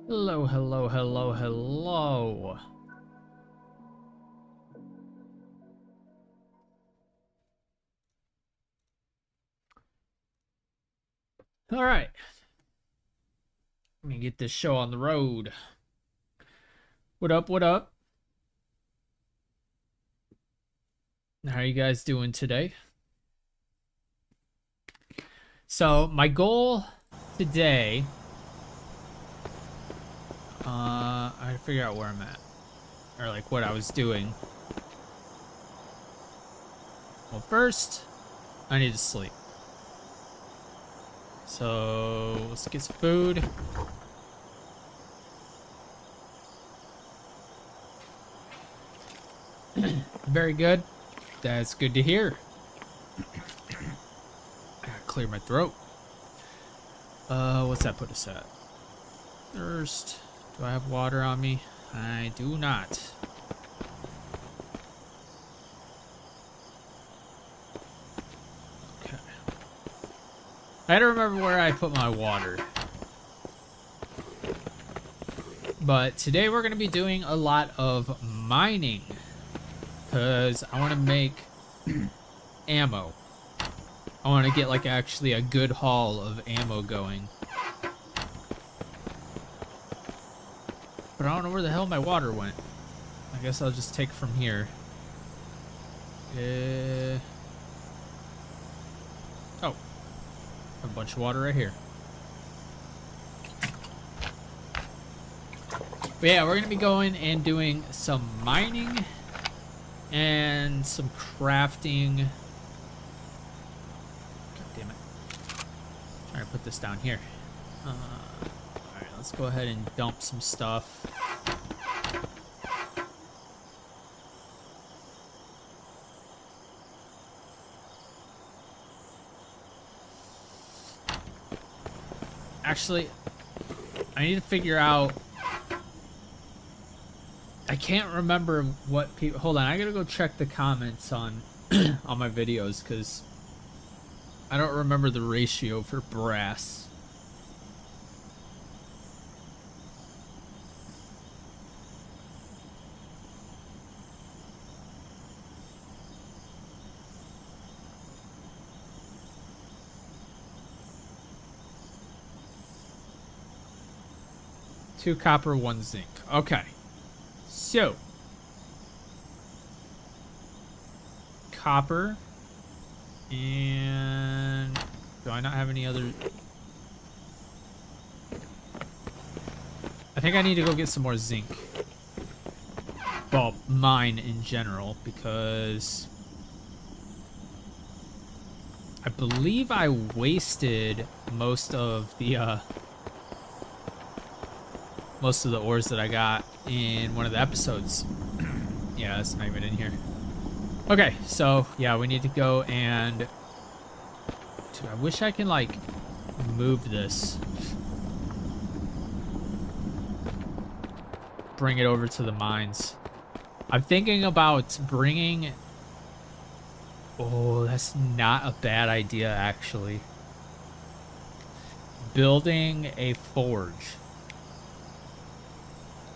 Hello, hello, hello, hello. All right. Let me get this show on the road. What up, what up? How are you guys doing today? So, my goal today, I gotta figure out where I'm at. Or like what I was doing. Well, first, I need to sleep. So, let's get some food. Very good. That's good to hear. I gotta clear my throat. What's that put us at? Thirst. Do I have water on me? I do not. Okay. I had to remember where I put my water. But today we're going to be doing a lot of mining. Because I want to make ammo. I want to get like actually a good haul of ammo going. But I don't know where the hell my water went. I guess I'll just take from here. Oh. A bunch of water right here. But yeah, we're going to be going and doing some mining and some crafting. God damn it. Try to put this down here. Alright, let's go ahead and dump some stuff. Actually, I need to figure out. I can't remember what people. Hold on, I gotta go check the comments on on my videos because I don't remember the ratio for brass. Two copper, one zinc. Okay. So, copper, and do I not have any other? I think I need to go get some more zinc. Well, mine in general, because I believe I wasted most of the ores that I got in one of the episodes. Yeah, that's not even in here. Okay, so yeah, we need to go and dude, I wish I can like move this. Bring it over to the mines. I'm thinking about bringing. Oh, that's not a bad idea actually. Building a forge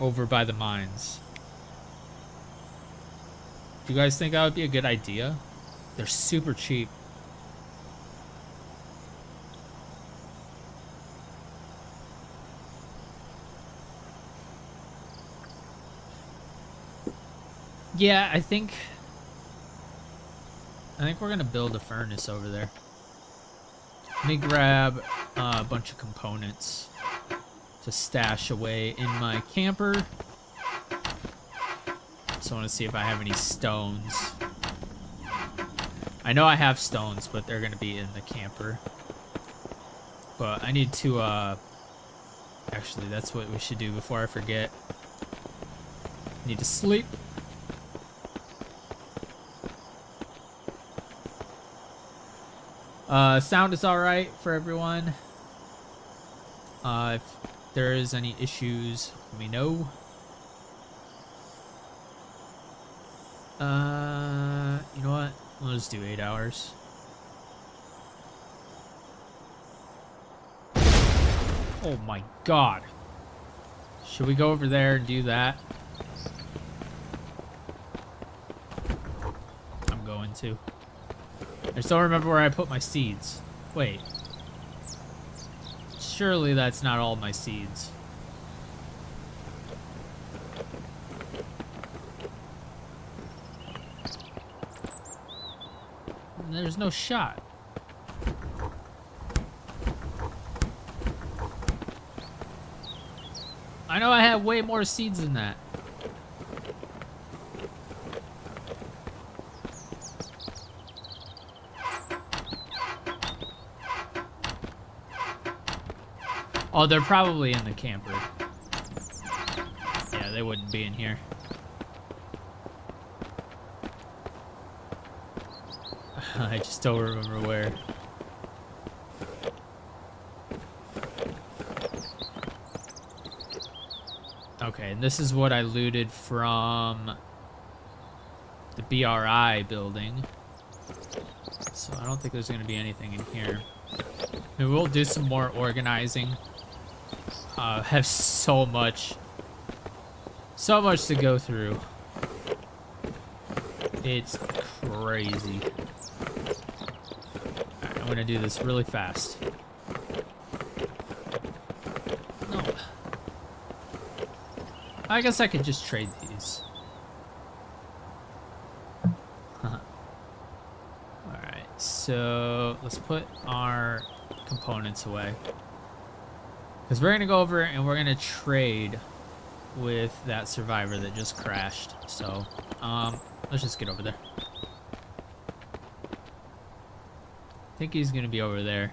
over by the mines. Do you guys think that would be a good idea? They're super cheap. Yeah, I think we're gonna build a furnace over there. Let me grab a bunch of components to stash away in my camper. So I want to see if I have any stones. I know I have stones, but they're going to be in the camper. But I need to, actually, that's what we should do before I forget. Need to sleep. Sound is alright for everyone. If there is any issues, let me know. You know what? We'll just do 8 hours. Oh my god. Should we go over there and do that? I'm going to. I just don't remember where I put my seeds. Wait. Surely that's not all my seeds. There's no shot. I know I have way more seeds than that. Oh, they're probably in the camper. Yeah, they wouldn't be in here. I just don't remember where. Okay, and this is what I looted from the BRI building. So I don't think there's going to be anything in here. Maybe we'll do some more organizing. Have so much to go through. It's crazy. Alright, I'm gonna do this really fast. No. I guess I could just trade these. Alright, so let's put our components away. Because we're going to go over and we're going to trade with that survivor that just crashed. So, let's just get over there. I think he's going to be over there.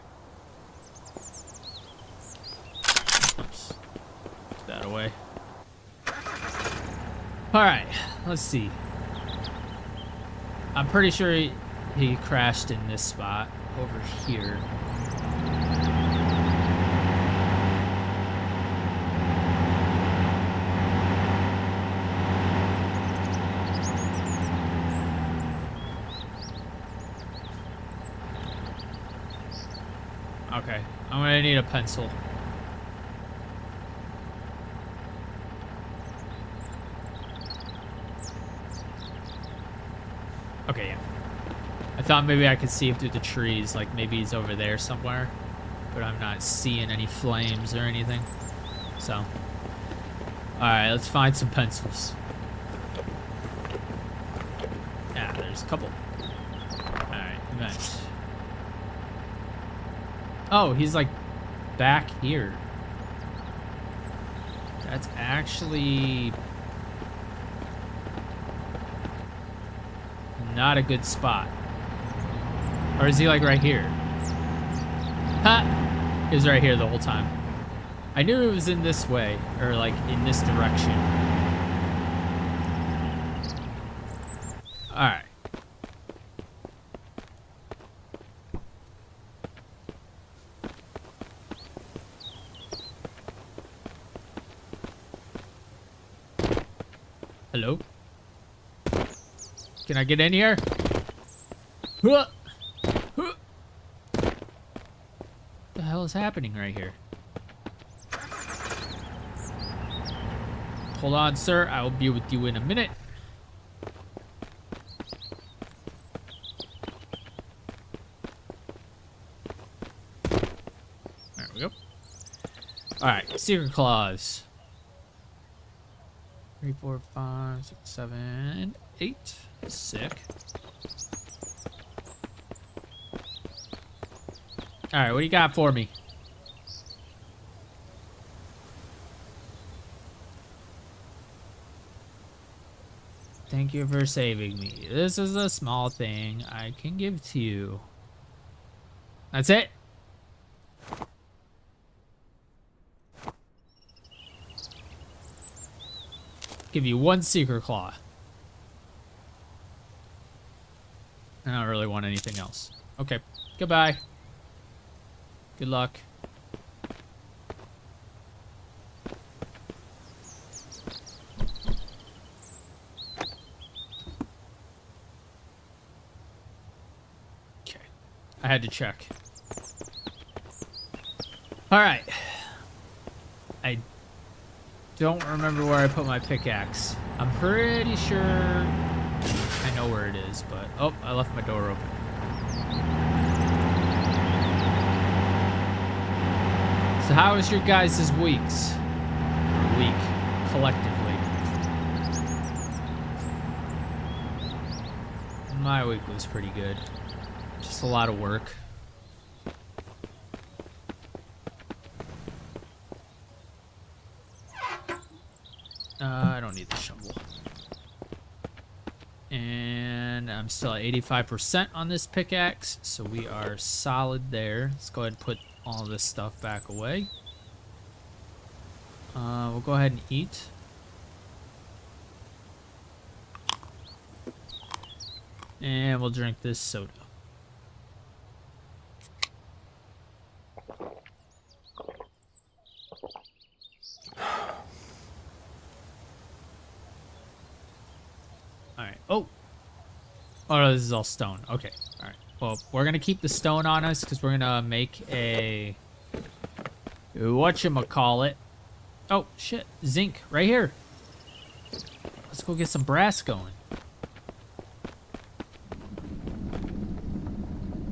Oops. Put that away. Alright, let's see. I'm pretty sure he crashed in this spot over here. Okay, I'm gonna need a pencil. Okay, yeah. I thought maybe I could see him through the trees, like maybe he's over there somewhere, but I'm not seeing any flames or anything. So, all right, let's find some pencils. Yeah, there's a couple. All right, event. Oh, he's like back here. That's actually not a good spot. Or is he like right here? Ha! He was right here the whole time. I knew it was in this way, or like in this direction. Alright. Hello? Can I get in here? What the hell is happening right here? Hold on, sir. I will be with you in a minute. There we go. Alright, secret clause. 3, 4, 5, 6, 7, 8. Sick. Alright, what do you got for me? Thank you for saving me. This is a small thing I can give to you. That's it? Give you 1 secret claw. I don't really want anything else. Okay, goodbye. Good luck. Okay, I had to check. All right. don't remember where I put my pickaxe. I'm pretty sure I know where it is, but oh, I left my door open. So how was your guys' weeks? Or week, collectively? My week was pretty good. Just a lot of work. I don't need the shovel. And I'm still at 85% on this pickaxe, so we are solid there. Let's go ahead and put all this stuff back away. We'll go ahead and eat. And we'll drink this soda. Alright. Oh, no, this is all stone. Okay. Alright. Well, we're going to keep the stone on us because we're going to make a... whatchamacallit. Oh, shit. Zinc. Right here. Let's go get some brass going.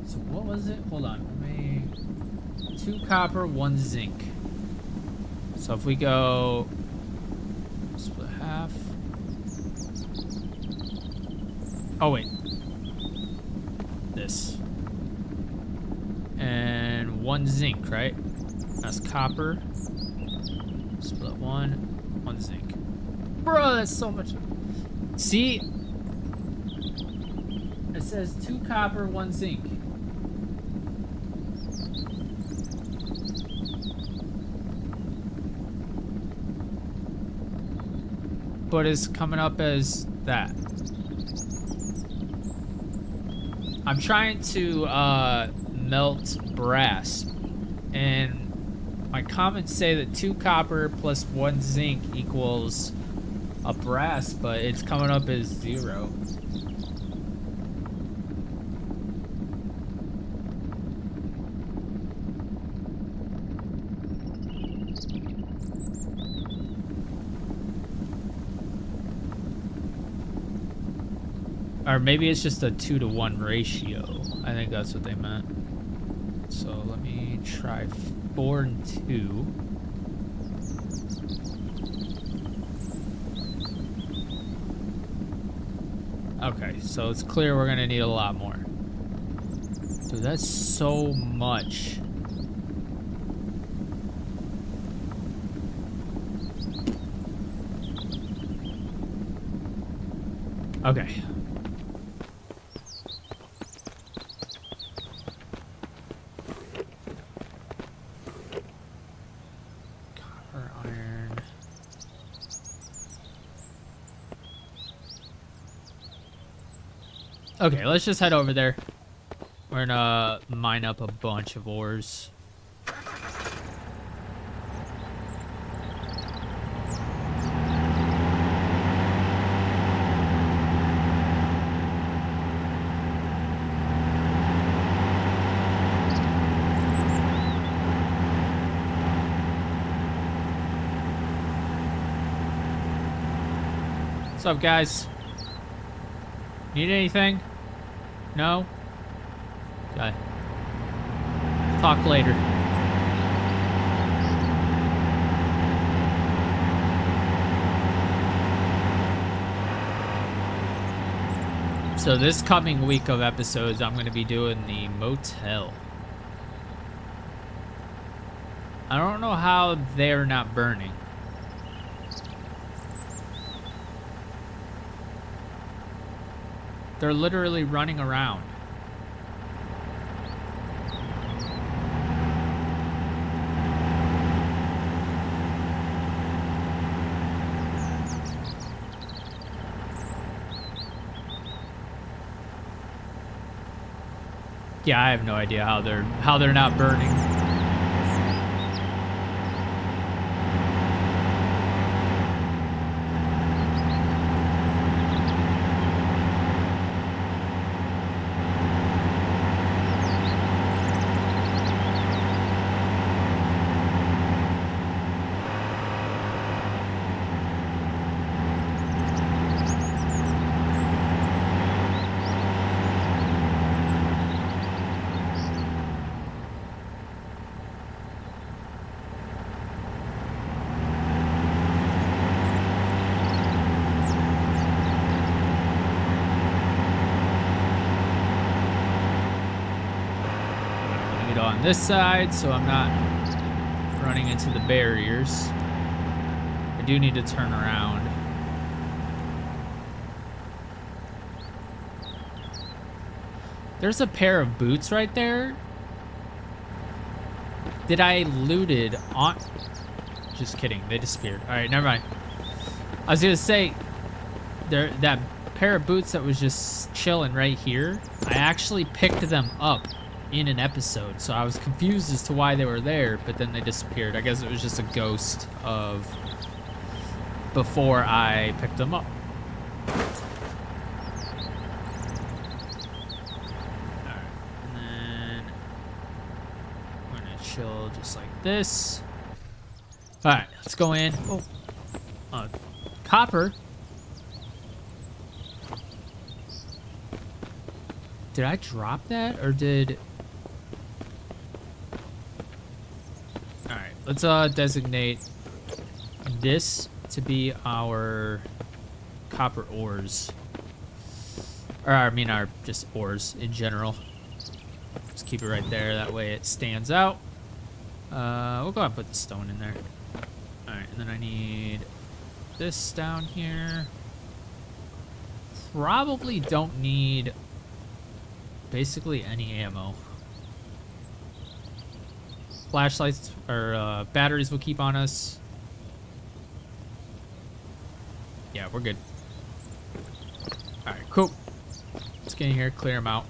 So what was it? Hold on. 2 copper, 1 zinc. So if we go... split half... Oh, wait. This. And 1 zinc, right? That's copper. Split 1 zinc. Bro, that's so much. See? It says 2 copper, 1 zinc. But it's coming up as that. I'm trying to melt brass, and my comments say that 2 copper plus 1 zinc equals a brass, but it's coming up as 0. Or maybe it's just a 2-to-1 ratio. I think that's what they meant. So let me try 4 and 2. Okay, so it's clear we're gonna need a lot more. Dude, that's so much. Okay. Okay, let's just head over there. We're gonna mine up a bunch of ores. What's up, guys? Need anything? No? Okay. Talk later. So this coming week of episodes, I'm going to be doing the motel. I don't know how they're not burning. They're literally running around. Yeah, I have no idea how they're not burning. on this side so I'm not running into the barriers. I do need to turn around. There's a pair of boots right there that I looted on... Just kidding, they disappeared. All right, never mind. I was gonna say, that pair of boots that was just chilling right here, I actually picked them up in an episode, so I was confused as to why they were there, but then they disappeared. I guess it was just a ghost of before I picked them up. Alright, and then we're gonna chill just like this. Alright, let's go in. Oh, copper. Did I drop that, or did... Alright, let's designate this to be our copper ores. Or, I mean, our just ores in general. Just keep it right there, that way it stands out. We'll go ahead and put the stone in there. Alright, and then I need this down here. Probably don't need basically any ammo. Flashlights or batteries will keep on us. Yeah, we're good. Alright, cool. Let's get in here, clear them out.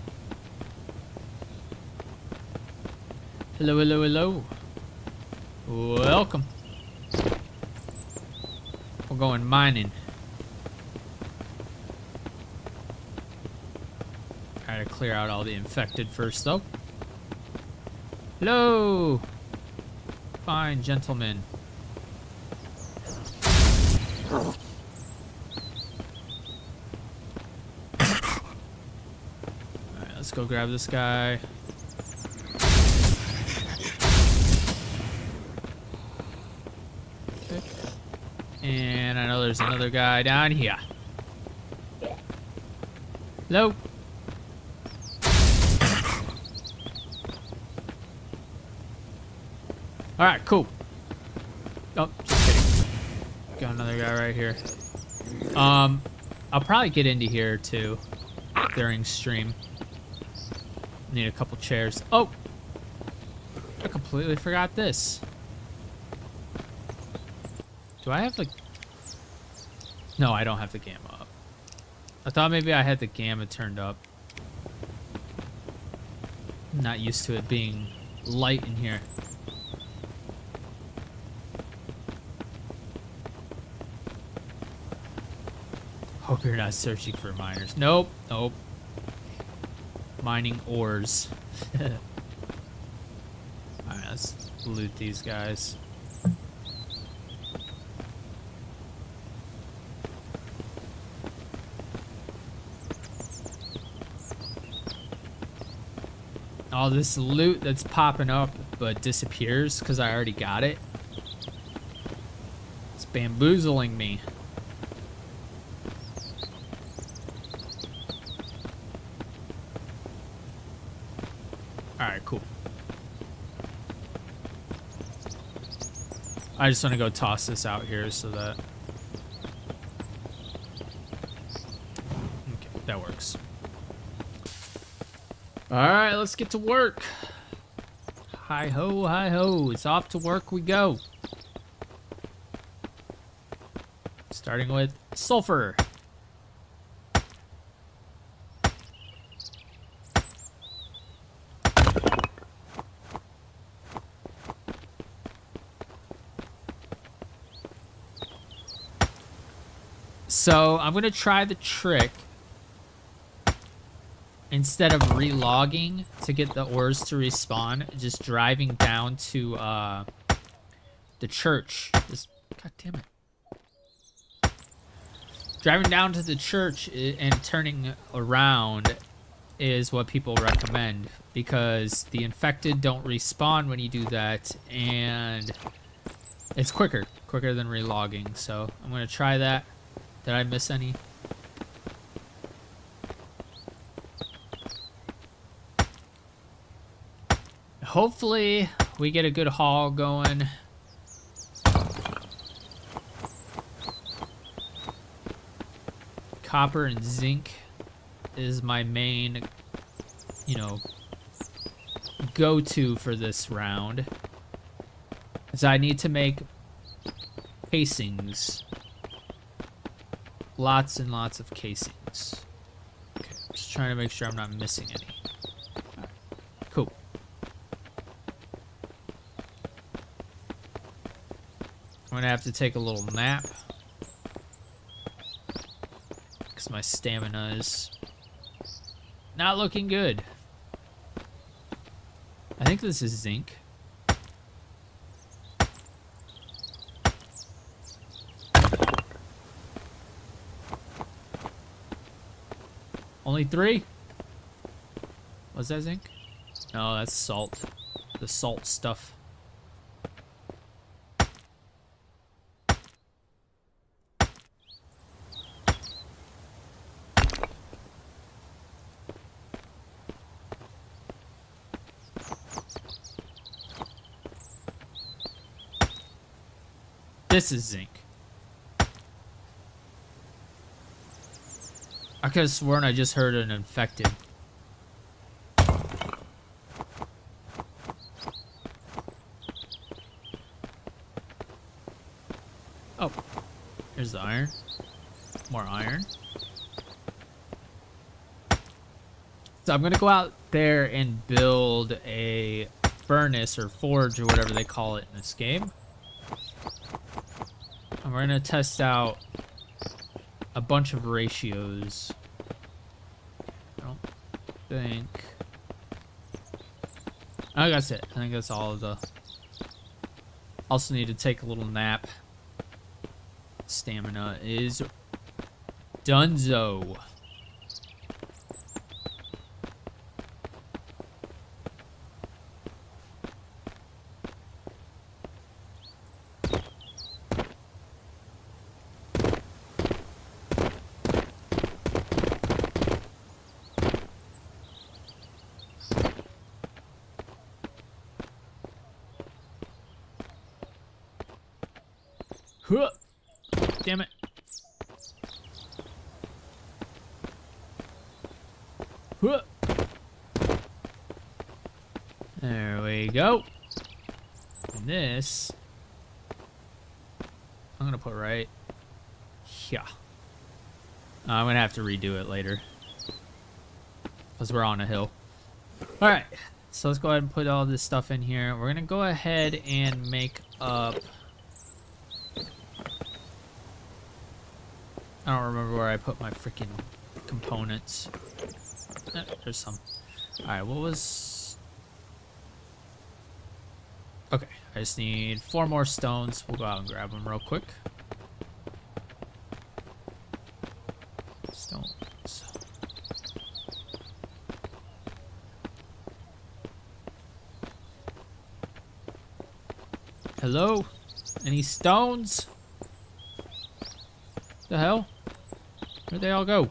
Hello, hello, hello. Welcome. We're going mining. Gotta clear out all the infected first, though. Hello! Fine, gentlemen. Alright, let's go grab this guy. Okay. And I know there's another guy down here. Hello? Alright, cool. Oh, just kidding. Got another guy right here. I'll probably get into here too during stream. Need a couple chairs. Oh! I completely forgot this. Do I have the... No, I don't have the gamma up. I thought maybe I had the gamma turned up. I'm not used to it being light in here. Hope you're not searching for miners. Nope, nope. Mining ores. Alright, let's loot these guys. All this loot that's popping up but disappears because I already got it. It's bamboozling me. Alright, cool. I just want to go toss this out here so that... Okay, that works. Alright, let's get to work. Hi-ho, hi-ho. It's off to work we go. Starting with sulfur. So I'm gonna try the trick. Instead of relogging to get the ores to respawn, just driving down to the church. God damn it. Driving down to the church and turning around is what people recommend because the infected don't respawn when you do that, and it's quicker than relogging. So I'm gonna try that. Did I miss any? hopefully we get a good haul going. Copper and zinc is my main, you know, go-to for this round. Because I need to make casings. Lots and lots of casings. Okay, I'm just trying to make sure I'm not missing any. Right, cool. I'm gonna have to take a little nap. Because my stamina is not looking good. I think this is zinc. Only 3? Was that zinc? No, that's salt. The salt stuff. This is zinc. I could have sworn I just heard an infected. Oh, here's the iron. More iron. So I'm gonna go out there and build a furnace or forge or whatever they call it in this game. And we're gonna test out a bunch of ratios. I don't think. I think that's it. I think that's all of the. Also need to take a little nap. Stamina is donezo. Huh. Damn it. Huh. There we go. And this, I'm gonna put right here. I'm gonna have to redo it later because we're on a hill. All right, so let's go ahead and put all this stuff in here. We're gonna go ahead and make up. I don't remember where I put my freaking components. There's some. Alright, what was... Okay, I just need 4 more stones. We'll go out and grab them real quick. Stones. Hello? Any stones? The hell? Where'd they all go?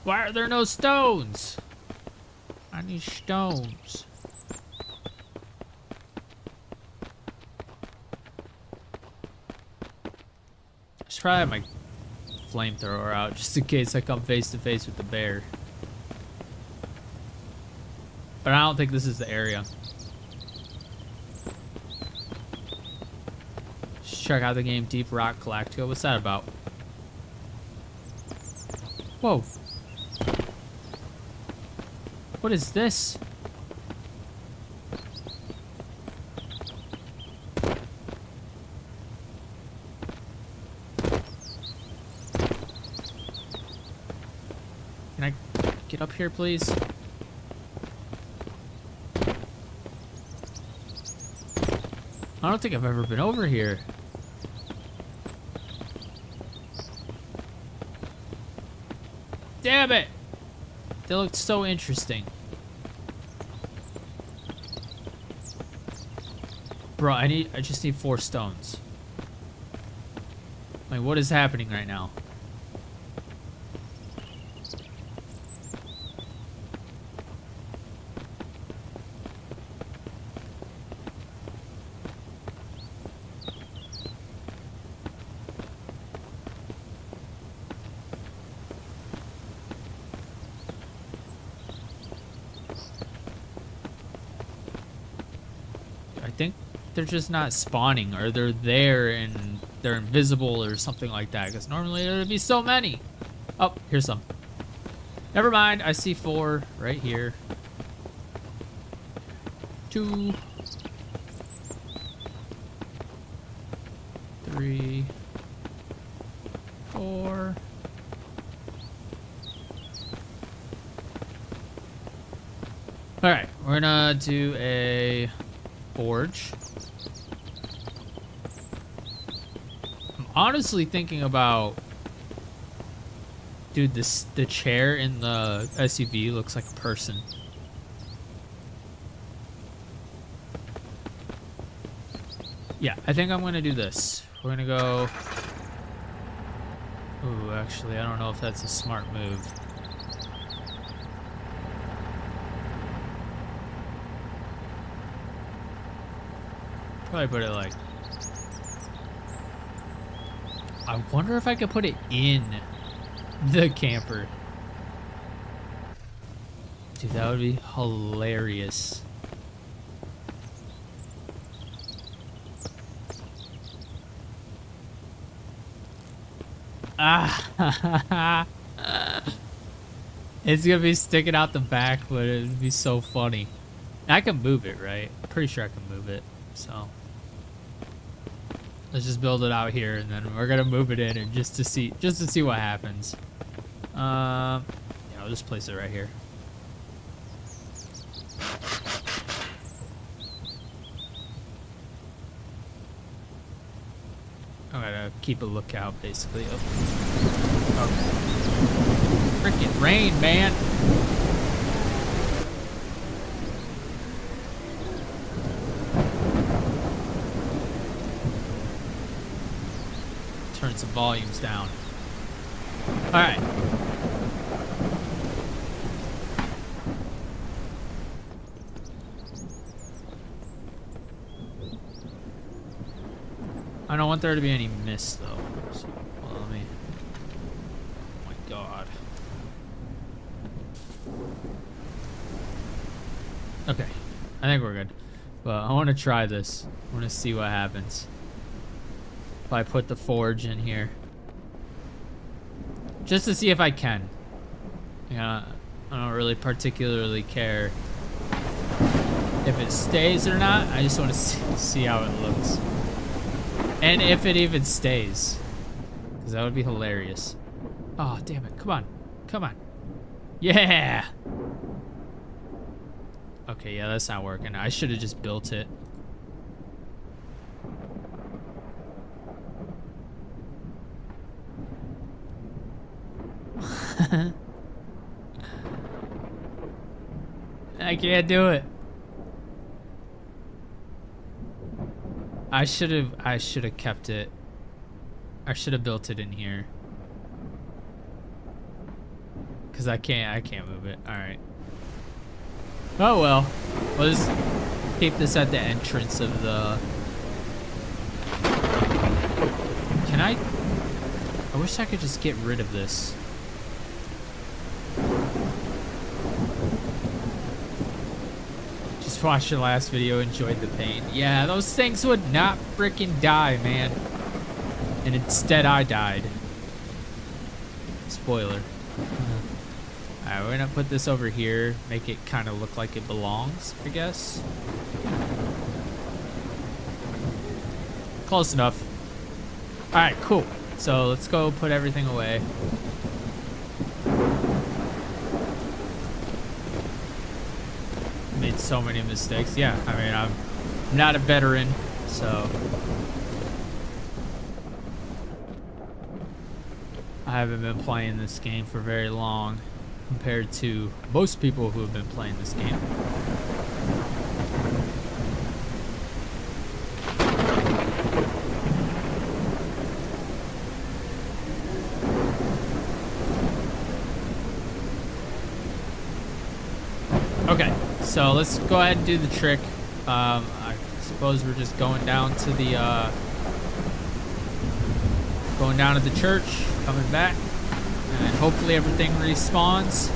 Why are there no stones? I need stones. I should probably have my flamethrower out just in case I come face to face with the bear. But I don't think this is the area. Just check out the game Deep Rock Galactica. What's that about? Whoa. What is this? Can I get up here, please? I don't think I've ever been over here. Damn it! They looked so interesting. Bro, I just need 4 stones. Like, what is happening right now? I think they're just not spawning, or they're there and they're invisible or something like that, because normally there'd be so many. Oh, here's some. Never mind, I see 4 right here. 2, 3, 4. All right, we're gonna do a forge. I'm honestly thinking about, dude, the chair in the SUV looks like a person. Yeah, I think I'm gonna do this. We're gonna go. Ooh, actually, I don't know if that's a smart move. Probably put it like. I wonder if I could put it in the camper. Dude, that would be hilarious. Ah, it's gonna be sticking out the back, but it'd be so funny. I can move it, right? Pretty sure I can move it. So let's just build it out here, and then we're gonna move it in, and just to see what happens. Yeah, I'll just place it right here. I'm gonna keep a lookout, basically. Oh. Okay. Freaking rain, man. Turn some volumes down. All right. I don't want there to be any mist, though. So, well, let me. Oh my god. Okay, I think we're good. But I want to try this. I want to see what happens if I put the forge in here, just to see if I can. Yeah, I don't really particularly care if it stays or not. I just want to see how it looks. And if it even stays. Because that would be hilarious. Oh, damn it. Come on. Come on. Yeah! Okay, yeah, that's not working. I should have just built it. I can't do it. I should have kept it. I should have built it in here. Cause I can't move it. All right. Oh well. We'll just keep this at the entrance of the. Can I wish I could just get rid of this. Just watched your last video, enjoyed the pain. Yeah, those things would not freaking die, man. And instead I died. Spoiler. Alright, we're gonna put this over here, make it kind of look like it belongs, I guess. Close enough. Alright, cool. So let's go put everything away. Made so many mistakes. Yeah, I mean, I'm not a veteran, so I haven't been playing this game for very long compared to most people who have been playing this game. so let's go ahead and do the trick. I suppose we're just going down to the church, coming back, and hopefully everything respawns.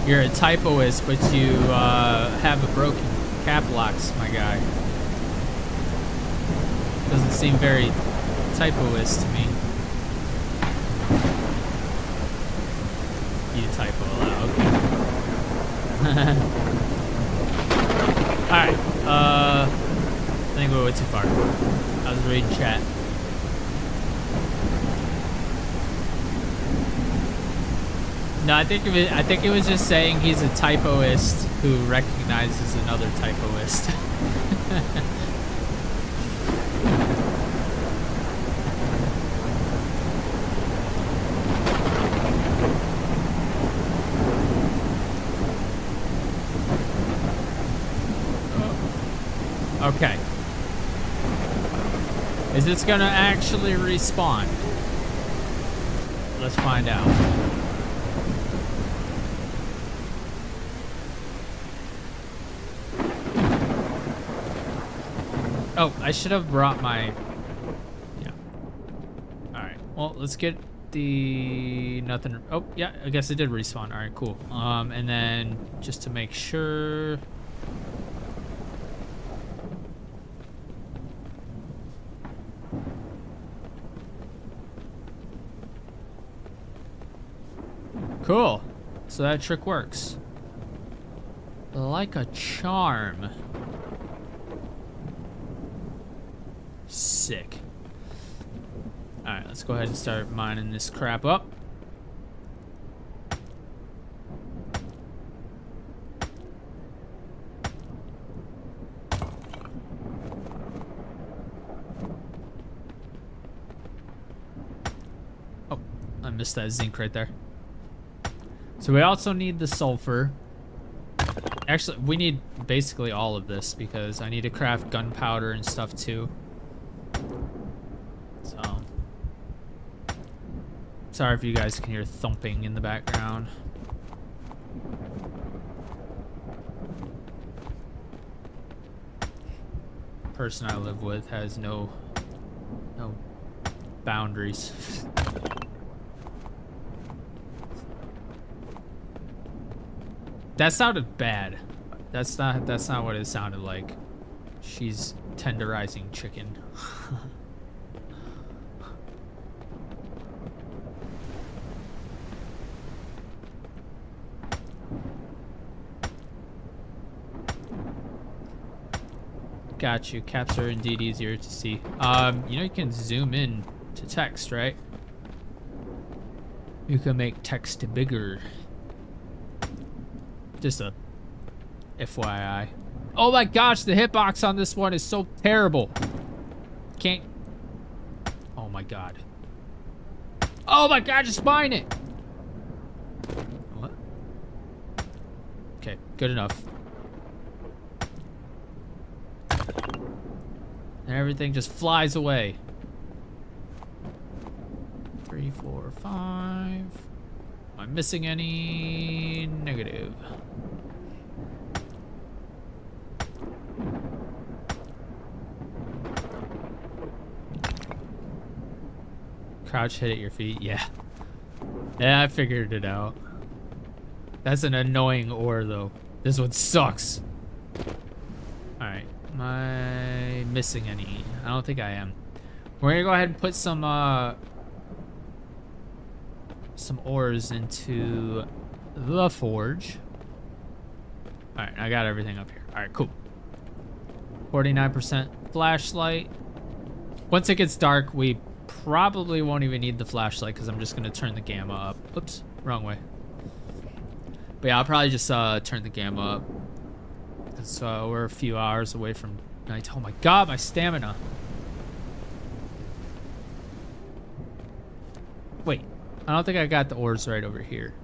You're a typoist, but you have a broken cap locks, my guy. Doesn't seem very typoist to me. You typo a lot, okay. Alright, I think we went too far. I was reading chat. No, I think it was just saying he's a typoist who recognizes another typoist. Okay. Is this gonna actually respawn? Let's find out. Oh, I should have brought my... Yeah. Alright, well, let's get the... Nothing... Oh, yeah, I guess it did respawn. Alright, cool. And then, just to make sure... Cool. So that trick works. Like a charm. Sick. Alright, let's go ahead and start mining this crap up. Oh, I missed that zinc right there. So we also need the sulfur. Actually, we need basically all of this because I need to craft gunpowder and stuff too. So, sorry if you guys can hear thumping in the background. The person I live with has no boundaries. That sounded bad. That's not what it sounded like. She's tenderizing chicken. Got you. Caps are indeed easier to see. You know you can zoom in to text, right? You can make text bigger. Just a FYI. Oh my gosh, the hitbox on this one is so terrible. Can't. Oh my god. Oh my god, just mine it. What? Okay, good enough. And everything just flies away. 3, 4, 5. Am I missing any? Negative. Crouch hit at your feet. Yeah. Yeah, I figured it out. That's an annoying ore though. This one sucks. Alright. Am I missing any? I don't think I am. We're gonna go ahead and put some ores into the forge. Alright, I got everything up here. Alright, cool. 49% flashlight. Once it gets dark, we probably won't even need the flashlight because I'm just going to turn the gamma up. Oops, wrong way. But yeah, I'll probably just turn the gamma up. Because we're a few hours away from night. Oh my god, my stamina. Wait, I don't think I got the ores right over here.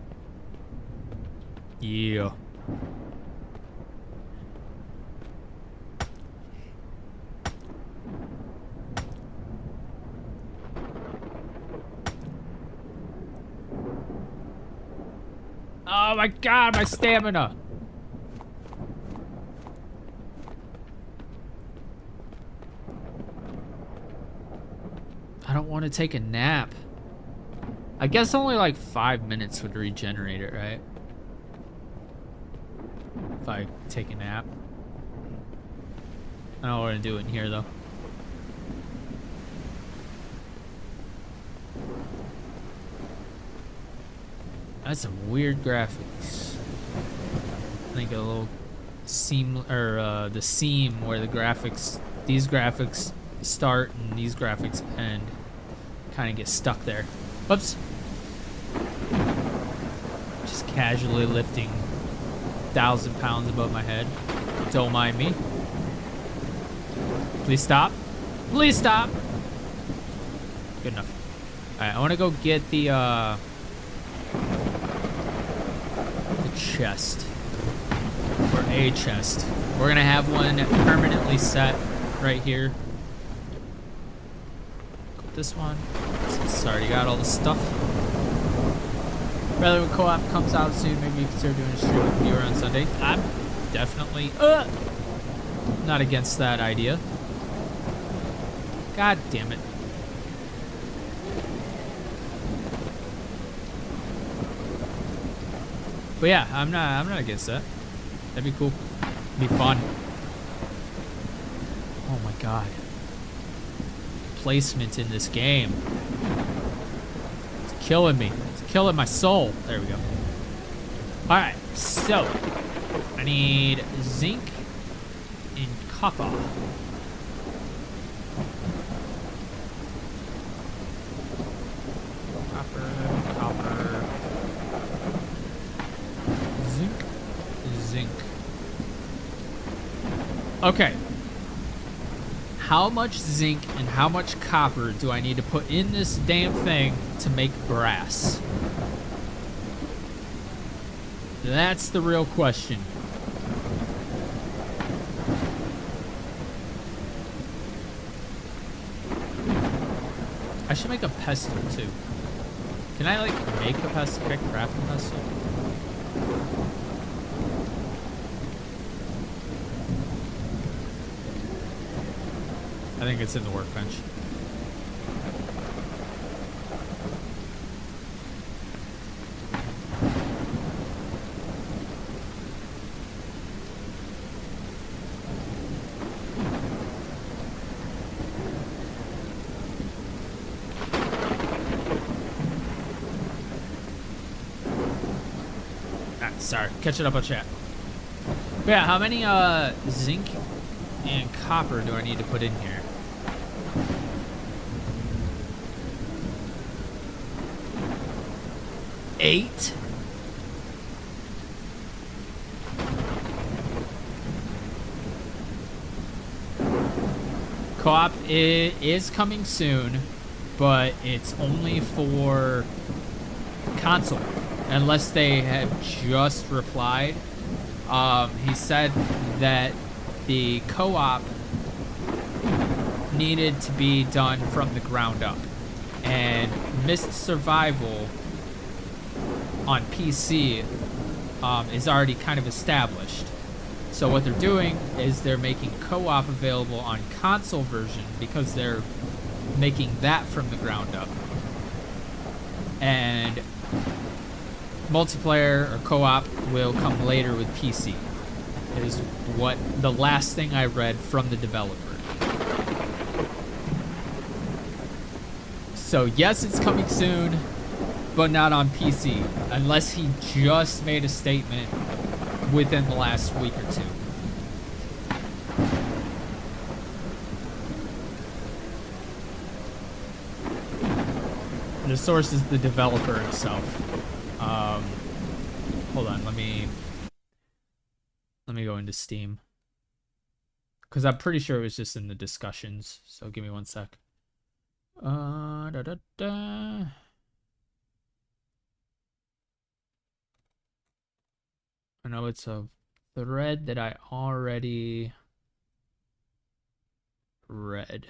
Yeah. Oh my god, my stamina. I don't want to take a nap. I guess only like 5 minutes would regenerate it, right? If I take a nap. I don't want to do it in here though. That's some weird graphics. I think a little seam, or the seam where the graphics, these graphics start and these graphics end, kind of get stuck there. Whoops. Just casually lifting 1,000 pounds above my head. Don't mind me. Please stop. Please stop. Good enough. Alright, I want to go get the chest. Or a chest. We're going to have one permanently set right here. Got this one. Sorry, you got all the stuff. Rather when co-op comes out soon, maybe you consider doing a stream with you on Sunday. I'm definitely not against that idea. God damn it. But yeah, I'm not against that. That'd be cool. It'd be fun. Oh my god. Placement in this game. It's killing me. It's killing my soul. There we go. Alright, so I need zinc and copper. Copper. Zinc. Okay. How much zinc and how much copper do I need to put in this damn thing to make brass? That's the real question. I should make a pestle too. Can I like make a pestle? Can I craft a pestle? I think it's in the workbench. Sorry, catching up on chat. But yeah, how many zinc and copper do I need to put in here? Eight. Co-op is coming soon, but it's only for console. Unless they have just replied. He said that the co-op needed to be done from the ground up. And Mist Survival on PC is already kind of established. So what they're doing is they're making co-op available on console version because they're making that from the ground up. And multiplayer or co-op will come later with PC, is what the last thing I read from the developer. So yes, it's coming soon, but not on PC, unless he just made a statement within the last week or two. The source is the developer himself. Hold on, let me go into Steam. Because I'm pretty sure it was just in the discussions. So give me one sec. I know it's a thread that I already read.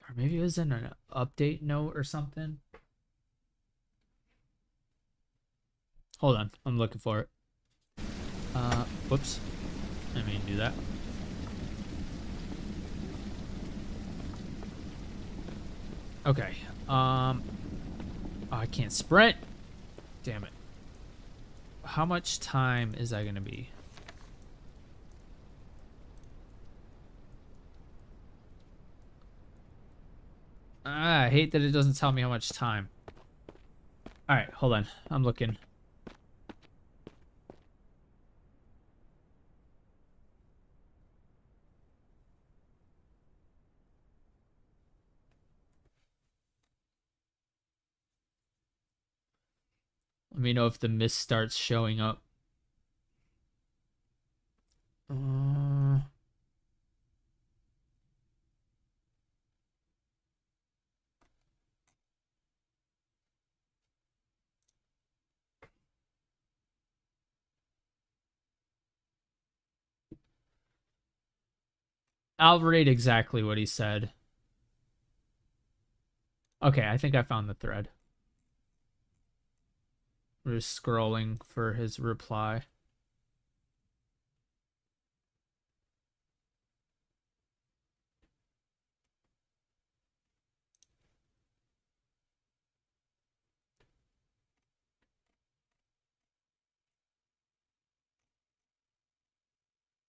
Or maybe it was in an update note or something. Hold on, I'm looking for it. Whoops. I didn't mean to do that. Okay. Oh, I can't sprint. Damn it. How much time is that gonna be? I hate that it doesn't tell me how much time. All right, hold on. I'm looking. Let me know if the mist starts showing up. Uh, I'll read exactly what he said. Okay, I think I found the thread. We're just scrolling for his reply.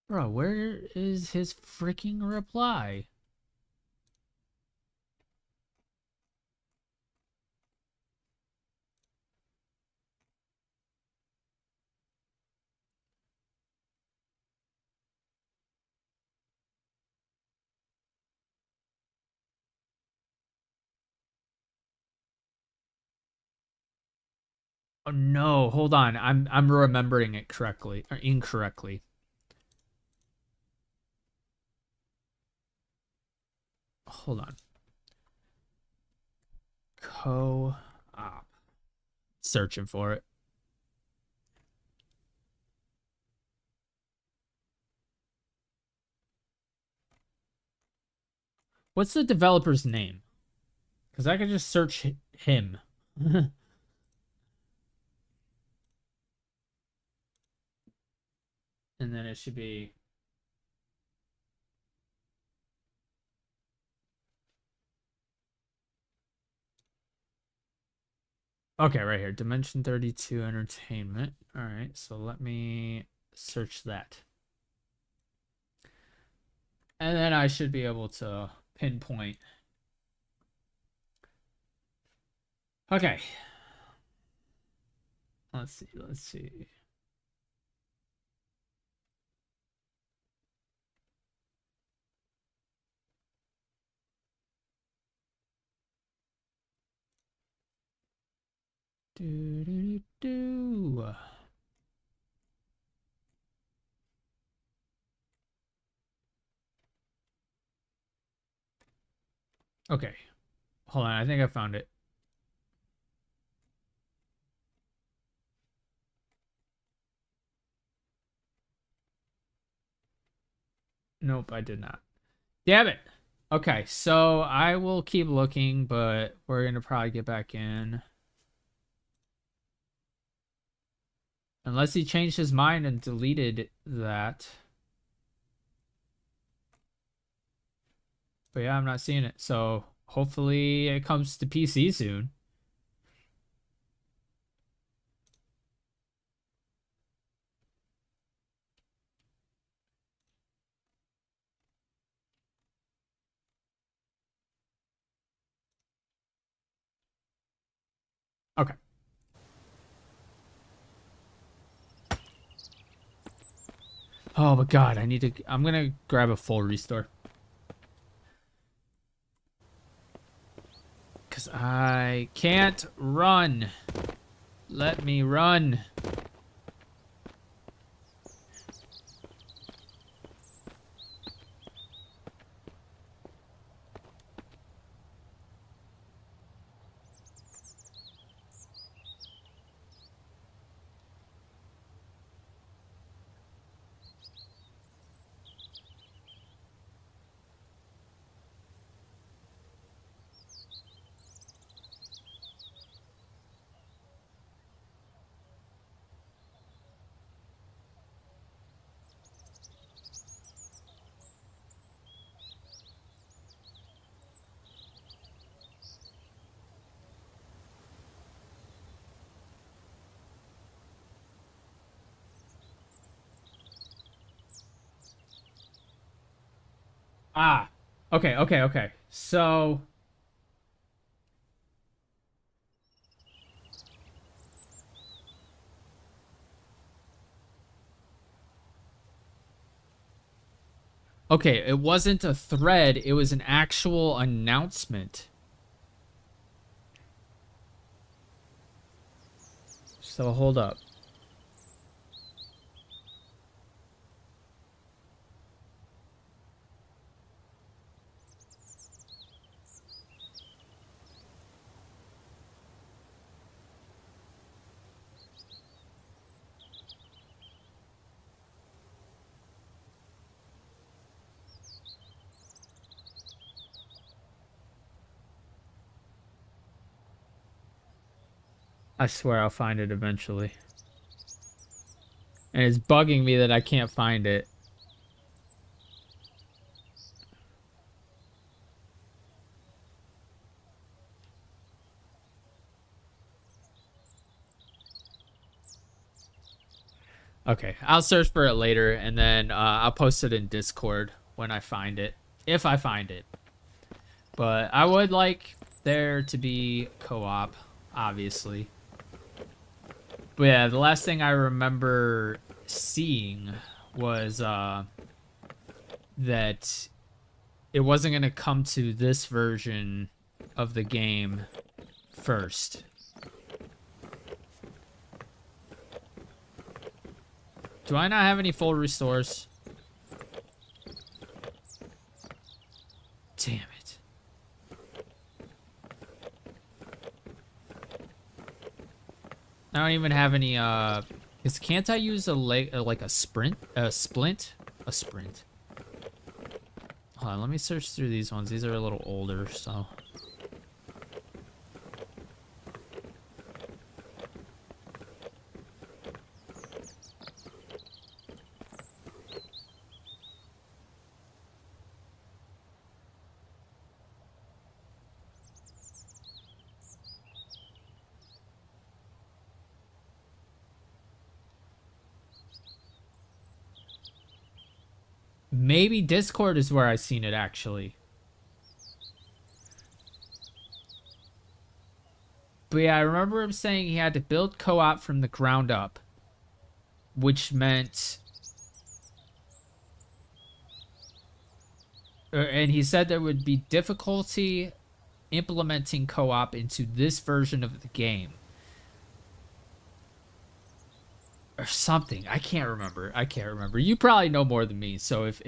Bro, where is his freaking reply? Oh no, hold on. I'm remembering it correctly or incorrectly. Hold on. Co-op. Searching for it. What's the developer's name? Because I could just search him. And then it should be. Okay, right here. Dimension 32 Entertainment. All right, so let me search that. And then I should be able to pinpoint. Okay. Let's see. Let's see. Do, do, do. Okay. Hold on. I think I found it. Nope, I did not. Damn it. Okay, so I will keep looking, but we're gonna probably get back in. Unless he changed his mind and deleted that. But yeah, I'm not seeing it. So hopefully it comes to PC soon. Okay. Oh my god, I'm gonna grab a full restore. Cause I can't run. Let me run. Ah, okay. So, okay, it wasn't a thread, it was an actual announcement. So, hold up. I swear I'll find it eventually. And it's bugging me that I can't find it. Okay, I'll search for it later, and then I'll post it in Discord when I find it. If I find it. But I would like there to be co-op, obviously. But yeah, the last thing I remember seeing was that it wasn't going to come to this version of the game first. Do I not have any full restores? Damn it. I don't even have any, can't I use a like a splint? A sprint? Hold on, let me search through these ones. These are a little older, so. Maybe Discord is where I seen it, actually. But yeah, I remember him saying he had to build co-op from the ground up. Which meant... And he said there would be difficulty implementing co-op into this version of the game. Or something. I can't remember. You probably know more than me. So if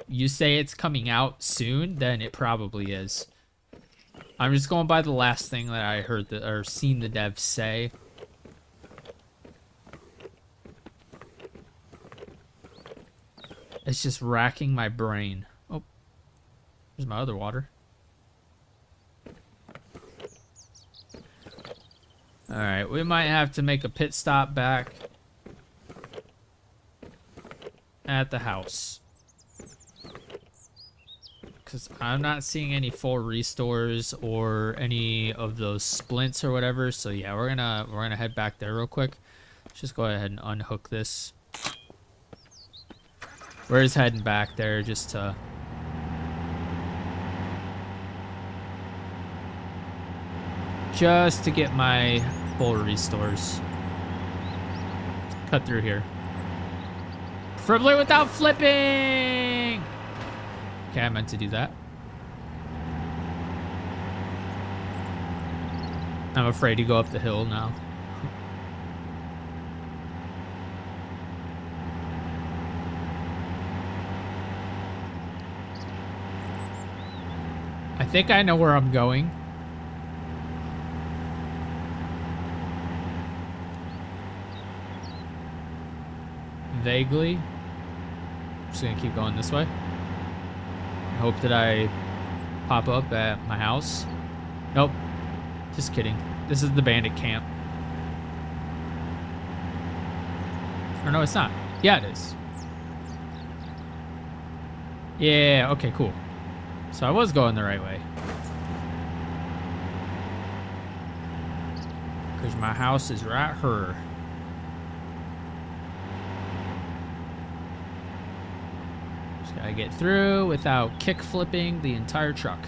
you say it's coming out soon, then it probably is. I'm just going by the last thing that I heard or seen the devs say. It's just racking my brain. Oh, there's my other water. Alright, we might have to make a pit stop back at the house. Because I'm not seeing any full restores or any of those splints or whatever. So yeah, we're gonna head back there real quick. Let's just go ahead and unhook this. We're just heading back there just to... Just to get my full restores. Cut through here. Preferably without flipping! Okay, I meant to do that. I'm afraid to go up the hill now. I think I know where I'm going. Vaguely. I'm just gonna keep going this way. I hope that I pop up at my house. Nope. Just kidding. This is the bandit camp. Or no, it's not. Yeah, it is. Yeah, okay, cool. So I was going the right way. Because my house is right here. I get through without kick flipping the entire truck.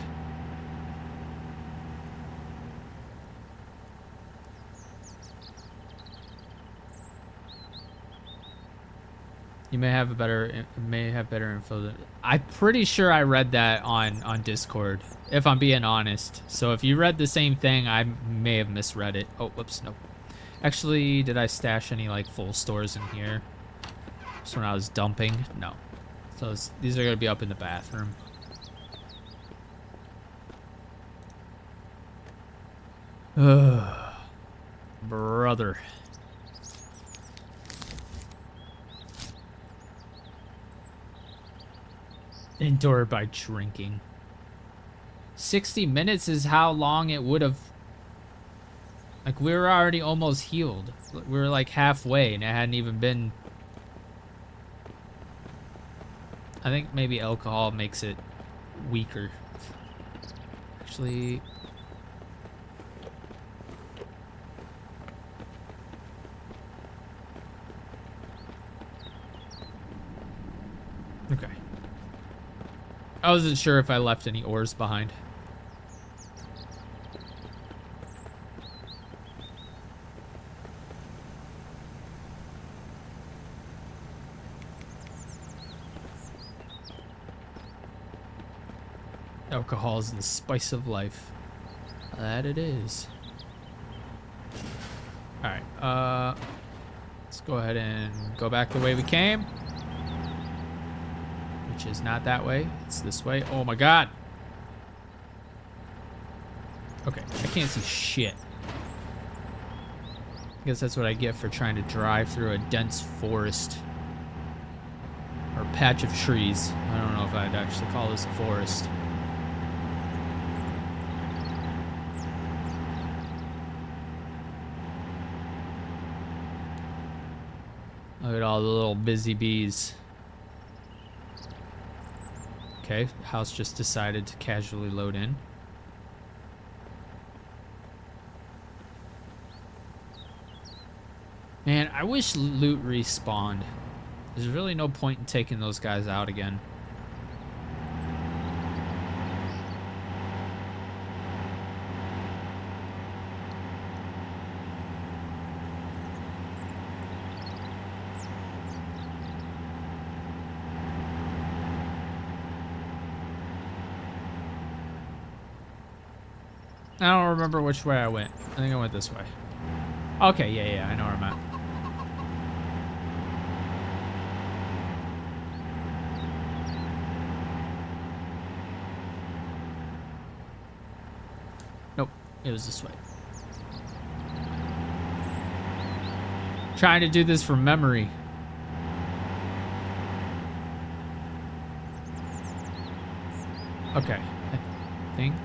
You may have better info than I'm pretty sure I read that on Discord, if I'm being honest. So if you read the same thing, I may have misread it. Oh, whoops, nope. Actually, did I stash any like full stores in here? Just when I was dumping? No. So these are gonna be up in the bathroom. Ugh. Brother. Endure by drinking. 60 minutes is how long it would have. Like, we were already almost healed. We were like halfway and it hadn't even been. I think maybe alcohol makes it weaker. Actually. Okay. I wasn't sure if I left any ores behind. Alcohol is the spice of life. That it is. Alright, let's go ahead and go back the way we came. Which is not that way, it's this way. Oh my god! Okay, I can't see shit. I guess that's what I get for trying to drive through a dense forest. Or patch of trees. I don't know if I'd actually call this a forest. Look at all the little busy bees. Okay, house just decided to casually load in. Man, I wish loot respawned. There's really no point in taking those guys out again. I don't remember which way I went. I think I went this way. Okay, yeah, I know where I'm at. Nope, it was this way. Trying to do this from memory. Okay, I think.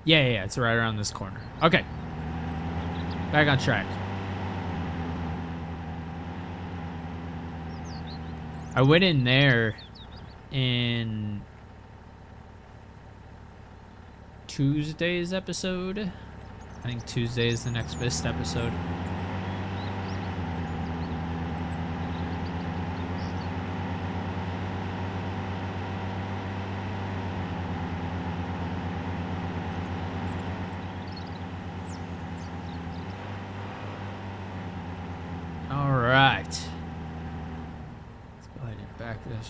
Yeah, it's right around this corner. Okay. Back on track. I went in there in Tuesday's episode. I think Tuesday is the next best episode.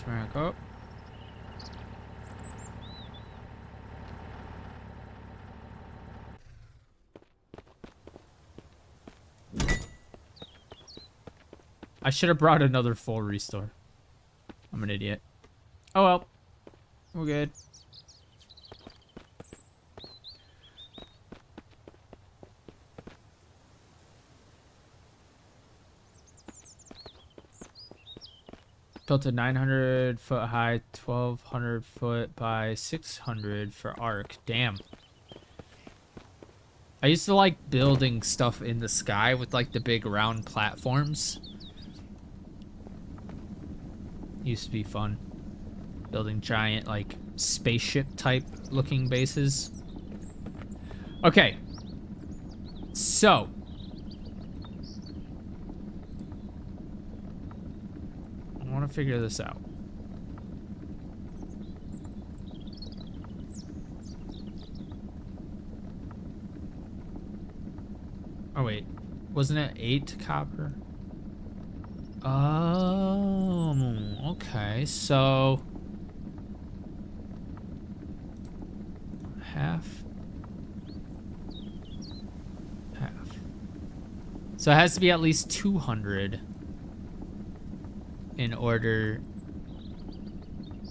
Back up. I should have brought another full restore. I'm an idiot. Oh well. We're good. Built a 900 foot high, 1200 foot by 600 for arc. Damn. I used to like building stuff in the sky with like the big round platforms. Used to be fun. Building giant like spaceship type looking bases. Okay. So. I want to figure this out. Oh, wait. Wasn't it 8 copper? Oh, okay. So half. Half. So it has to be at least 200 in order.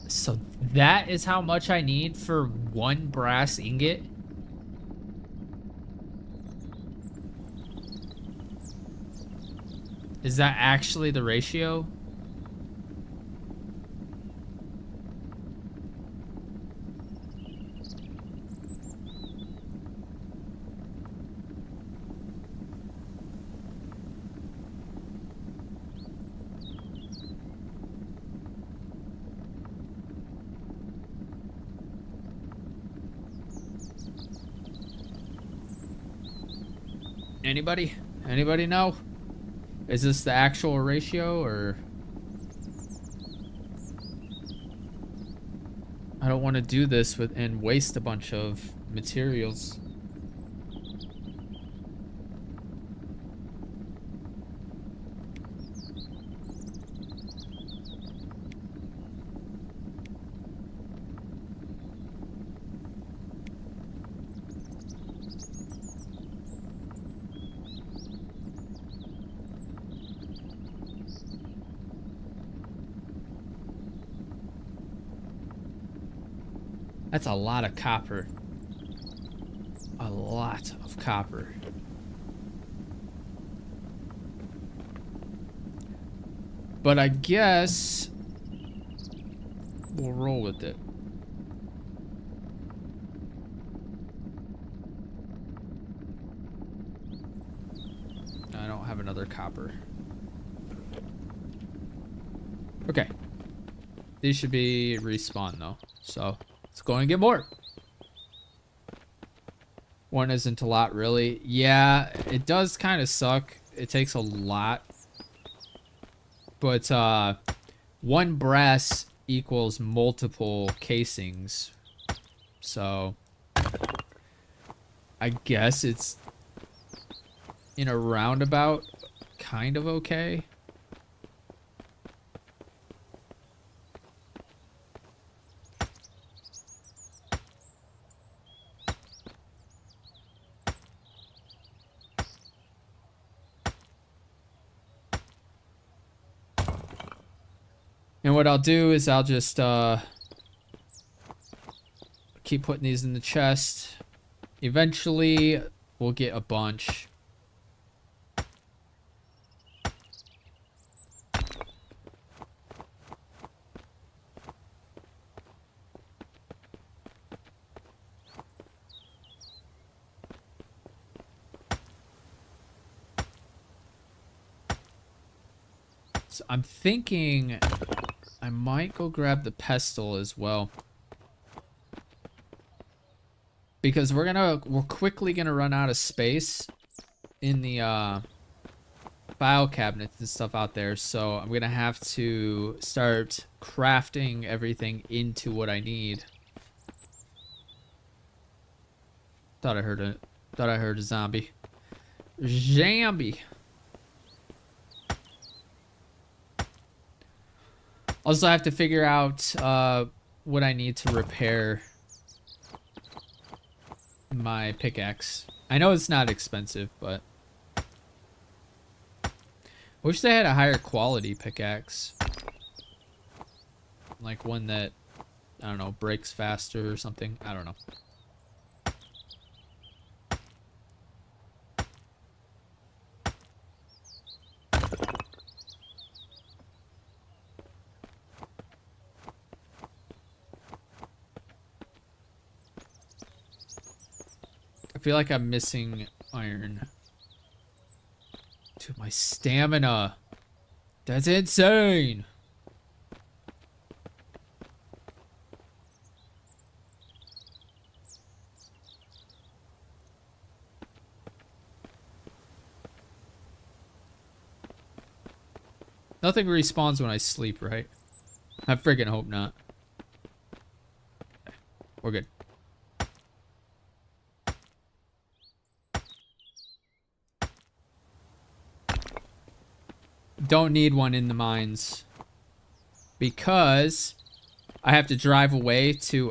So that is how much I need for 1 brass ingot? Is that actually the ratio? Anybody? Anybody know? Is this the actual ratio, or? I don't want to do this and waste a bunch of materials. That's a lot of copper. A lot of copper. But I guess we'll roll with it. I don't have another copper. Okay. These should be respawn though. So let's go and get more. 1 isn't a lot really. Yeah, it does kind of suck. It takes a lot. But 1 brass equals multiple casings. So I guess it's in a roundabout kind of okay. And what I'll do is I'll just keep putting these in the chest. Eventually, we'll get a bunch. So I'm thinking I might go grab the pestle as well. Because we're quickly gonna run out of space in the file cabinets and stuff out there, so I'm gonna have to start crafting everything into what I need. Thought I heard a zombie. Zombie. Also, I have to figure out what I need to repair my pickaxe. I know it's not expensive, but I wish they had a higher quality pickaxe. Like one that, I don't know, breaks faster or something. I don't know. I feel like I'm missing iron. Dude, my stamina. That's insane. Nothing respawns when I sleep, right? I friggin' hope not. Okay, we're good. don't need one in the mines because I have to drive away to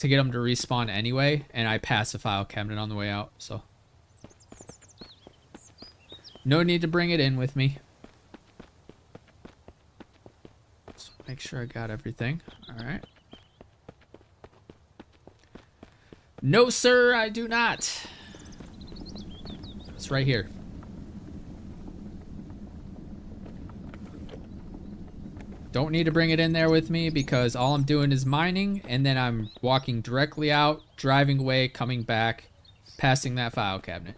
get them to respawn anyway, and I pass a file cabinet on the way out, so no need to bring it in with me. So make sure I got everything. All right. No, sir, I do not. It's right here. Don't need to bring it in there with me because all I'm doing is mining, and then I'm walking directly out, driving away, coming back, passing that file cabinet.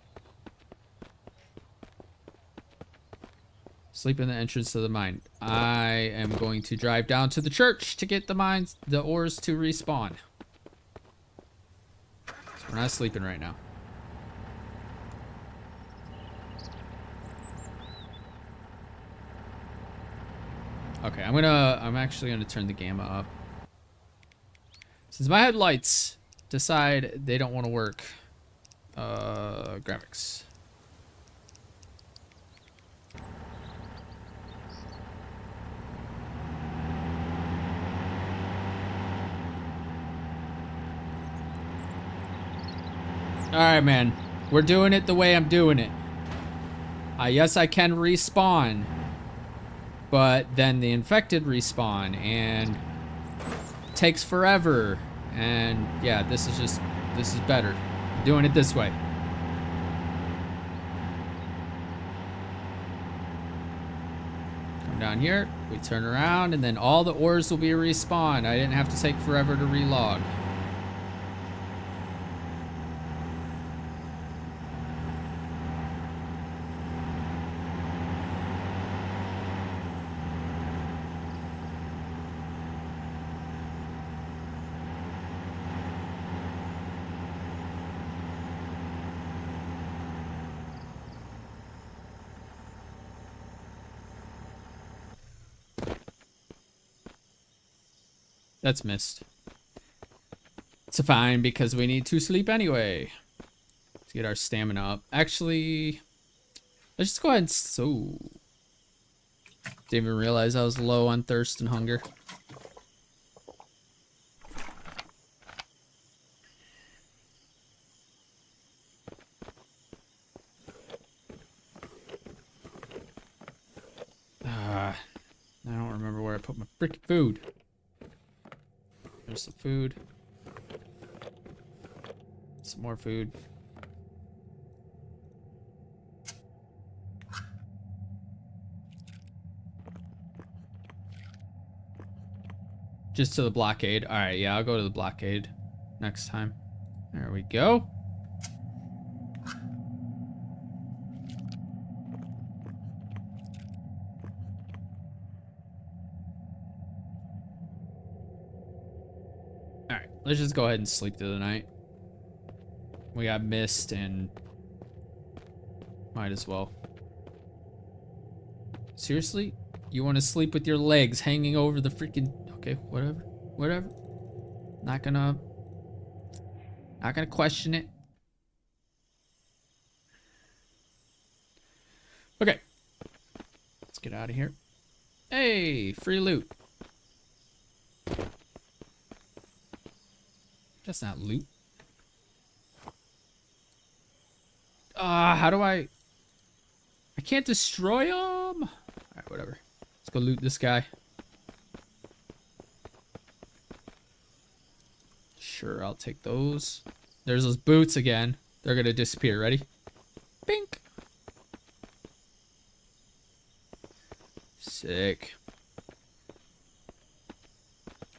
Sleep in the entrance to the mine. I am going to drive down to the church to get the ores to respawn. We're not sleeping right now. Okay, I'm actually gonna turn the gamma up. Since my headlights decide they don't want to work. Graphics. Alright, man. We're doing it the way I'm doing it. Yes, I can respawn. But then the infected respawn, and it takes forever. And yeah, this is better. I'm doing it this way. Come down here, we turn around, and then all the ores will be respawned. I didn't have to take forever to relog. That's missed. It's fine because we need to sleep anyway. To get our stamina up. Actually, let's just go ahead and didn't even realize I was low on thirst and hunger. I don't remember where I put my freaking food. There's some food. Some more food. Just to the blockade. Alright, yeah, I'll go to the blockade next time. There we go. Let's just go ahead and sleep through the night. We got mist and might as well. Seriously? You want to sleep with your legs hanging over the freaking... Okay, whatever. Whatever. Not gonna question it. Okay. Let's get out of here. Hey, free loot. That's not loot. How do I can't destroy them? Alright, whatever. Let's go loot this guy. Sure, I'll take those. There's those boots again. They're gonna disappear. Ready? Bink. Sick.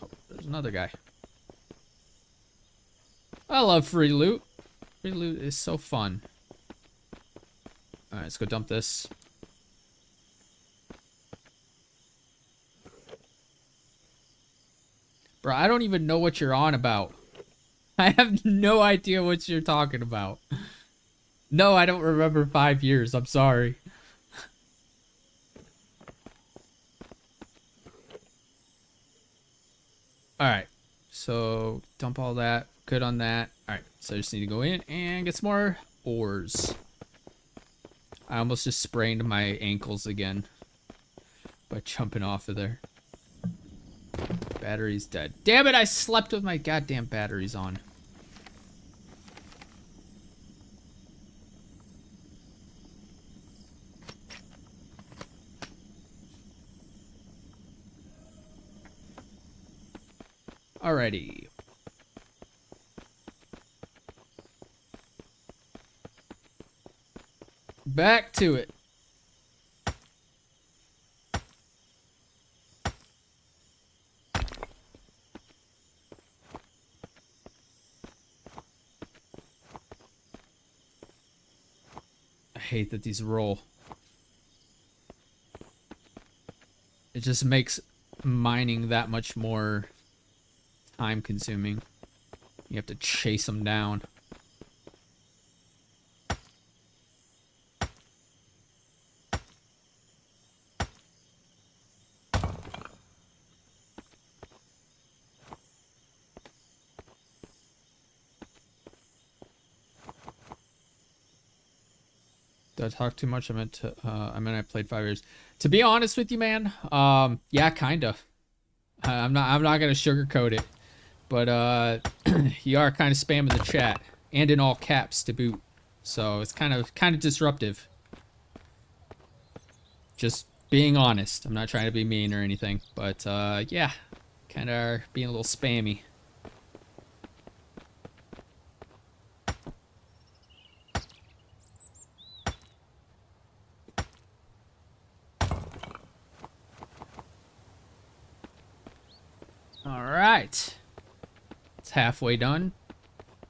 Oh, there's another guy. I love free loot. Free loot is so fun. Alright, let's go dump this. Bro, I don't even know what you're on about. I have no idea what you're talking about. No, I don't remember 5 years. I'm sorry. Alright. So, dump all that. Good on that. Alright, so I just need to go in and get some more ores. I almost just sprained my ankles again by jumping off of there. Battery's dead. Damn it, I slept with my goddamn batteries on. Alrighty. Back to it. I hate that these roll. It just makes mining that much more time consuming. You have to chase them down. Did I talk too much? I meant I played 5 years. To be honest with you, man, yeah, kinda. I'm not gonna sugarcoat it, but you are kind of spamming the chat and in all caps to boot, so it's kind of disruptive. Just being honest. I'm not trying to be mean or anything, but yeah, kind of being a little spammy. All right, it's halfway done.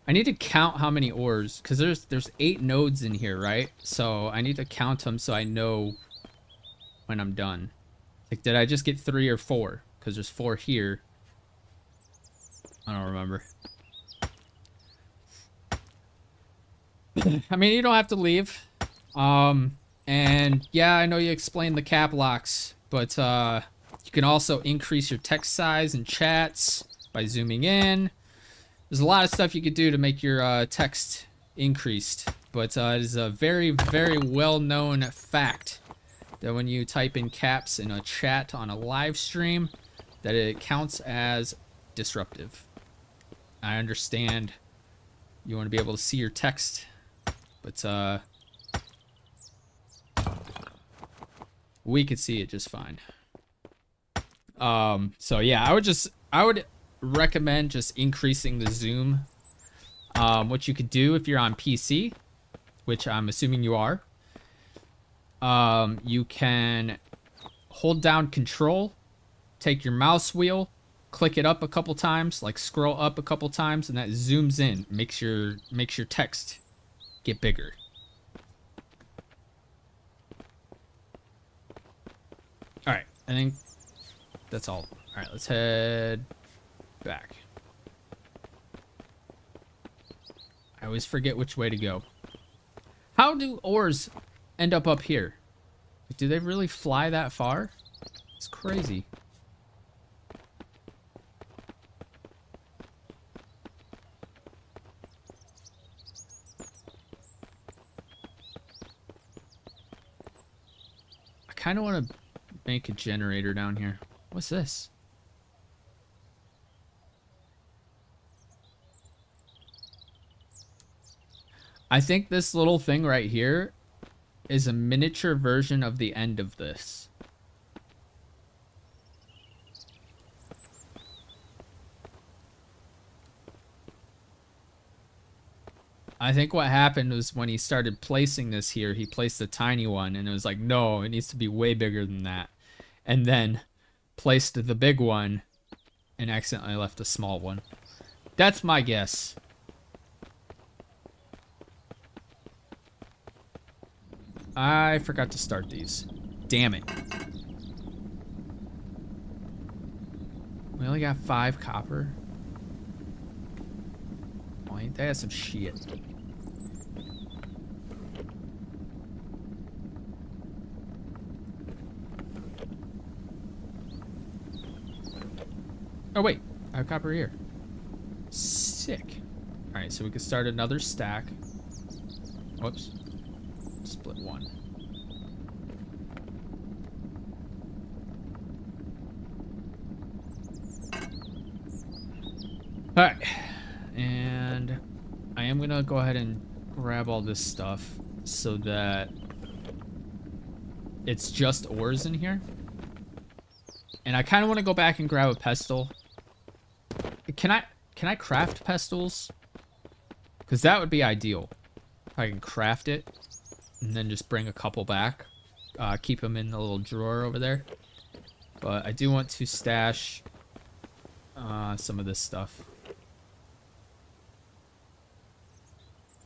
I need to count how many ores, because there's 8 nodes in here, right? So I need to count them so I know when I'm done. Like, did I just get 3 or 4? Because there's 4 here. I don't remember. I mean, you don't have to leave. And yeah, I know you explained the cap locks, but you can also increase your text size in chats by zooming in. There's a lot of stuff you could do to make your text increased, but it is a very, very well-known fact that when you type in caps in a chat on a live stream, that it counts as disruptive. I understand you want to be able to see your text, but we could see it just fine. So yeah, I would recommend just increasing the zoom. What you could do if you're on PC, which I'm assuming you are, you can hold down Control, take your mouse wheel, click it up a couple times, like scroll up a couple times, and that zooms in, makes your text get bigger. All right, I think that's all. All right, let's head back. I always forget which way to go. How do ores end up here? Do they really fly that far? It's crazy. I kind of want to make a generator down here. What's this? I think this little thing right here is a miniature version of the end of this. I think what happened was when he started placing this here, he placed a tiny one, and it was like, no, it needs to be way bigger than that. And then placed the big one and accidentally left a small one. That's my guess. I forgot to start these. Damn it. We only got 5 copper. Oh, ain't that some shit? Oh wait, I have copper here. Sick. Alright, so we can start another stack. Whoops. Split one. All right, and I am gonna go ahead and grab all this stuff so that it's just ores in here. And I kind of want to go back and grab a pestle. Can I craft pestles? Because that would be ideal. If I can craft it and then just bring a couple back. Keep them in the little drawer over there. But I do want to stash some of this stuff.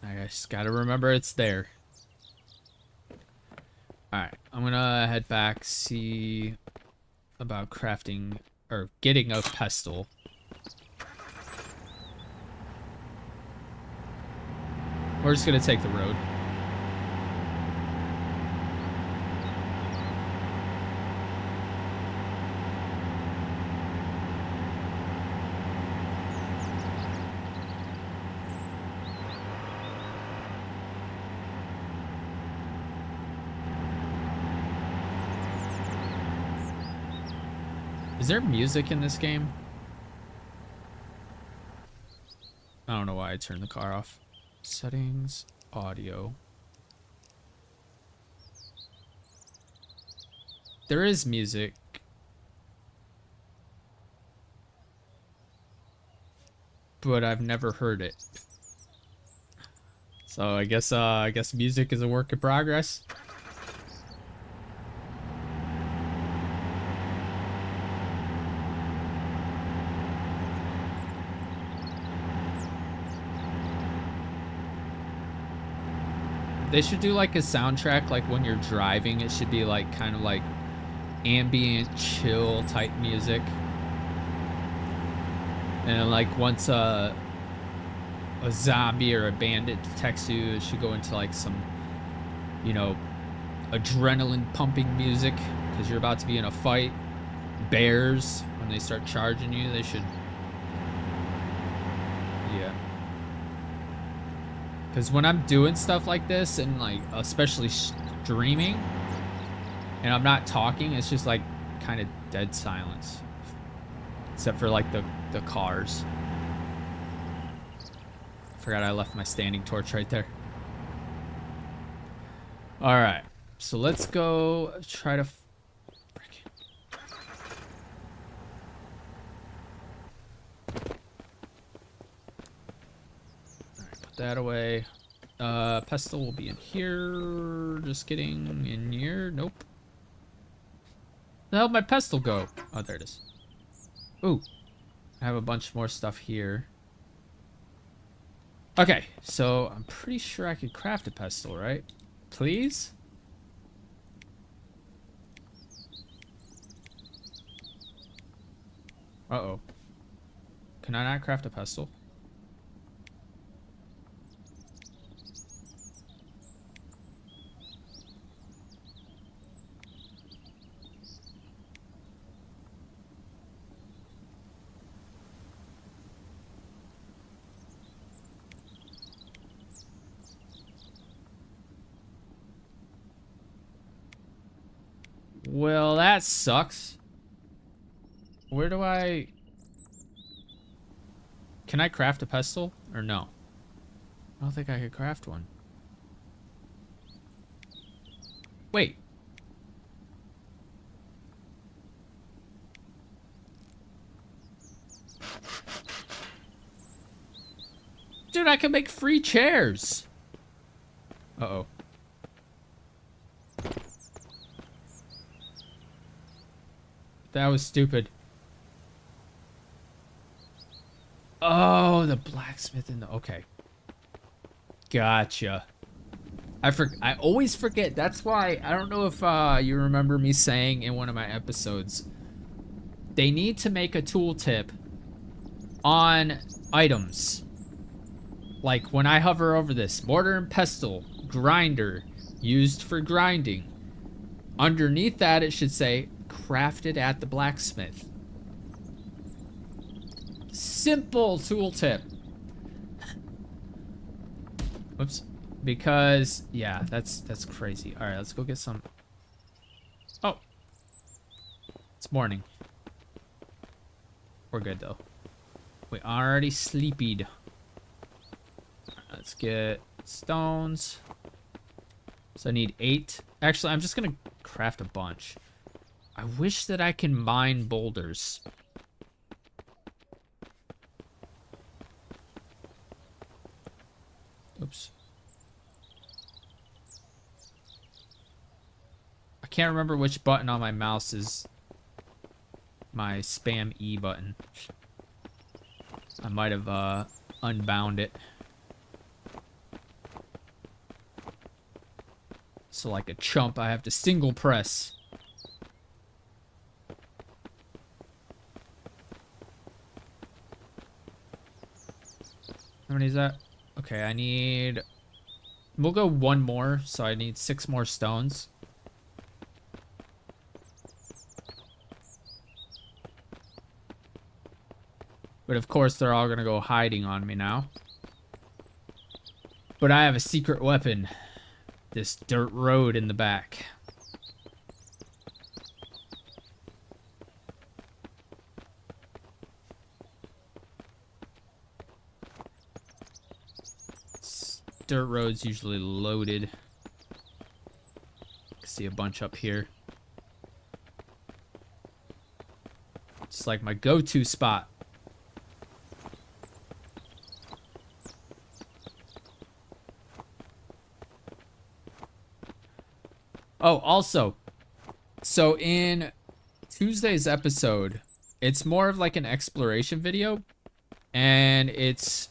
I just gotta remember it's there. Alright, I'm gonna head back, see about crafting or getting a pestle. We're just gonna take the road. Is there music in this game? I don't know why I turned the car off. Settings, audio. There is music. But I've never heard it. So I guess music is a work in progress. They should do like a soundtrack, like when you're driving, it should be like kind of like ambient, chill type music. And like once a zombie or a bandit detects you, it should go into like some, you know, adrenaline pumping music because you're about to be in a fight. Bears, when they start charging you, they should. Yeah. Because when I'm doing stuff like this, and like especially streaming, and I'm not talking, it's just like kind of dead silence. Except for like the cars. Forgot I left my standing torch right there. Alright, so let's go try to... that away. Pestle will be in here. Just kidding. In here. Nope. Where the hell did my pestle go? Oh, there it is. Ooh. I have a bunch more stuff here. Okay, so I'm pretty sure I could craft a pestle, right? Please? Uh-oh. Can I not craft a pestle? Well, that sucks. Where do I... Can I craft a pestle? Or no? I don't think I could craft one. Wait. Dude, I can make free chairs. Uh-oh. That was stupid. Oh, the blacksmith in the... Okay. Gotcha. I always forget. That's why... I don't know if you remember me saying in one of my episodes. They need to make a tooltip on items. Like when I hover over this. Mortar and pestle. Grinder. Used for grinding. Underneath that, it should say... crafted at the blacksmith. Simple tooltip. Whoops. Because yeah, that's crazy. All right, let's go get some. Oh, it's morning. We're good though. We already sleeped. Let's get stones. So I need 8. Actually, I'm just gonna craft a bunch. I wish that I can mine boulders. Oops. I can't remember which button on my mouse is my spam E button. I might have unbound it. So like a chump, I have to single press. How many is that? Okay, I need... We'll go 1 more, so I need 6 more stones. But of course, they're all gonna go hiding on me now. But I have a secret weapon. This dirt road in the back. Dirt road's usually loaded. See a bunch up here. It's like my go-to spot. Oh, also, so in Tuesday's episode, it's more of like an exploration video, and it's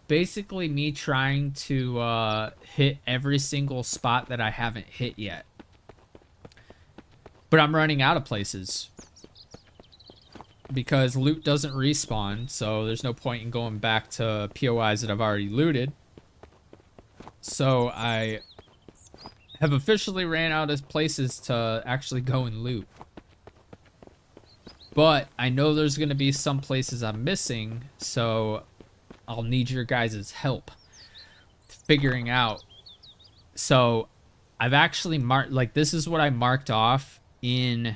basically me trying to hit every single spot that I haven't hit yet. But I'm running out of places because loot doesn't respawn, so there's no point in going back to POIs that I've already looted. So I have officially ran out of places to actually go and loot. But I know there's going to be some places I'm missing, so I'll need your guys' help figuring out. So I've actually marked, like, this is what I marked off in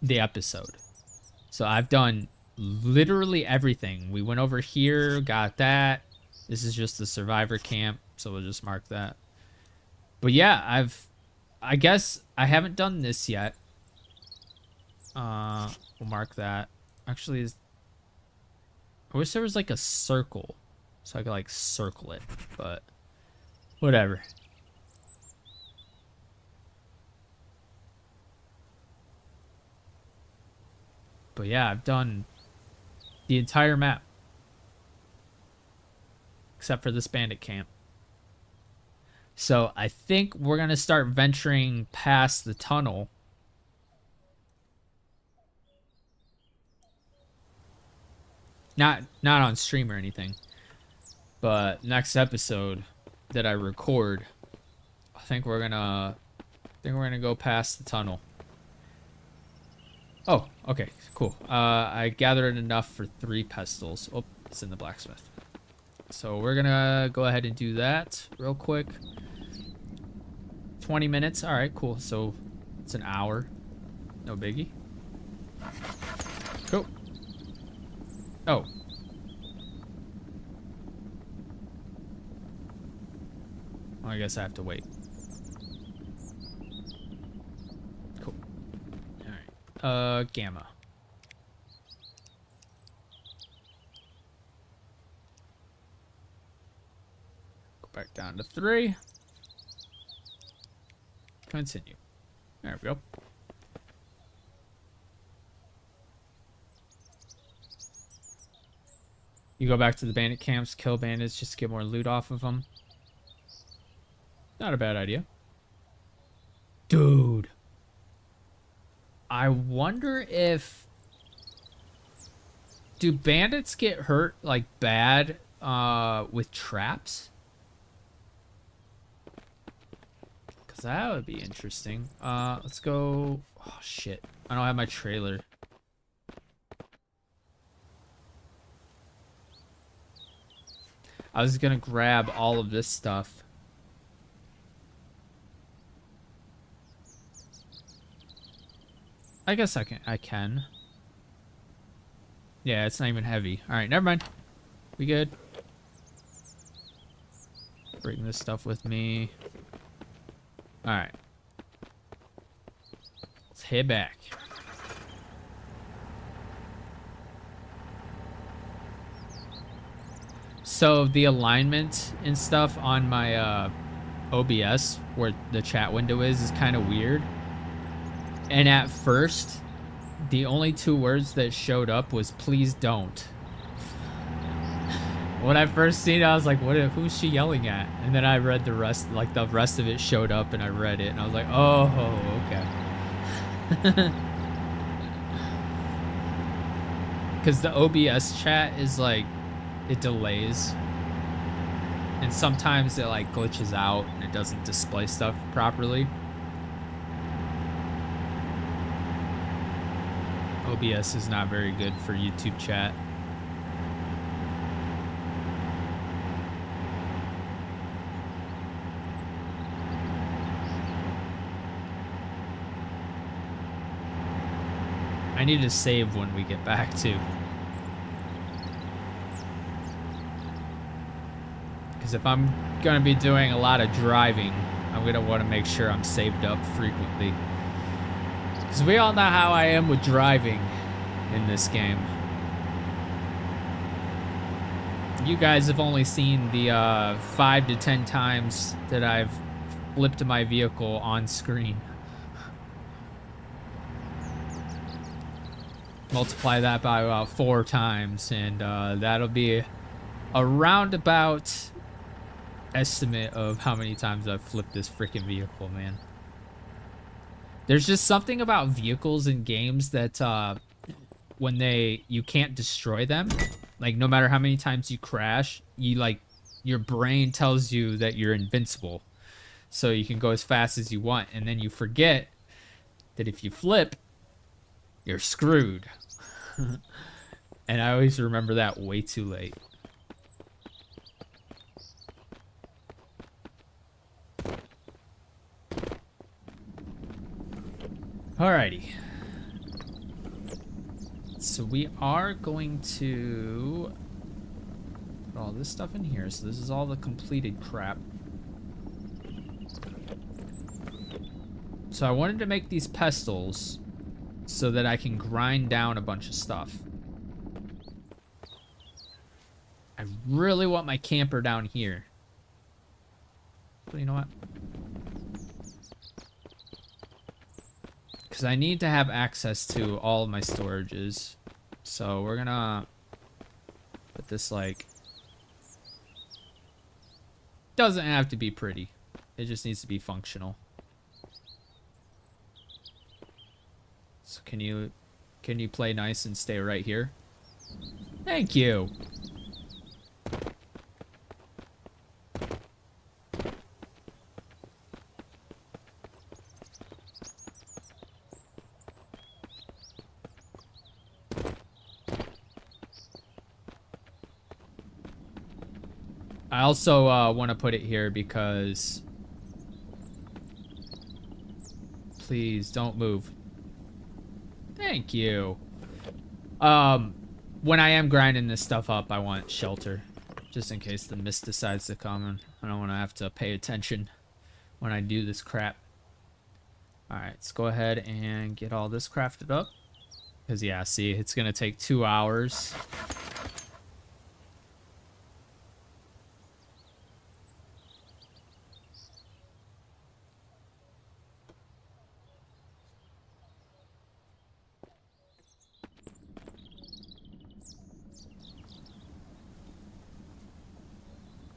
the episode. So I've done literally everything. We went over here, got that. This is just the survivor camp, so we'll just mark that. But yeah, I guess I haven't done this yet. We'll mark that. Actually, I wish there was like a circle so I could like circle it, but whatever. But yeah, I've done the entire map except for this bandit camp. So I think we're going to start venturing past the tunnel. Not on stream or anything. But next episode that I record, I think we're going to go past the tunnel. Oh, okay, cool. I gathered enough for 3 pestles. Oh, it's in the blacksmith. So we're gonna go ahead and do that real quick. 20 minutes. All right, cool. So it's an hour. No biggie. Cool. Oh. Well, I guess I have to wait. Cool. All right. Gamma. Go back down to 3. Continue. There we go. You go back to the bandit camps, kill bandits, just to get more loot off of them. Not a bad idea. Dude. I wonder if... Do bandits get hurt, like, bad, with traps? Because that would be interesting. Let's go... Oh, shit. I don't have my trailer. I was gonna grab all of this stuff. I guess I can. Yeah, it's not even heavy. All right, never mind. We good. Bring this stuff with me. All right. Let's head back. So the alignment and stuff on my OBS, where the chat window is kind of weird. And at first, the only 2 words that showed up was "please don't." When I first seen it, I was like, who's she yelling at? And then I read the rest, like the rest of it showed up and I read it and I was like, oh, okay. Because the OBS chat is like, it delays. And sometimes it like glitches out and it doesn't display stuff properly. OBS is not very good for YouTube chat. I need to save when we get back too. Because if I'm going to be doing a lot of driving, I'm going to want to make sure I'm saved up frequently. Because we all know how I am with driving in this game. You guys have only seen the 5 to 10 times that I've flipped my vehicle on screen. Multiply that by about 4 times, and that'll be a roundabout estimate of how many times I've flipped this freaking vehicle, man. There's just something about vehicles in games that when you can't destroy them, like no matter how many times you crash, your brain tells you that you're invincible, so you can go as fast as you want, and then you forget that if you flip, you're screwed. And I always remember that way too late. Alrighty. So we are going to put all this stuff in here. So this is all the completed crap. So I wanted to make these pestles so that I can grind down a bunch of stuff. I really want my camper down here. But you know what? Because I need to have access to all of my storages. So we're gonna put this like... Doesn't have to be pretty. It just needs to be functional. So can you play nice and stay right here? Thank you. I also want to put it here because... Please don't move. Thank you. When I am grinding this stuff up, I want shelter. Just in case the mist decides to come and I don't want to have to pay attention when I do this crap. Alright, let's go ahead and get all this crafted up. Because, yeah, see, it's going to take 2 hours.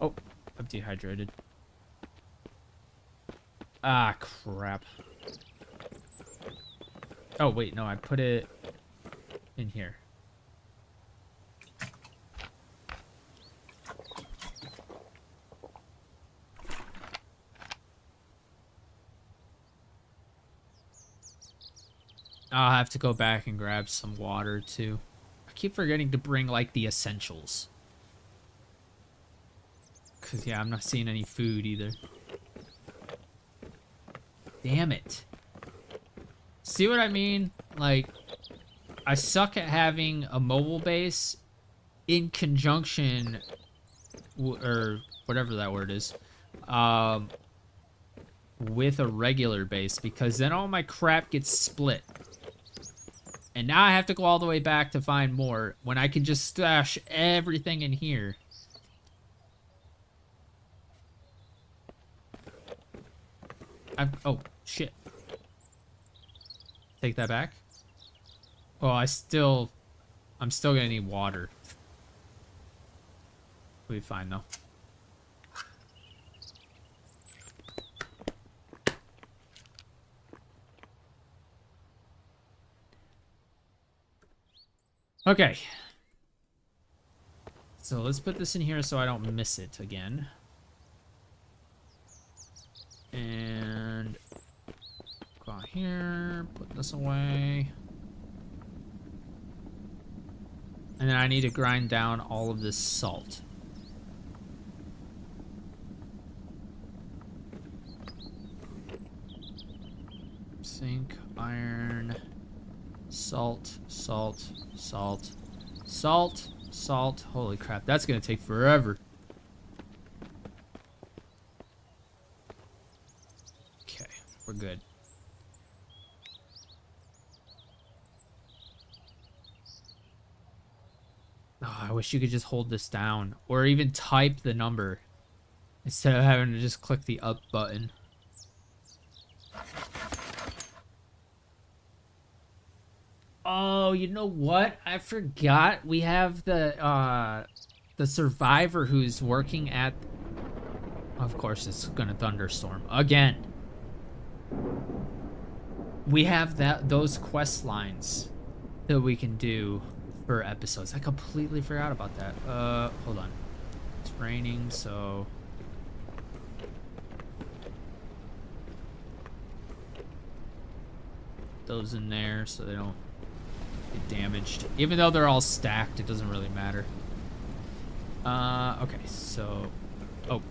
Oh, I'm dehydrated. Ah, crap. Oh, wait, no, I put it in here. I'll have to go back and grab some water, too. I keep forgetting to bring, like, the essentials. Because, yeah, I'm not seeing any food, either. Damn it. See what I mean? Like, I suck at having a mobile base in conjunction, or whatever that word is, with a regular base, because then all my crap gets split. And now I have to go all the way back to find more when I can just stash everything in here. Oh, shit. Take that back. Oh, I'm still gonna need water. We'll be fine though. Okay. So let's put this in here so I don't miss it again. And go out here, put this away. And then I need to grind down all of this salt. Zinc, iron, salt, salt, salt, salt, salt. Holy crap, that's gonna take forever. Okay, we're good. Oh, I wish you could just hold this down or even type the number instead of having to just click the up button. Oh, you know what? I forgot we have the survivor who's working at... Of course, it's gonna thunderstorm again. We have those quest lines that we can do for episodes. I completely forgot about that. Hold on. It's raining, so... Those in there so they don't get damaged. Even though they're all stacked, it doesn't really matter. Okay, so... Oh.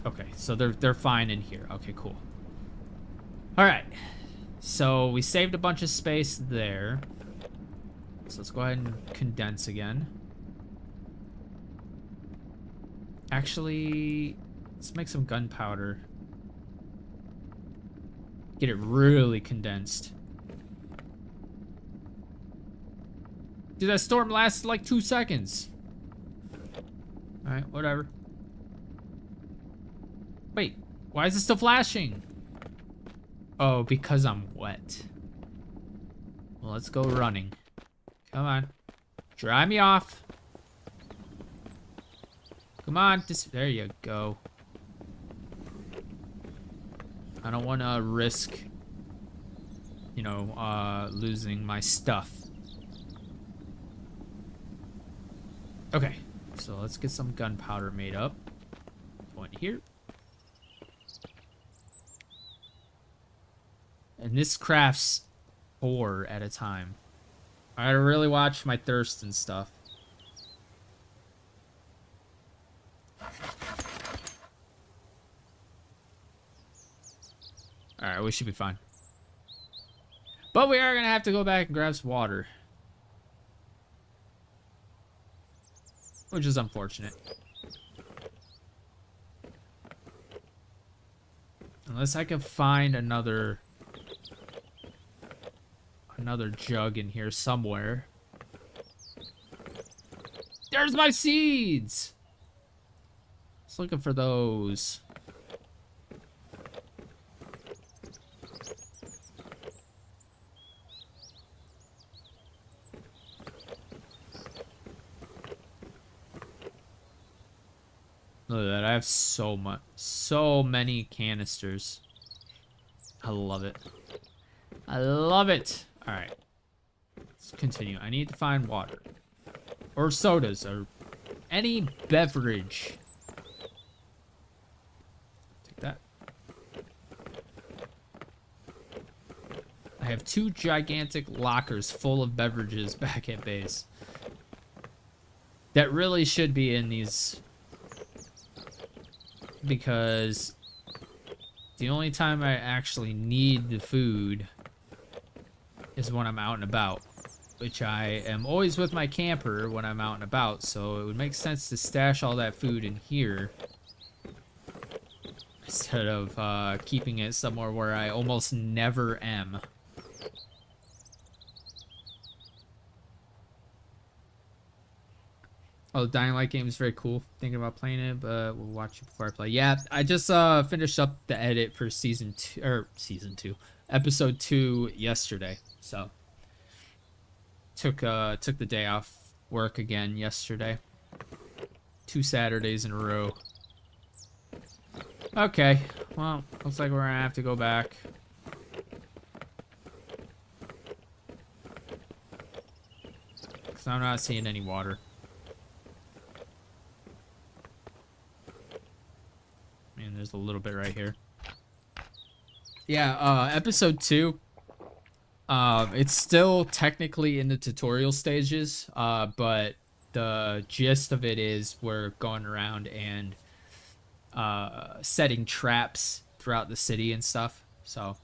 Okay, so they're fine in here. Okay, cool. Alright. So we saved a bunch of space there. So let's go ahead and condense again. Actually, let's make some gunpowder. Get it really condensed. Dude, that storm lasted like 2 seconds. Alright, whatever. Wait, why is it still flashing? Oh, because I'm wet. Well, let's go running. Come on. Dry me off. Come on. There you go. I don't want to risk, you know, losing my stuff. Okay. So let's get some gunpowder made up. One here. And this crafts 4 at a time. I gotta really watch my thirst and stuff. Alright, we should be fine. But we are gonna have to go back and grab some water. Which is unfortunate. Unless I can find another jug in here somewhere. There's my seeds! I was looking for those. Look at that, I have so many canisters. I love it. I love it. All right, let's continue. I need to find water or sodas or any beverage. Take that. I have 2 gigantic lockers full of beverages back at base that really should be in these, because the only time I actually need the food is when I'm out and about, which I am always with my camper when I'm out and about, so it would make sense to stash all that food in here instead of keeping it somewhere where I almost never am. Oh, the Dying Light game is very cool. Thinking about playing it, but we'll watch it before I play. Yeah, I just finished up the edit for season two, episode 2 yesterday. So took the day off work again yesterday. 2 Saturdays in a row. Okay, well, looks like we're gonna have to go back. Cause I'm not seeing any water. And there's a little bit right here. Yeah, episode 2. It's still technically in the tutorial stages, but the gist of it is we're going around and setting traps throughout the city and stuff. So,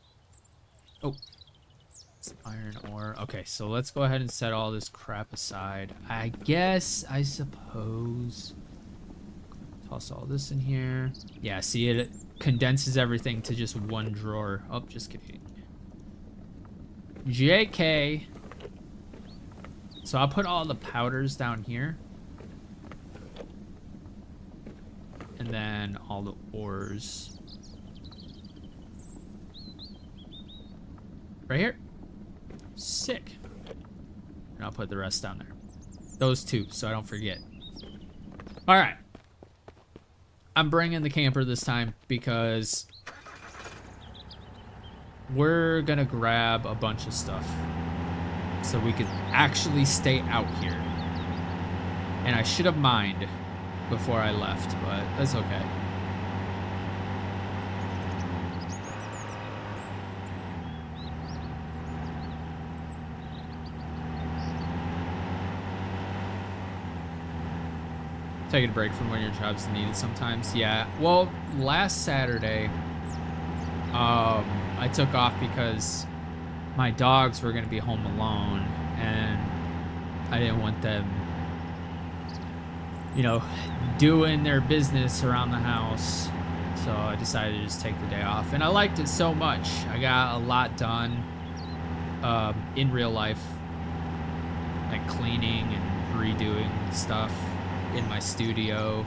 oh, it's iron ore. Okay, so let's go ahead and set all this crap aside. I suppose. Toss all this in here. Yeah, see, it condenses everything to just one drawer. Oh, just kidding. JK. So I'll put all the powders down here. And then all the ores. Right here. Sick. And I'll put the rest down there. Those two, so I don't forget. All right. I'm bringing the camper this time because we're gonna grab a bunch of stuff so we could actually stay out here. And I should have mined before I left, but that's okay. Taking a break from when your job's needed sometimes. Yeah, well, last Saturday, I took off because my dogs were going to be home alone, and I didn't want them, you know, doing their business around the house. So I decided to just take the day off, and I liked it so much. I got a lot done in real life, like cleaning and redoing stuff in my studio.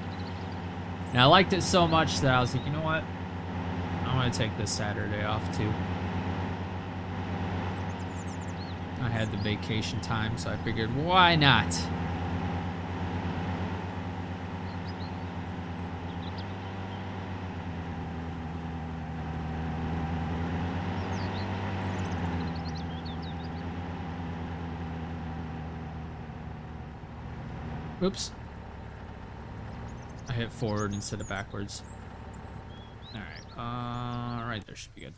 And I liked it so much that I was like, you know what? I'm gonna take this Saturday off too. I had the vacation time, so I figured, why not? Oops. I hit forward instead of backwards. Alright, right there should be good.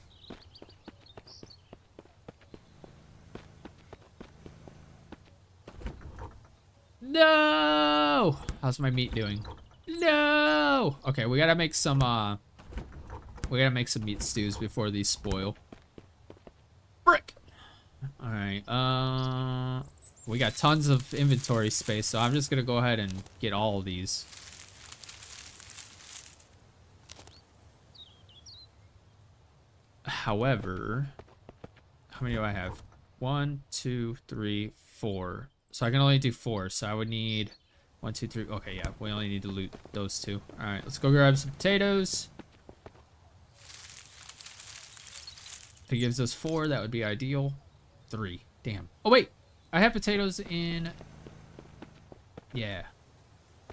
No! How's my meat doing? No! Okay, we gotta make some meat stews before these spoil. Frick! Alright, we got tons of inventory space, so I'm just gonna go ahead and get all of these. However, how many do I have? 1, 2, 3, 4. So I can only do 4. So I would need 1, 2, 3. Okay, yeah, we only need to loot those 2. All right, let's go grab some potatoes. If it gives us 4, that would be ideal. 3. Damn. Oh wait, I have potatoes in. Yeah,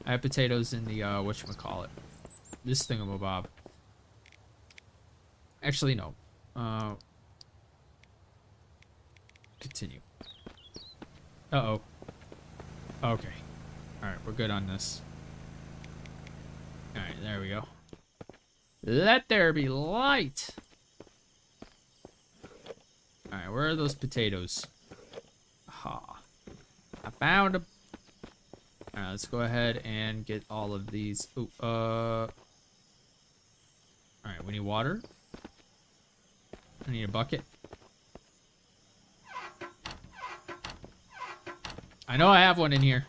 I have potatoes in the whatchamacallit, this thingamabob. Actually, no. Continue. Uh-oh. Okay. Alright, we're good on this. Alright, there we go. Let there be light! Alright, where are those potatoes? Ha. I found them. Alright, let's go ahead and get all of these. Ooh, alright, we need water. I need a bucket. I know I have one in here.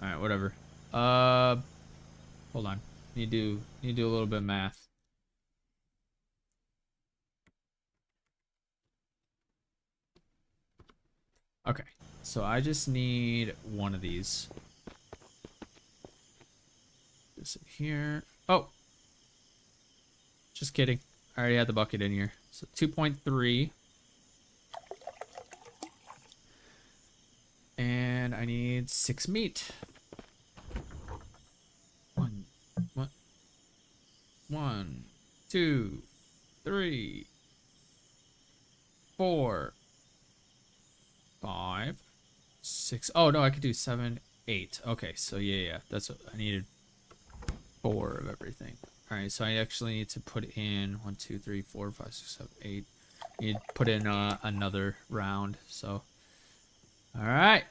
Alright, whatever. Hold on. Need to do a little bit of math. Okay, so I just need one of these. This in here. Oh! Just kidding. I already had the bucket in here. So 2.3. And I need 6 meat. One, 2, 3, 4, 5, 6. Oh no, I could do 7, 8. Okay, so yeah, that's what I needed. 4 of everything. All right, so I actually need to put in 1, 2, 3, 4, 5, 6, 7, 8. Need to put in another round. So, all right.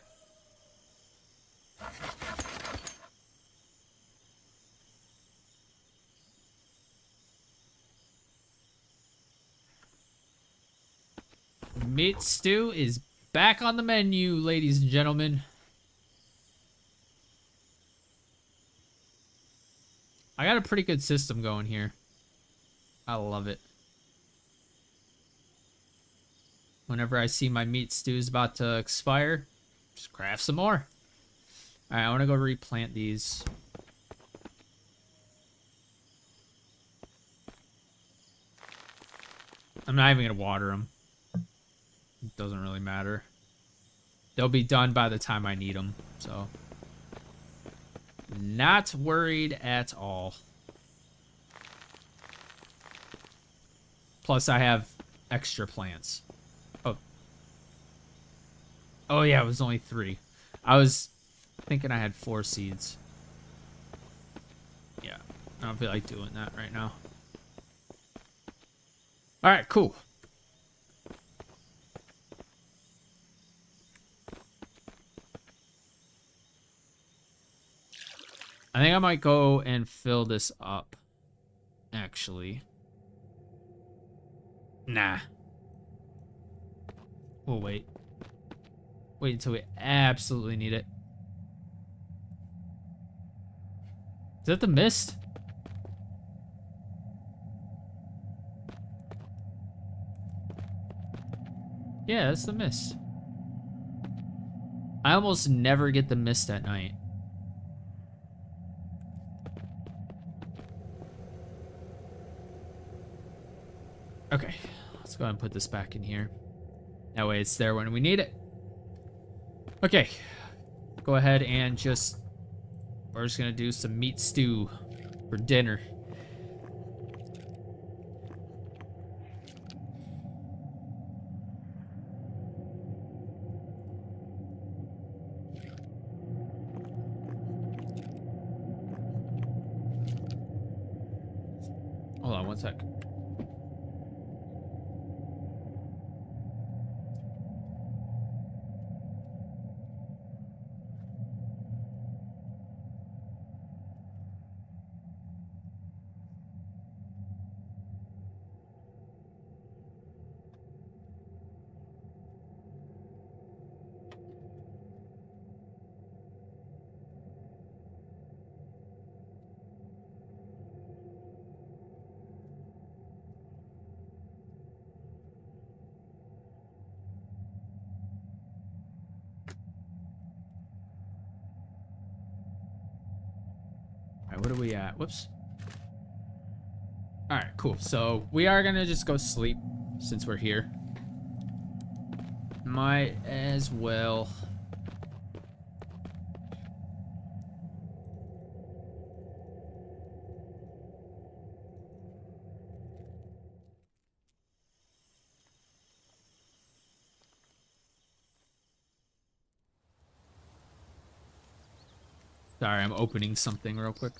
Meat stew is back on the menu, ladies and gentlemen. I got a pretty good system going here. I love it. Whenever I see my meat stew is about to expire, just craft some more. All right, I want to go replant these. I'm not even going to water them. It doesn't really matter. They'll be done by the time I need them, so. Not worried at all. Plus, I have extra plants. Oh yeah, it was only 3. I was thinking I had 4 seeds. Yeah, I don't feel like doing that right now. All right, cool. I think I might go and fill this up, actually. Nah. We'll wait. Wait until we absolutely need it. Is that the mist? Yeah, that's the mist. I almost never get the mist at night. Okay, let's go ahead and put this back in here. That way it's there when we need it. Okay, go ahead and we're just gonna do some meat stew for dinner. Hold on one sec. All right, what are we at? Whoops. All right, cool. So we are gonna just go sleep since we're here. Might as well. Sorry, I'm opening something real quick.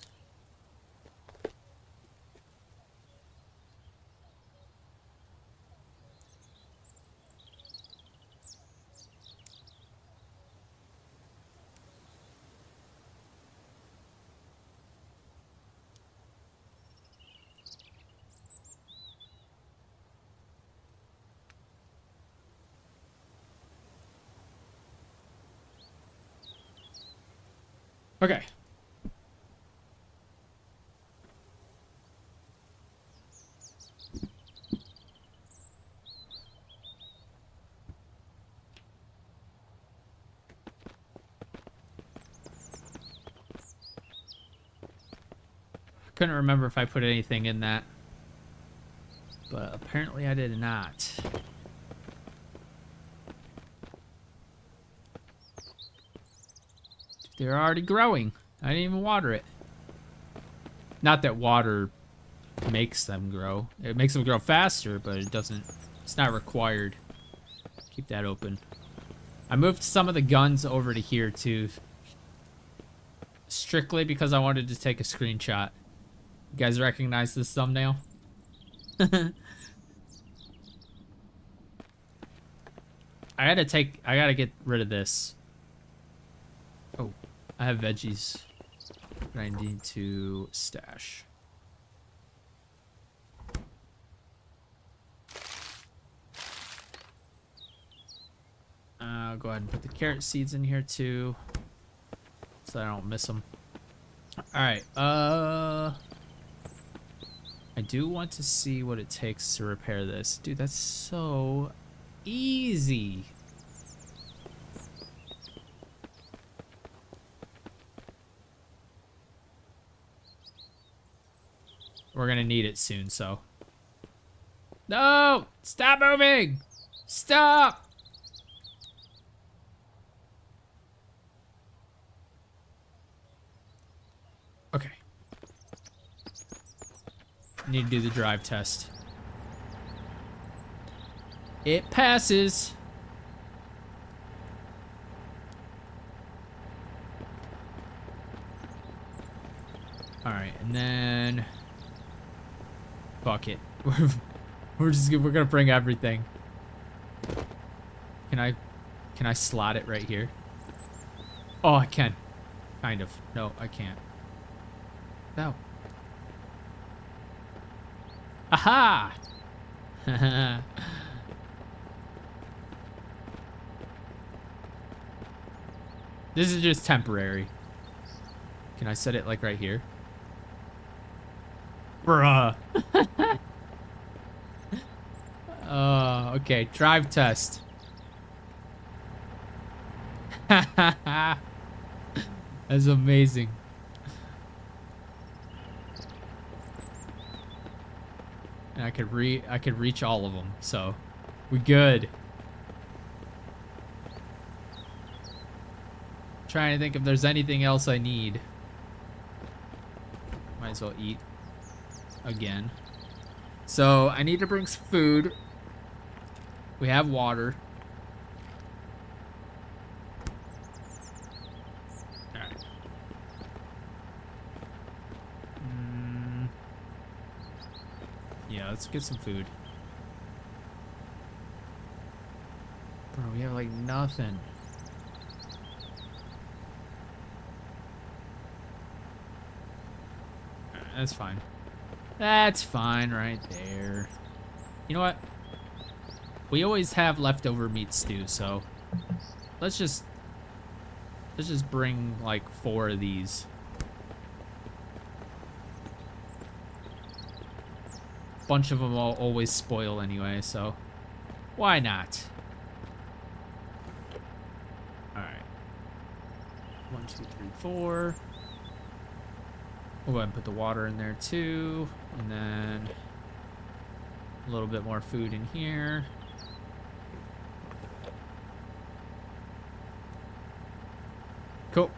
Okay. Couldn't remember if I put anything in that, but apparently I did not. They're already growing. I didn't even water it. Not that water makes them grow. It makes them grow faster, but it doesn't. It's not required. Keep that open. I moved some of the guns over to here too. Strictly because I wanted to take a screenshot. You guys recognize this thumbnail? I gotta get rid of this. Oh, I have veggies that I need to stash. I'll go ahead and put the carrot seeds in here too, so I don't miss them. All right, I do want to see what it takes to repair this. Dude, that's so easy. We're gonna need it soon, so. No! Stop moving! Stop! Okay. Need to do the drive test. It passes. All right, and then bucket. We're gonna bring everything. Can I slot it right here? Oh, I can. Kind of. No, I can't. No. Aha! This is just temporary. Can I set it like right here? Bruh. Oh, okay. Drive test. That's amazing. And I could reach all of them, so we good. Trying to think if there's anything else I need. Might as well eat again. So I need to bring food. We have water. All right. Yeah, let's get some food. Bro, we have like nothing. That's fine. That's fine right there. You know what? We always have leftover meat stew, so let's just bring like 4 of these. Bunch of them will always spoil anyway, so why not? All right. 1, 2, 3, 4. We'll go ahead and put the water in there too, and then a little bit more food in here. Cool.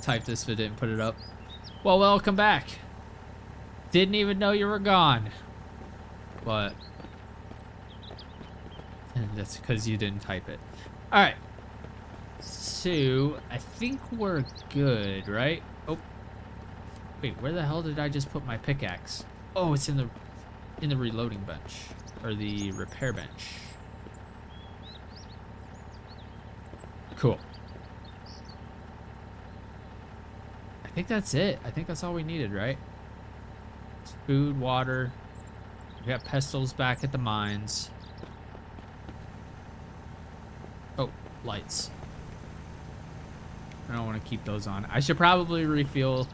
Type this if it didn't put it up. Well, welcome back. Didn't even know you were gone. But that's because you didn't type it. All right. So I think we're good, right? Oh, wait. Where the hell did I just put my pickaxe? Oh, it's in the reloading bench or the repair bench. Cool. I think that's it. I think that's all we needed, right? Food, water, We got pistols back at the mines. Oh, lights. I don't want to keep those on. I should probably refuel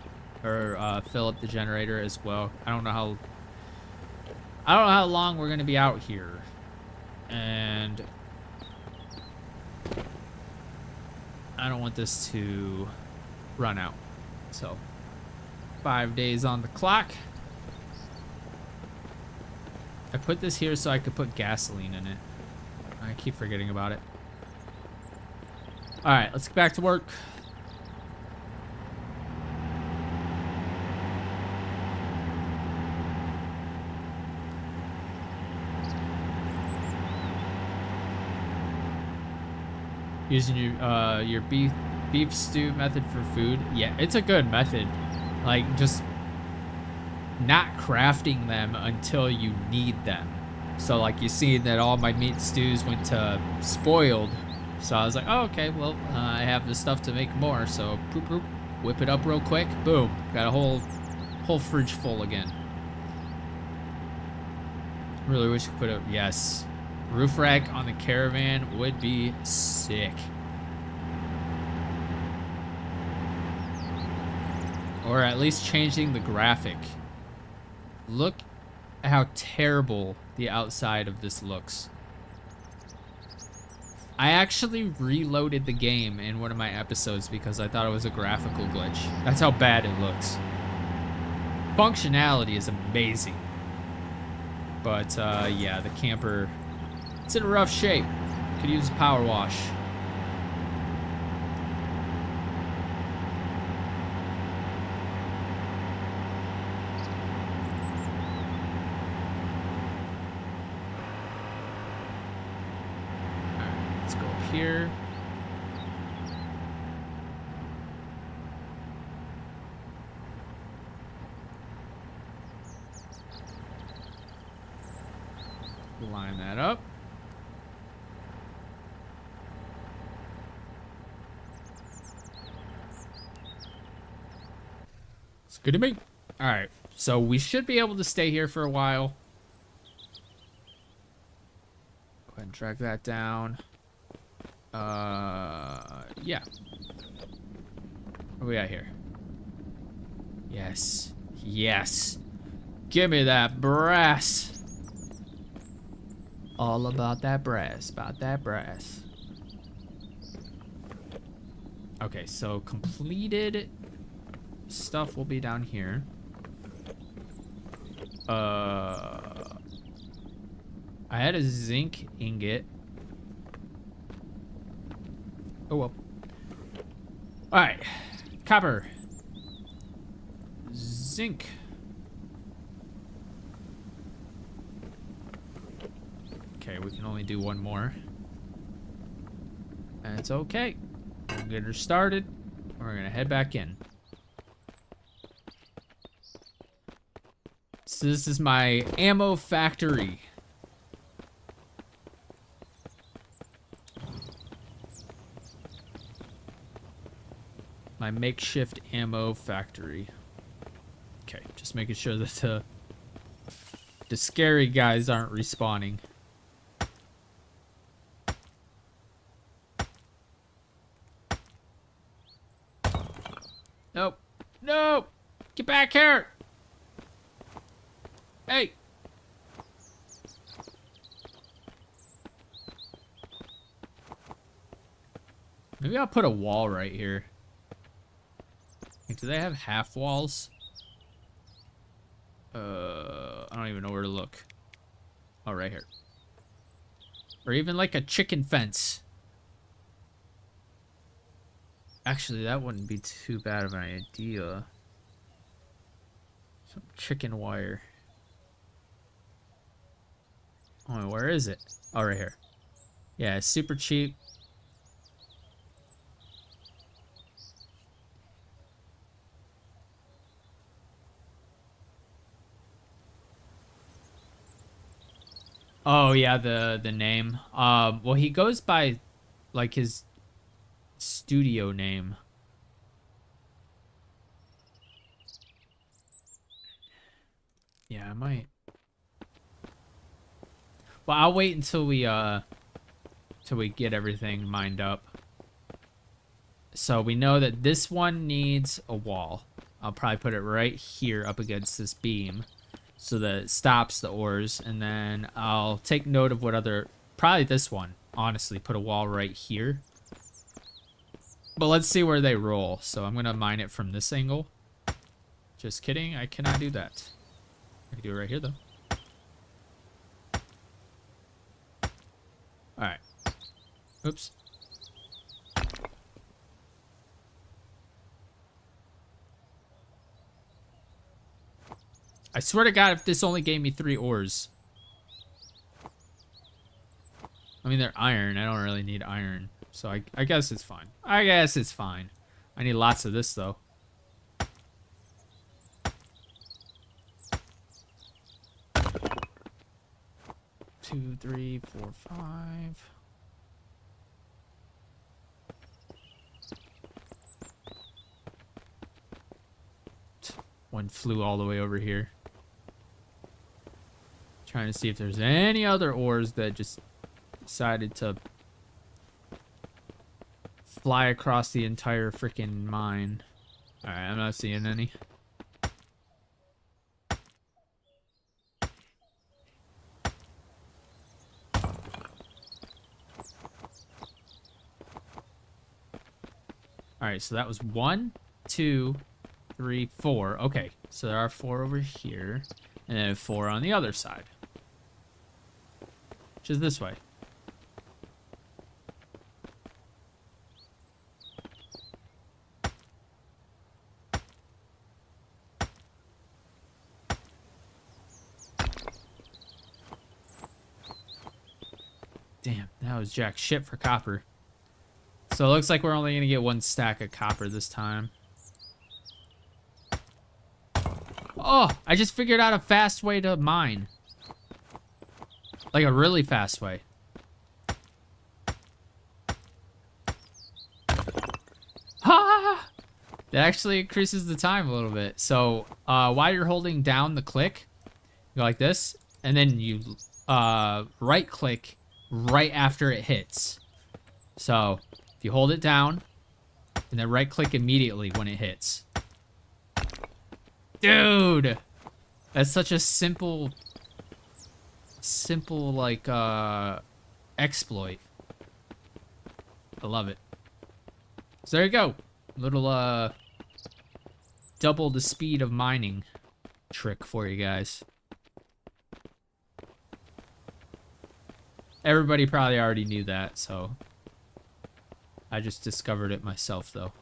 or fill up the generator as well. I don't know how long we're gonna be out here, and I don't want this to run out. So 5 days on the clock. I put this here so I could put gasoline in it. I keep forgetting about it. All right, let's get back to work. Using your beef stew method for food. Yeah, it's a good method. Like, just not crafting them until you need them. So like you see that all my meat stews went to spoiled. So I was like, oh, okay, well, I have the stuff to make more. So poop, poop, whip it up real quick. Boom, got a whole fridge full again. Really wish we put a, yes. Roof rack on the caravan would be sick. Or at least changing the graphic. Look at how terrible the outside of this looks. I actually reloaded the game in one of my episodes because I thought it was a graphical glitch. That's how bad it looks. Functionality is amazing. But yeah, the camper, it's in rough shape. Could use a power wash. Alright, let's go up here. Line that up. It's good to me. All right, so we should be able to stay here for a while. Go ahead and drag that down. Yeah. What we got here? Yes. Yes. Give me that brass. All about that brass, Okay, so completed stuff will be down here. I had a zinc ingot. Oh well. All right, copper, zinc. Okay, we can only do one more. And it's okay. We'll get her started. We're gonna head back in. So this is my ammo factory. My makeshift ammo factory. Okay, just making sure that the scary guys aren't respawning. Nope. No! Get back here! Hey! Maybe I'll put a wall right here. Do they have half walls? I don't even know where to look. Oh, right here. Or even like a chicken fence. Actually, that wouldn't be too bad of an idea. Some chicken wire. Oh, where is it? Oh, right here. Yeah, it's super cheap. Oh, yeah, the name. Well, he goes by, like, his studio name. Yeah, I might Well, I'll wait until we get everything mined up. So we know that this one needs a wall. I'll probably put it right here up against this beam so that it stops the ores. And then I'll take note of what other... Probably this one, honestly. Put a wall right here. But let's see where they roll. So I'm going to mine it from this angle. Just kidding. I cannot do that. I can do it right here, though. Alright. Oops. I swear to God, if this only gave me 3 ores. I mean, they're iron. I don't really need iron. So I guess it's fine. I guess it's fine. I need lots of this, though. 2, 3, 4, 5. One flew all the way over here. Trying to see if there's any other ores that just decided to fly across the entire freaking mine. Alright, I'm not seeing any. Alright, so that was 1, 2, 3, 4. Okay, so there are 4 over here. And then 4 on the other side. Which is this way. Damn, that was jack shit for copper. So it looks like we're only going to get 1 stack of copper this time. Oh, I just figured out a fast way to mine. Like a really fast way. Ha! That actually increases the time a little bit. So while you're holding down the click, you go like this, and then you right click right after it hits. So if you hold it down, and then right click immediately when it hits. Dude! That's such a simple like exploit. I love it. So there you go. Little double the speed of mining trick for you guys. Everybody probably already knew that, so I just discovered it myself though.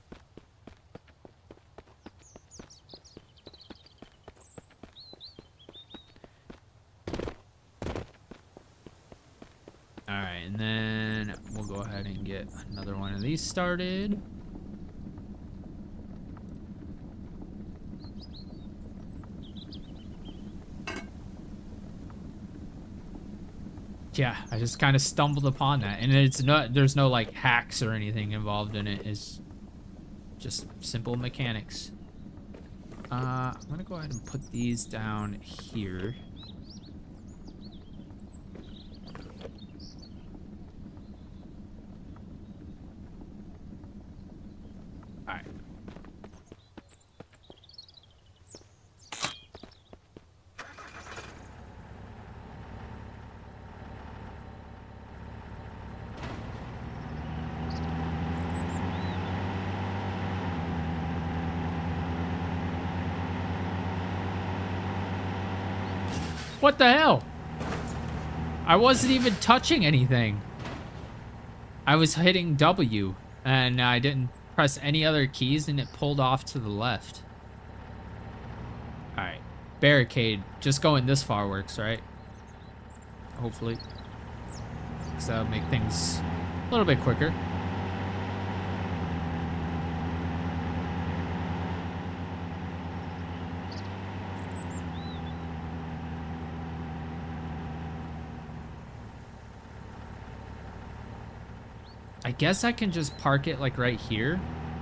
Alright, and then we'll go ahead and get another one of these started. Yeah, I just kind of stumbled upon that. And it's not, there's no like hacks or anything involved in it. It's just simple mechanics. I'm gonna go ahead and put these down here. Alright. What the hell? I wasn't even touching anything. I was hitting W and I didn't press any other keys and it pulled off to the left. Alright. Barricade. Just going this far works, right? Hopefully. So that'll make things a little bit quicker. I guess I can just park it like right here,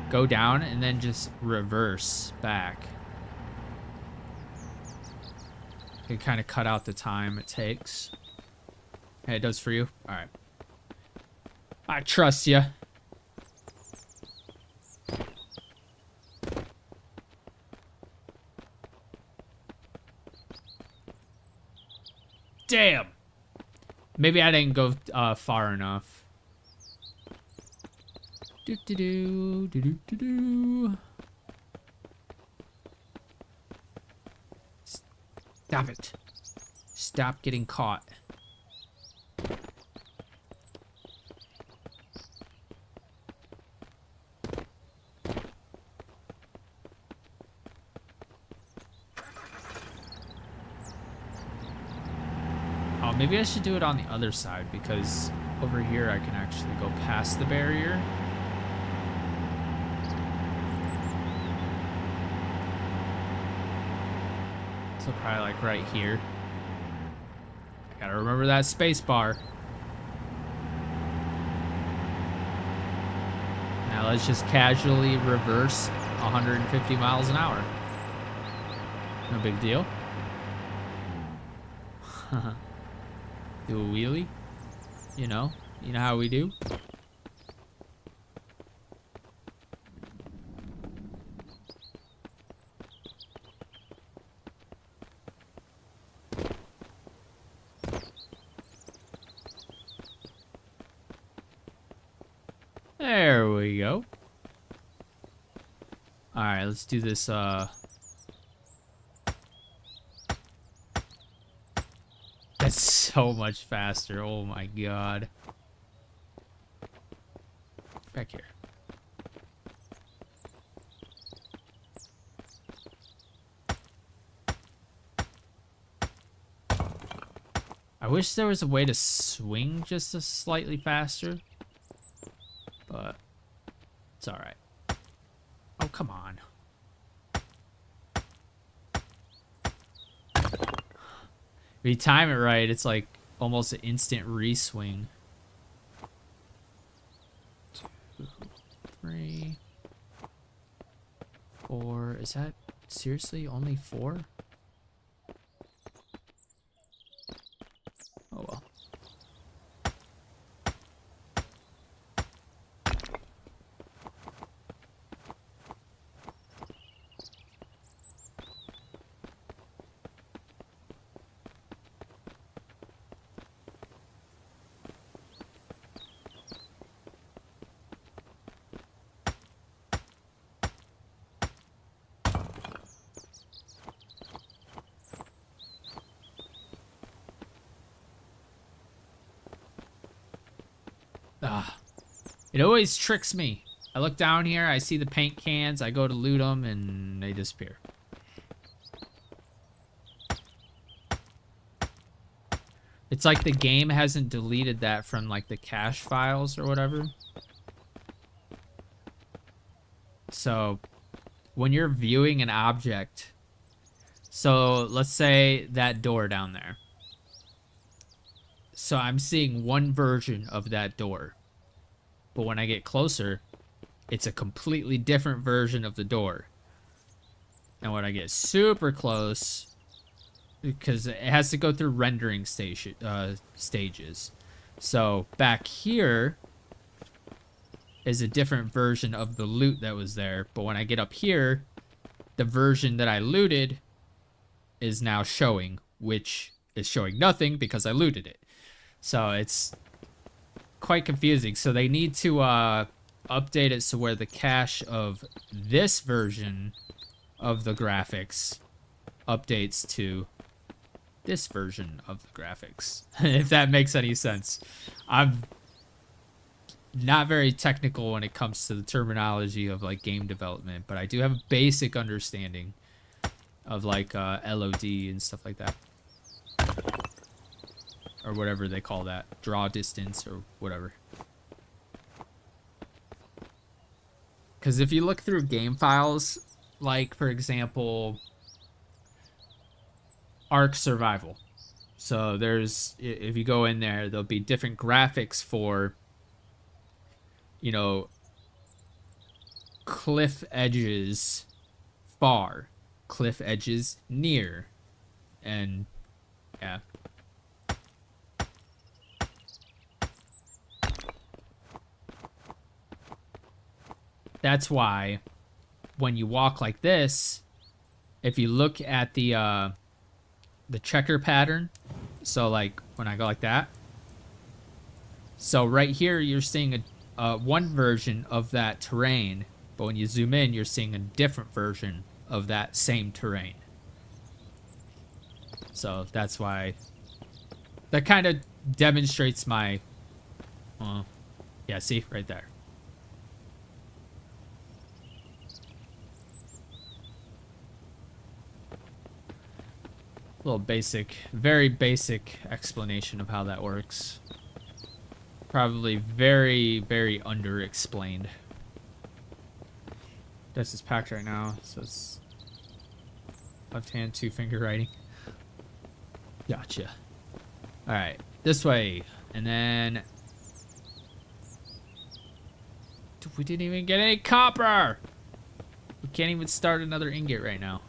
go down, and then just reverse back. It kind of cut out the time it takes. Hey, it does for you? Alright. I trust you. Damn! Maybe I didn't go far enough. Do-do-do, do-do-do-do. Stop it. Stop getting caught. Oh, maybe I should do it on the other side because over here I can actually go past the barrier. So probably like right here. Gotta remember that space bar. Now let's just casually reverse 150 miles an hour. No big deal. Do a wheelie. You know how we do. There we go. All right, let's do this. That's so much faster. Oh my god. Back here. I wish there was a way to swing just a slightly faster. But it's all right. Oh, come on. If you time it right, it's like almost an instant re-swing. 2, 3, 4. Is that seriously only 4? Oh well. Ah, it always tricks me. I look down here, I see the paint cans, I go to loot them, and they disappear. It's like the game hasn't deleted that from like the cache files or whatever. So when you're viewing an object, so let's say that door down there. So I'm seeing one version of that door. But when I get closer, it's a completely different version of the door. And when I get super close, because it has to go through rendering stages. So back here is a different version of the loot that was there. But when I get up here, the version that I looted is now showing, which is showing nothing because I looted it. So it's quite confusing. So they need to update it so where the cache of this version of the graphics updates to this version of the graphics. If that makes any sense. I'm not very technical when it comes to the terminology of like game development, but I do have a basic understanding of like LOD and stuff like that. Or whatever they call that. Draw distance or whatever. Because if you look through game files, like for example, Ark Survival. So there's, if you go in there, there'll be different graphics for, you know, cliff edges far, cliff edges near, and yeah. That's why when you walk like this, if you look at the checker pattern, so like when I go like that, so right here you're seeing a one version of that terrain, but when you zoom in, you're seeing a different version of that same terrain. So that's why that kind of demonstrates my, yeah, see right there. Little basic, very basic explanation of how that works. Probably very, very under-explained. This is packed right now, so it's left hand, 2-finger writing. Gotcha. Alright, this way. And then... Dude, we didn't even get any copper! We can't even start another ingot right now.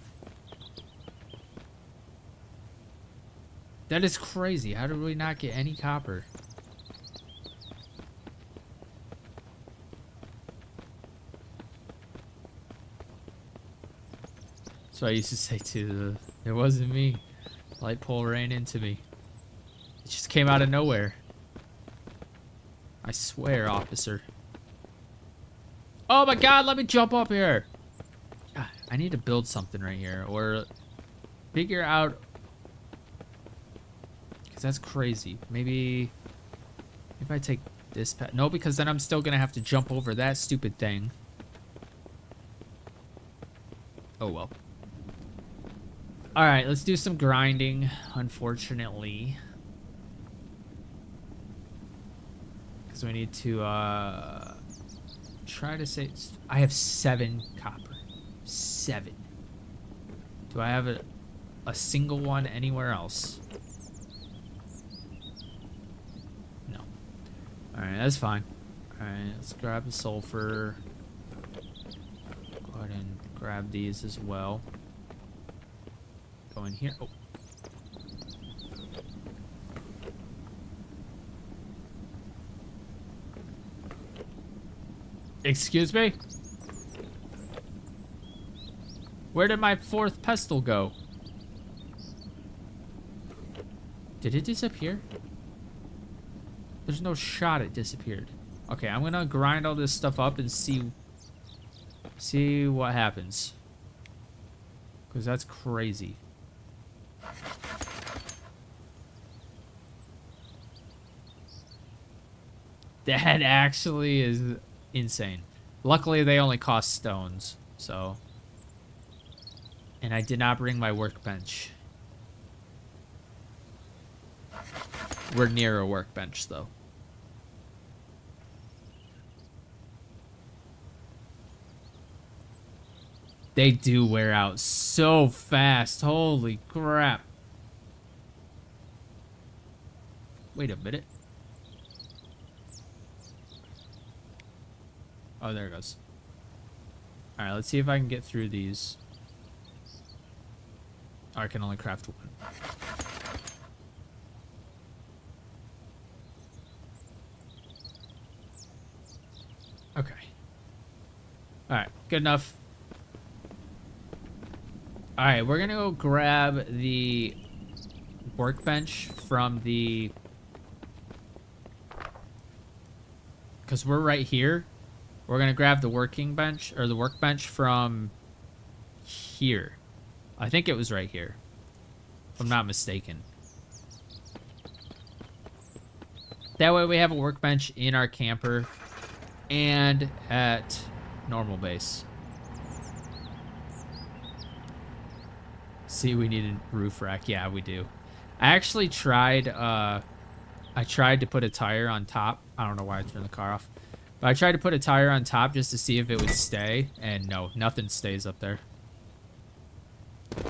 That is crazy. How did we not get any copper? That's what I used to say too. It wasn't me. Light pole ran into me. It just came out of nowhere. I swear, officer. Oh my god, let me jump up here. God, I need to build something right here. Or figure out... Because that's crazy. Maybe... If I take this path... No, because then I'm still going to have to jump over that stupid thing. Oh well. Alright, let's do some grinding, unfortunately. Because we need to, try to say... I have 7 copper. 7. Do I have a single one anywhere else? No. Alright, that's fine. Alright, let's grab the sulfur. Go ahead and grab these as well. Go in here. Oh. Excuse me? Where did my 4th pestle go? Did it disappear? There's no shot it disappeared. Okay, I'm gonna grind all this stuff up and see what happens. Because that's crazy. That actually is insane. Luckily, they only cost stones, so... And I did not bring my workbench. We're near a workbench, though. They do wear out so fast. Holy crap. Wait a minute. Oh, there it goes. Alright, let's see if I can get through these. Oh, I can only craft one. Okay. Alright, good enough. Alright, we're gonna go grab the workbench from the... Because we're right here. We're gonna grab the workbench from here. I think it was right here, if I'm not mistaken. That way we have a workbench in our camper and at normal base. See, we need a roof rack. Yeah, we do. I actually tried, I tried to put a tire on top. I don't know why I turned the car off. But I tried to put a tire on top just to see if it would stay. And no, nothing stays up there. I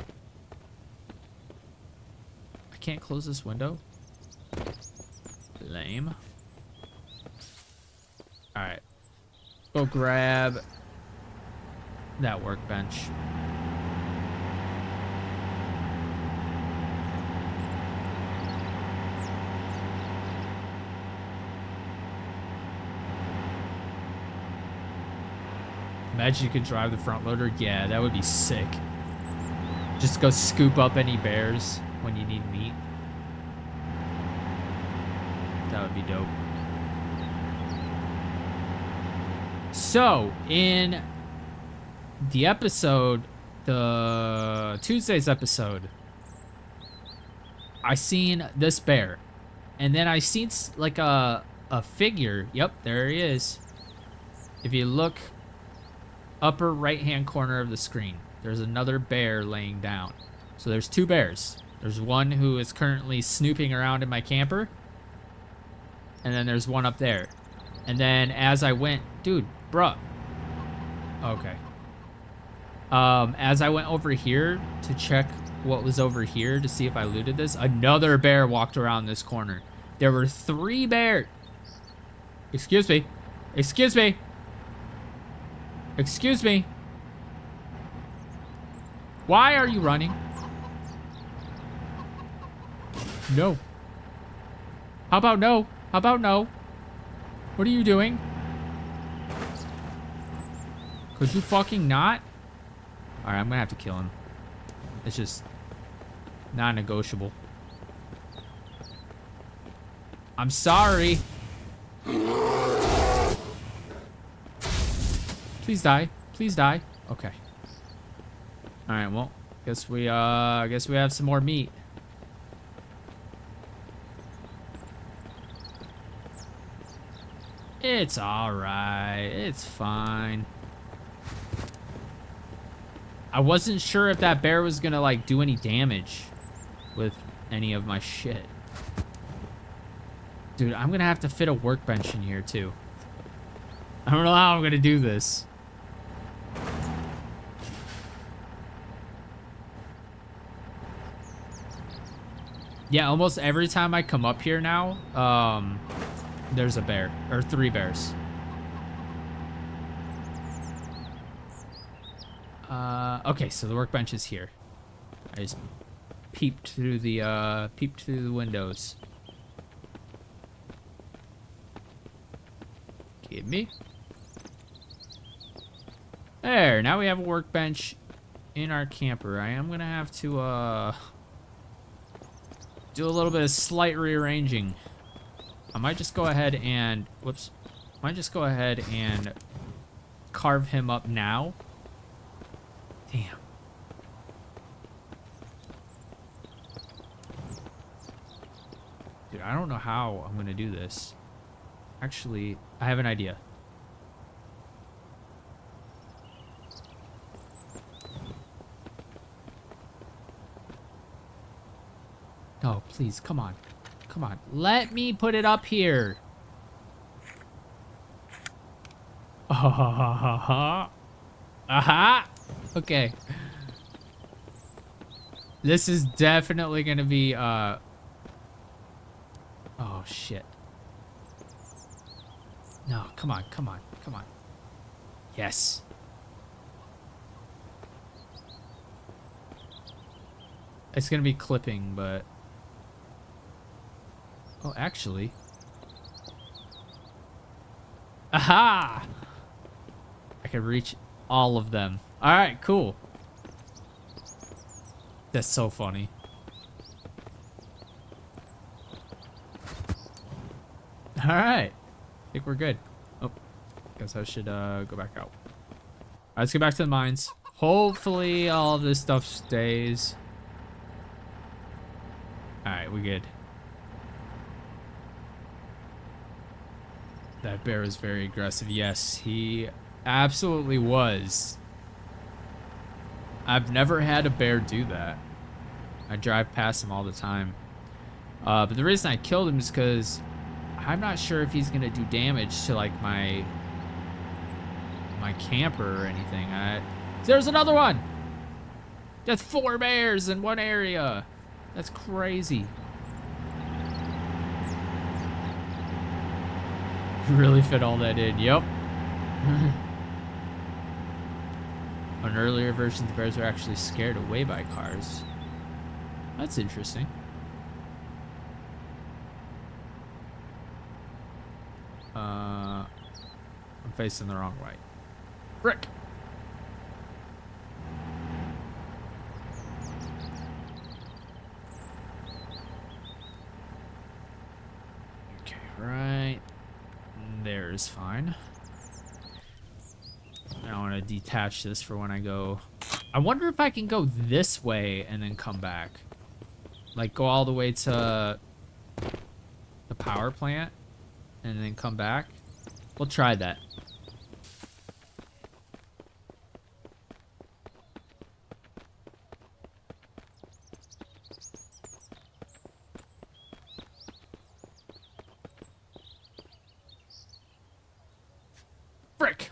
can't close this window. Lame. Alright. Go grab that workbench. Imagine you could drive the front loader. Yeah, that would be sick. Just go scoop up any bears when you need meat. That would be dope. So, in the episode, the Tuesday's episode, I seen this bear. And then I seen like a figure. Yep, there he is. If you look upper right-hand corner of the screen, there's another bear laying down. So there's two bears. There's one who is currently snooping around in my camper. And then there's one up there. And then as I went, dude, bruh. Okay. As I went over here to check what was over here to see if I looted this, another bear walked around this corner. There were 3 bears. Excuse me. Excuse me. Excuse me. Why are you running? No. How about no? How about no? What are you doing? Could you fucking not? Alright, I'm gonna have to kill him. It's just non-negotiable. I'm sorry. Please die. Please die. Okay. Alright, well, guess we have some more meat. It's alright. It's fine. I wasn't sure if that bear was gonna, like, do any damage with any of my shit. Dude, I'm gonna have to fit a workbench in here, too. I don't know how I'm gonna do this. Yeah, almost every time I come up here now, there's a bear. Or 3 bears. Okay, so the workbench is here. I just peeped through the windows. Give me. There, now we have a workbench in our camper. I am gonna have to do a little bit of slight rearranging. I might just go ahead and carve him up now. Damn. Dude, I don't know how I'm gonna do this. Actually, I have an idea. No, please, come on. Come on. Let me put it up here. Aha. Okay. This is definitely gonna be, oh, shit. No, come on, come on, come on. Yes. It's gonna be clipping, but... Oh, actually... Aha! I can reach all of them. Alright, cool. That's so funny. Alright. I think we're good. Oh, guess I should go back out. Alright, let's get back to the mines. Hopefully all of this stuff stays. Alright, we good. That bear is very aggressive. Yes, he absolutely was. I've never had a bear do that. I drive past him all the time. But the reason I killed him is because I'm not sure if he's gonna do damage to like my camper or anything. There's another one. That's 4 bears in one area. That's crazy. Really fit all that in. Yep. On earlier versions, the bears are actually scared away by cars. That's interesting. I'm facing the wrong way. Frick. is fine. I want to detach this for when I go. I wonder if I can go this way and then come back. Like, go all the way to the power plant and then come back. We'll try that. Frick!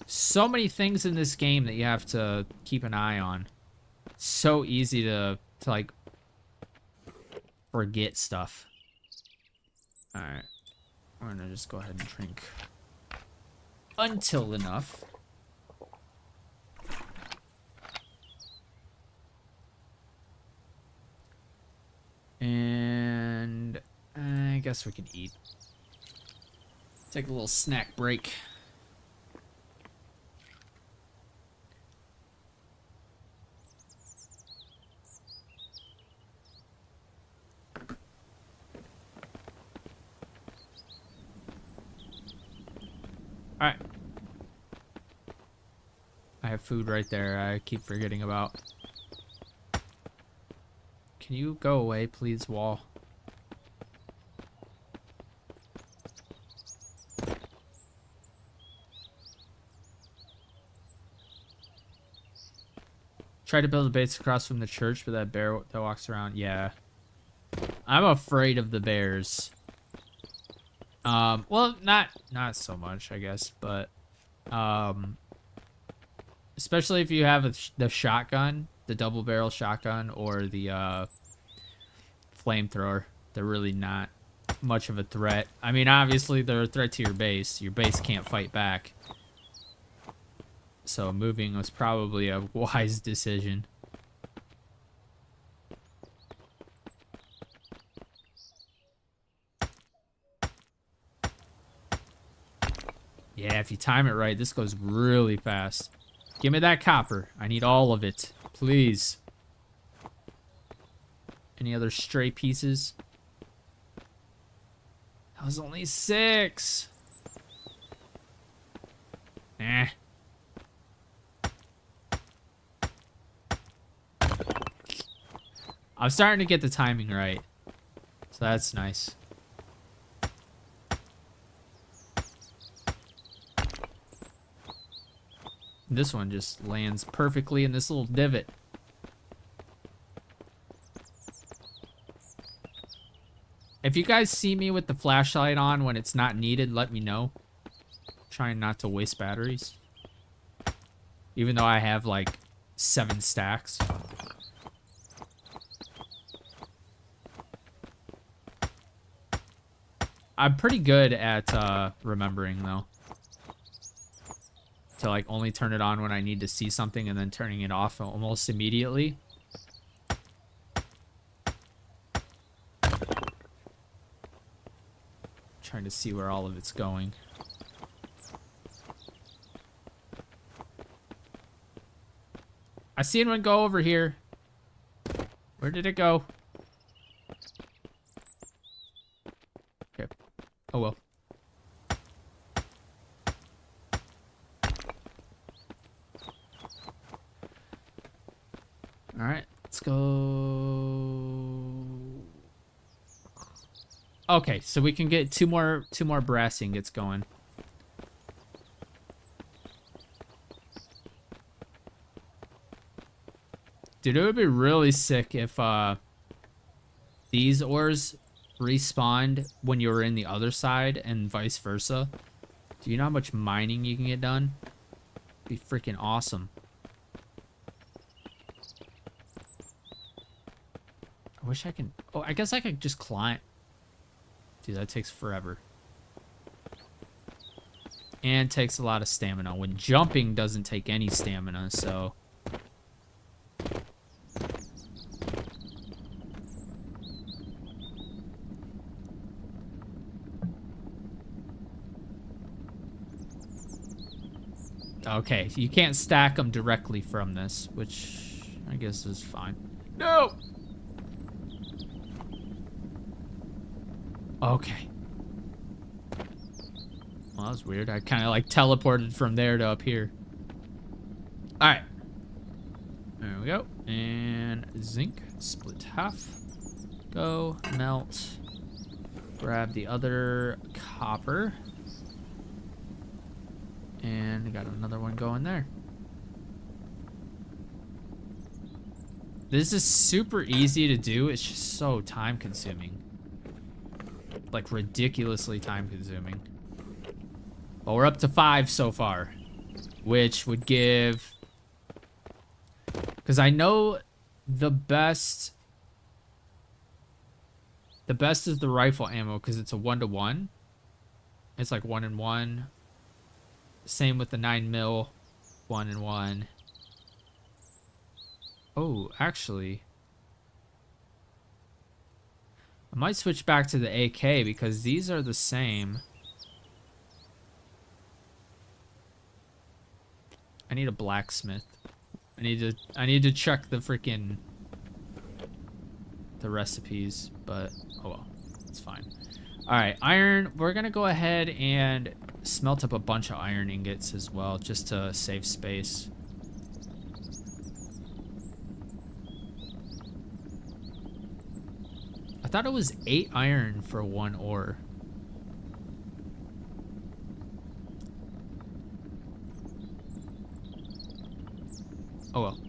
So many things in this game that you have to keep an eye on. So easy to like forget stuff. All right, we're gonna just go ahead and drink until enough. And I guess we can eat. Take a little snack break. All right. I have food right there. I keep forgetting about. Can you go away, please, wall? Try to build a base across from the church, but that bear that walks around. Yeah. I'm afraid of the bears. Well, not so much, I guess, but especially if you have the shotgun, the double barrel shotgun, or the flamethrower. They're really not much of a threat. I mean, obviously they're a threat to your base. Your base can't fight back. So moving was probably a wise decision. Yeah, if you time it right, this goes really fast. Give me that copper. I need all of it, please. Any other stray pieces? That was only 6. Eh. I'm starting to get the timing right. So that's nice. This one just lands perfectly in this little divot. If you guys see me with the flashlight on when it's not needed, let me know. Trying not to waste batteries. Even though I have like 7 stacks. I'm pretty good at remembering though. To like only turn it on when I need to see something and then turning it off almost immediately. Trying to see where all of it's going. I seen one go over here. Where did it go? Okay. Oh well. All right, let's go. Okay, so we can get two more brass ingots going. Dude, it would be really sick if these ores respawned when you were in the other side and vice versa. Do you know how much mining you can get done? It'd be freaking awesome. I wish I can... Oh, I guess I could just climb. Dude, that takes forever. And takes a lot of stamina. When jumping doesn't take any stamina, so... Okay, you can't stack them directly from this, which I guess is fine. No! Okay. Well, that was weird. I kind of like teleported from there to up here. All right. There we go. And zinc, split half. Go, melt. Grab the other copper. And I got another one going there. This is super easy to do. It's just so time consuming. Like ridiculously time consuming. But we're up to 5 so far. Which would give... Because I know the best... The best is the rifle ammo because it's a 1-to-1. It's like 1 and 1. Same with the 9mm, 1 and 1. Oh, actually, I might switch back to the AK because these are the same. I need a blacksmith. I need to check the freaking the recipes, but oh well, it's fine. All right, iron. We're gonna go ahead and smelt up a bunch of iron ingots as well, just to save space. I thought it was 8 iron for 1 ore. Oh well.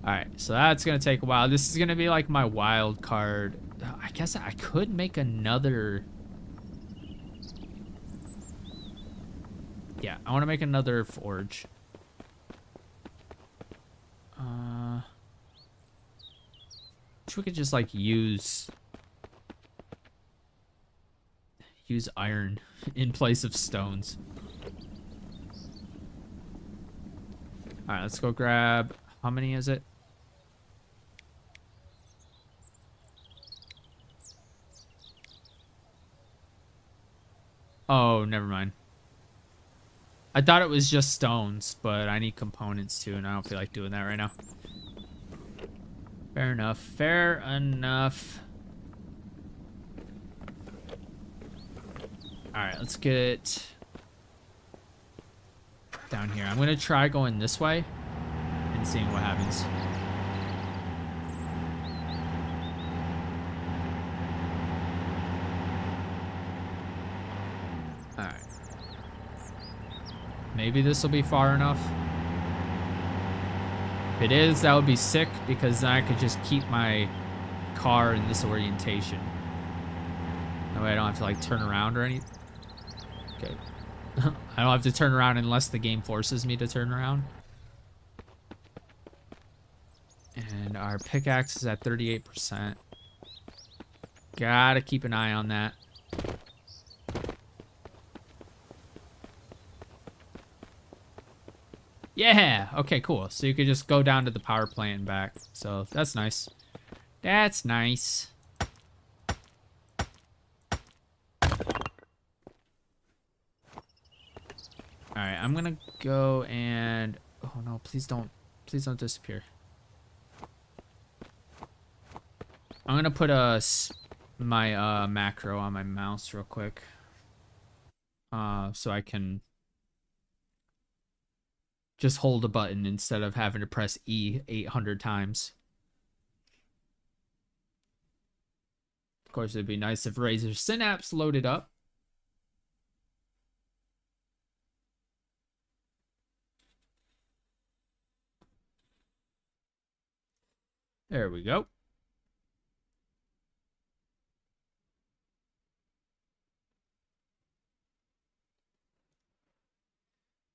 Alright, so that's gonna take a while. This is gonna be like my wild card. I guess I could make another... Yeah, I want to make another forge. Wish we could just like use iron in place of stones. All right, let's go grab. How many is it? Oh, never mind. I thought it was just stones, but I need components too, and I don't feel like doing that right now. Fair enough. Fair enough. Alright, let's get down here. I'm gonna try going this way and seeing what happens. Alright. Maybe this will be far enough. If it is, that would be sick because then I could just keep my car in this orientation. That way I don't have to like turn around or anything. Okay. I don't have to turn around unless the game forces me to turn around. And our pickaxe is at 38%. Gotta keep an eye on that. Yeah! Okay, cool. So you could just go down to the power plant and back. So that's nice. That's nice. Alright, I'm gonna go and... Oh no, please don't disappear. I'm gonna put my macro on my mouse real quick. So I can just hold a button instead of having to press E 800 times. Of course, it'd be nice if Razer Synapse loaded up. There we go.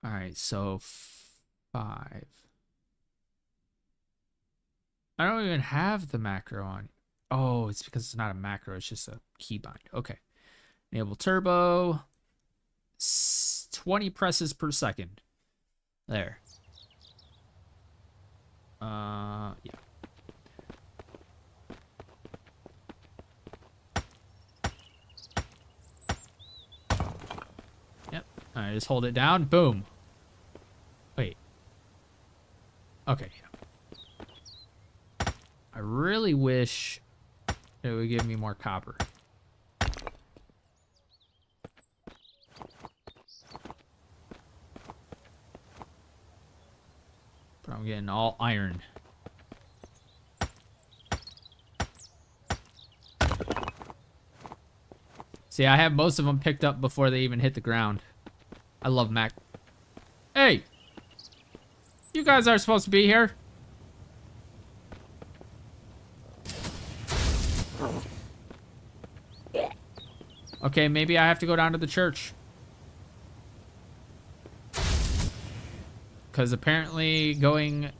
All right, so 5. I don't even have the macro on. Oh, it's because it's not a macro. It's just a keybind. Okay. Enable turbo. 20 presses per second. There. Yeah. Yep. All right, just hold it down. Boom. Wait. Okay. I really wish it would give me more copper. But I'm getting all iron. See, I have most of them picked up before they even hit the ground. I love Mac. Hey! You guys aren't supposed to be here. Okay, maybe I have to go down to the church. Because apparently going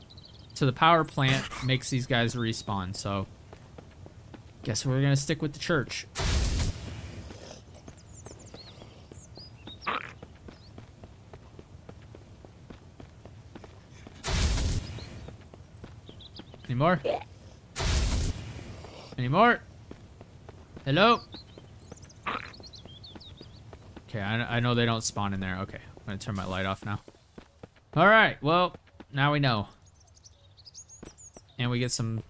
to the power plant makes these guys respawn, so... Guess we're gonna stick with the church. Any more? Any more? Hello? Okay, I know they don't spawn in there. Okay, I'm gonna turn my light off now. Alright, well, now we know. And we get some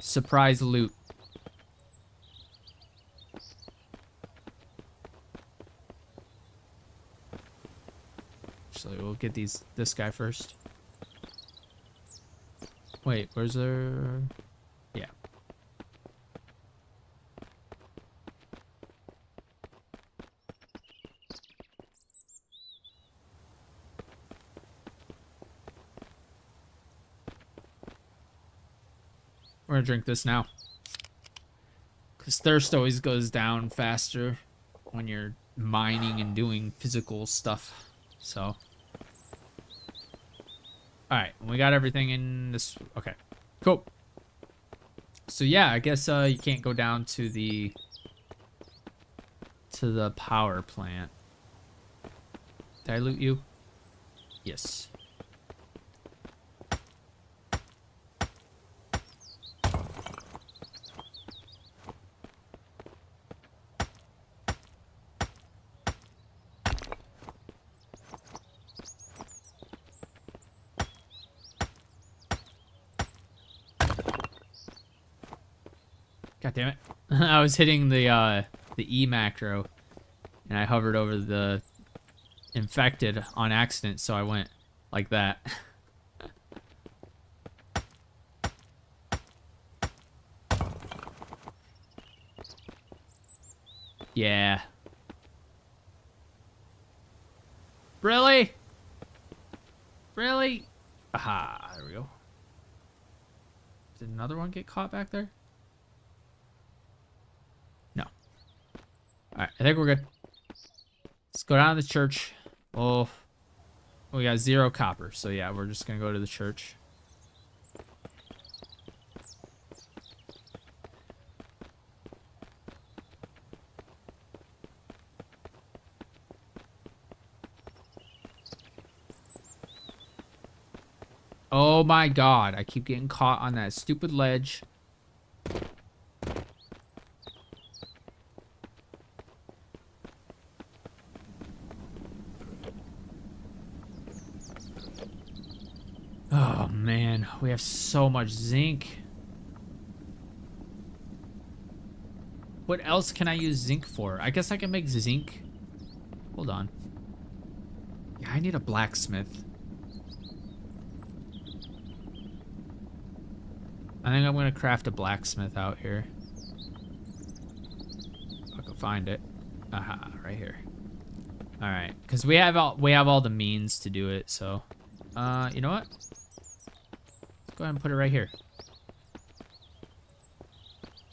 surprise loot. So we'll get this guy first. Wait, where's there? Yeah. We're gonna drink this now. Because thirst always goes down faster when you're mining and doing physical stuff. So. Alright, we got everything in this. Okay, cool. So yeah, I guess you can't go down to the power plant. Did I loot you? Yes. God damn it. I was hitting the E macro and I hovered over the infected on accident, so I went like that. Yeah. Really? Really? Aha, there we go. Did another one get caught back there? No. Alright, I think we're good. Let's go down to the church. Oh, we got 0 copper, so yeah, we're just gonna go to the church. Oh my god, I keep getting caught on that stupid ledge. Oh man, we have so much zinc. What else can I use zinc for? I guess I can make zinc. Hold on. Yeah, I need a blacksmith. I think I'm gonna craft a blacksmith out here. If I can find it. Aha, right here. All right, because we have all the means to do it. So, you know what? Let's go ahead and put it right here.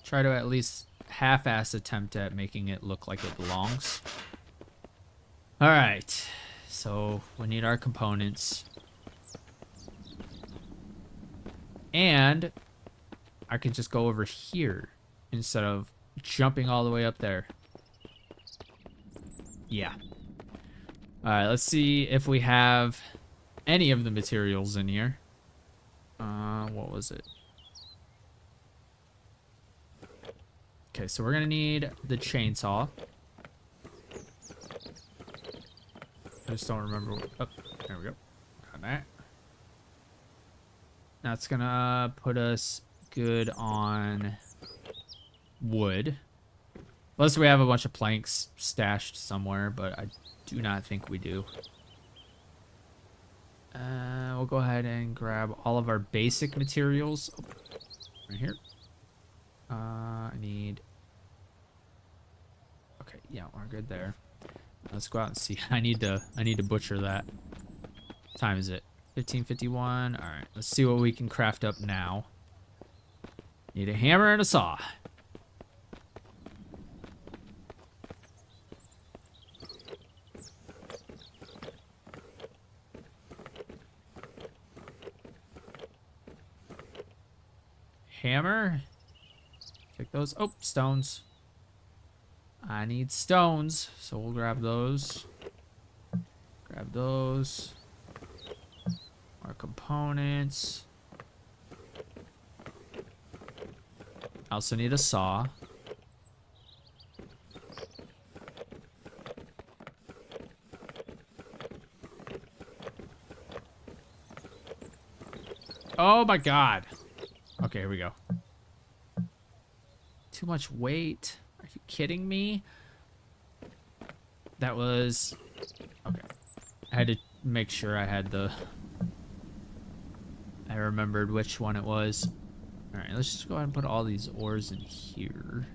Try to at least half-ass attempt at making it look like it belongs. All right, so we need our components, and I could just go over here instead of jumping all the way up there. Yeah. All right, let's see if we have any of the materials in here. What was it? Okay, so we're gonna need the chainsaw. I just don't remember. Oh, there we go. Got that. That's gonna put us good on wood. Unless we have a bunch of planks stashed somewhere, but I do not think we do. We'll go ahead and grab all of our basic materials. Oh, right here. I need... Okay, yeah, we're good there. Let's go out and see. I need to butcher that. What time is it? 15:51. All right, let's see what we can craft up now. Need a hammer and a saw. Hammer. Take those. Oh, stones. I need stones, so we'll grab those. Grab those. More components. I also need a saw. Oh my god. Okay, here we go. Too much weight. Are you kidding me? That was... Okay. I had to make sure I had the... I remembered which one it was. Alright, let's just go ahead and put all these ores in here.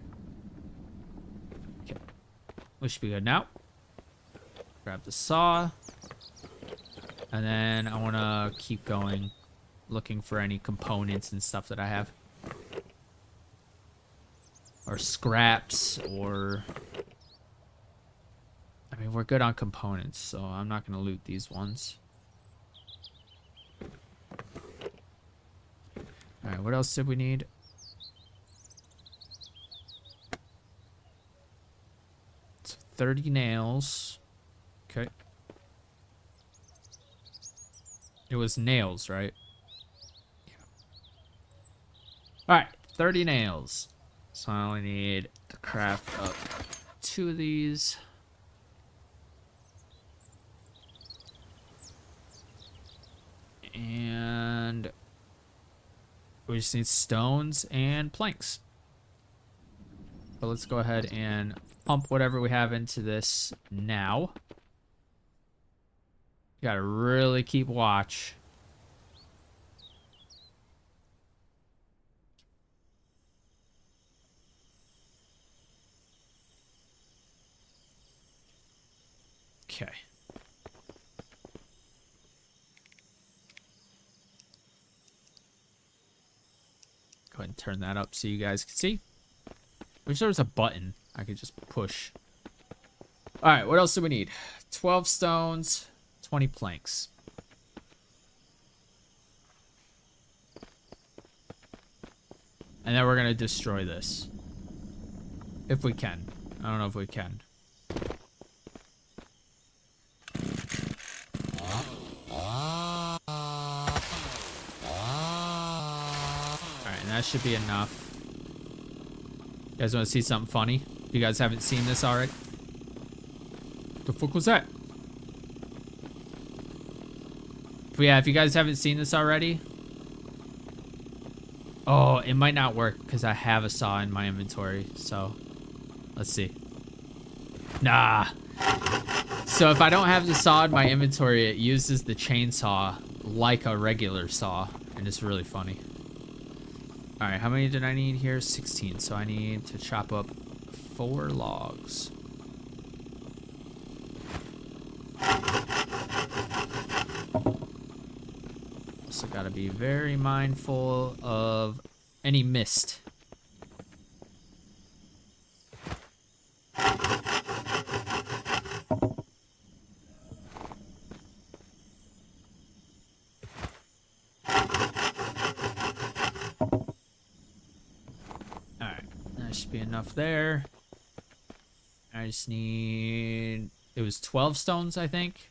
Okay. We should be good now. Grab the saw. And then I want to keep going, looking for any components and stuff that I have. Or scraps, or... I mean, we're good on components, so I'm not going to loot these ones. Alright, what else did we need? So 30 nails. Okay. It was nails, right? Yeah. Alright, 30 nails. So I only need to craft up 2 of these. And we just need stones and planks. But let's go ahead and pump whatever we have into this now. You gotta really keep watch. Okay. Go ahead and turn that up so you guys can see. I wish there was a button I could just push. Alright, what else do we need? 12 stones, 20 planks. And then we're going to destroy this. If we can. I don't know if we can. That should be enough. You guys want to see something funny? If you guys haven't seen this already. What the fuck was that? But yeah, if you guys haven't seen this already. Oh, it might not work because I have a saw in my inventory. So, let's see. Nah. So if I don't have the saw in my inventory, it uses the chainsaw like a regular saw. And it's really funny. Alright, how many did I need here? 16. So I need to chop up 4 logs. Also gotta be very mindful of any mist. Be enough there. I just need... It was 12 stones, I think.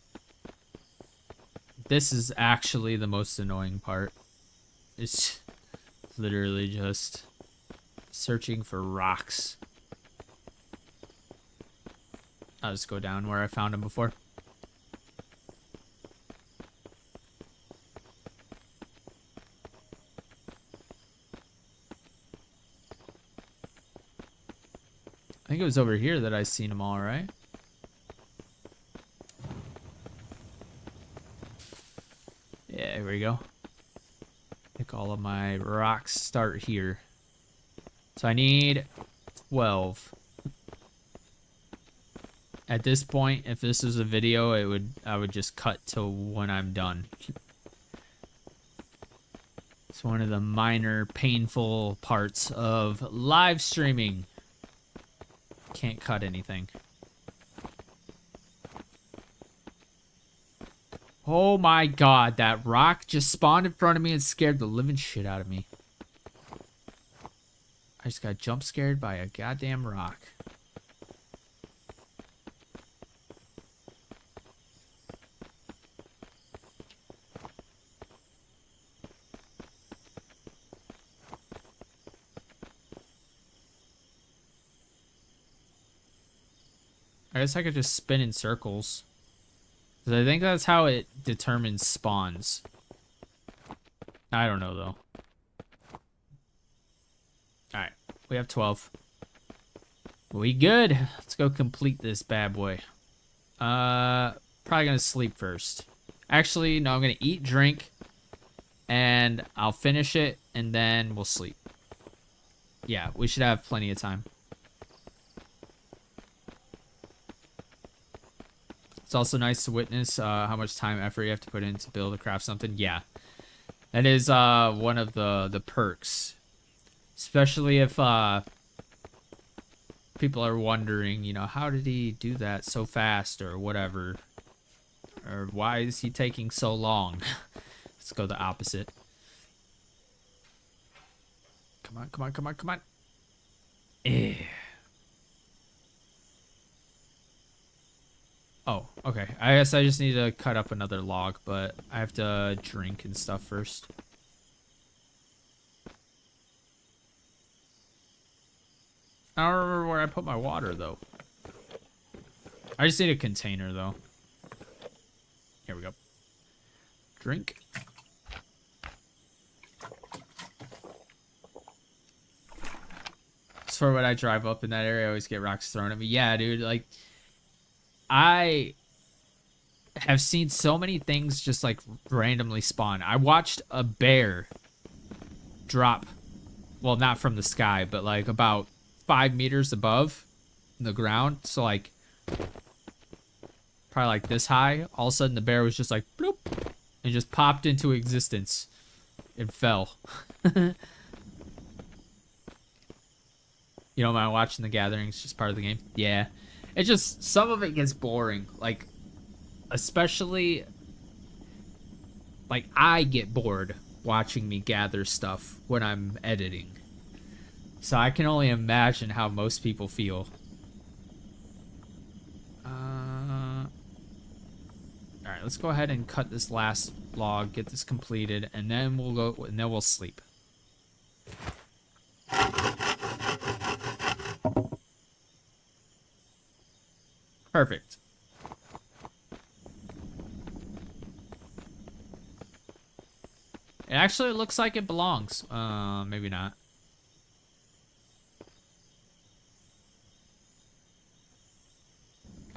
This is actually the most annoying part. It's literally just searching for rocks. I'll just go down where I found them before. I think it was over here that I seen them all, right? Yeah. There we go. I think all of my rocks start here. So I need 12. At this point, if this is a video, I would just cut to when I'm done. It's one of the minor painful parts of live streaming. Can't cut anything. Oh my god, that rock just spawned in front of me and scared the living shit out of me. I just got jump scared by a goddamn rock. I guess I could just spin in circles. 'Cause I think that's how it determines spawns. I don't know, though. Alright, we have 12. We good. Let's go complete this bad boy. Probably gonna sleep first. Actually, no, I'm gonna eat, drink, and I'll finish it, and then we'll sleep. Yeah, we should have plenty of time. It's also nice to witness how much time, effort you have to put in to build or craft something. Yeah, that is one of the perks. Especially if people are wondering, you know, how did he do that so fast or whatever? Or why is he taking so long? Let's go the opposite. Come on, come on, come on, come on. Oh, okay. I guess I just need to cut up another log, but I have to drink and stuff first. I don't remember where I put my water, though. I just need a container, though. Here we go. Drink. As for when I drive up in that area, I always get rocks thrown at me. Yeah, dude, like... I have seen so many things just like randomly spawn. I watched a bear drop, well, not from the sky, but like about 5 meters above the ground. So like probably like this high. All of a sudden the bear was just like bloop and just popped into existence and fell. You don't mind watching the gathering? It's just part of the game. Yeah. It just, some of it gets boring. Like, especially, like, I get bored watching me gather stuff when I'm editing. So I can only imagine how most people feel. Alright, let's go ahead and cut this last log, get this completed, and then we'll sleep. Perfect. It actually looks like it belongs. Maybe not.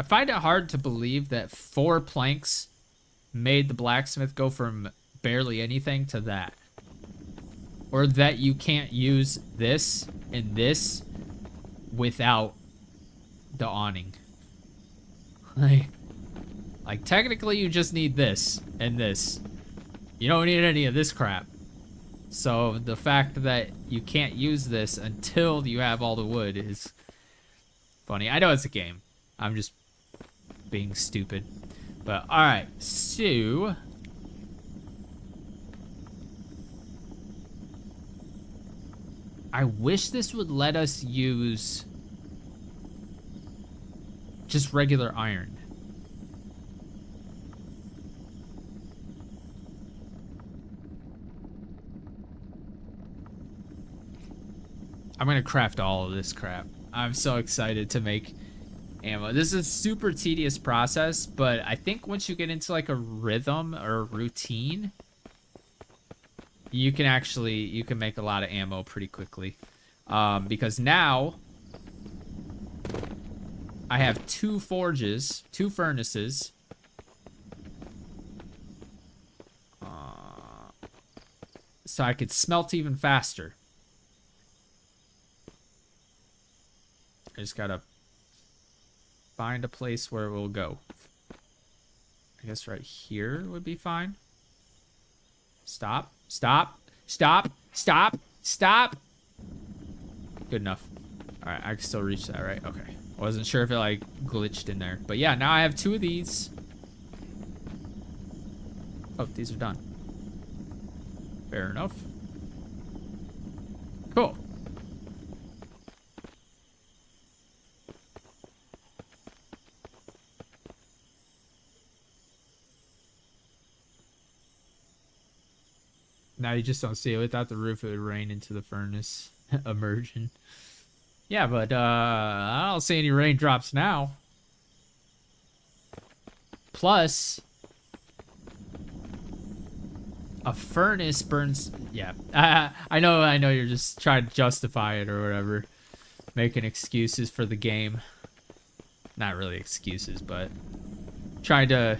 I find it hard to believe that 4 planks made the blacksmith go from barely anything to that. Or that you can't use this and this without the awning. Like, technically you just need this and this. You don't need any of this crap. So the fact that you can't use this until you have all the wood is funny. I know it's a game. I'm just being stupid. But alright, so I wish this would let us use just regular iron. I'm gonna craft all of this crap. I'm so excited to make ammo. This is a super tedious process, but I think once you get into like a rhythm or a routine, you can make a lot of ammo pretty quickly. Because now I have 2 forges, 2 furnaces. so I could smelt even faster. I just gotta find a place where it will go. I guess right here would be fine. Stop. Stop. Stop. Stop. Stop. Good enough. Alright, I can still reach that, right? Okay. I wasn't sure if it, like, glitched in there. But yeah, now I have 2 of these. Oh, these are done. Fair enough. Cool. Now you just don't see it. Without the roof, it would rain into the furnace. Immersion. Yeah, but I don't see any raindrops now. Plus, a furnace burns. Yeah, I know you're just trying to justify it or whatever, making excuses for the game. Not really excuses, but trying to.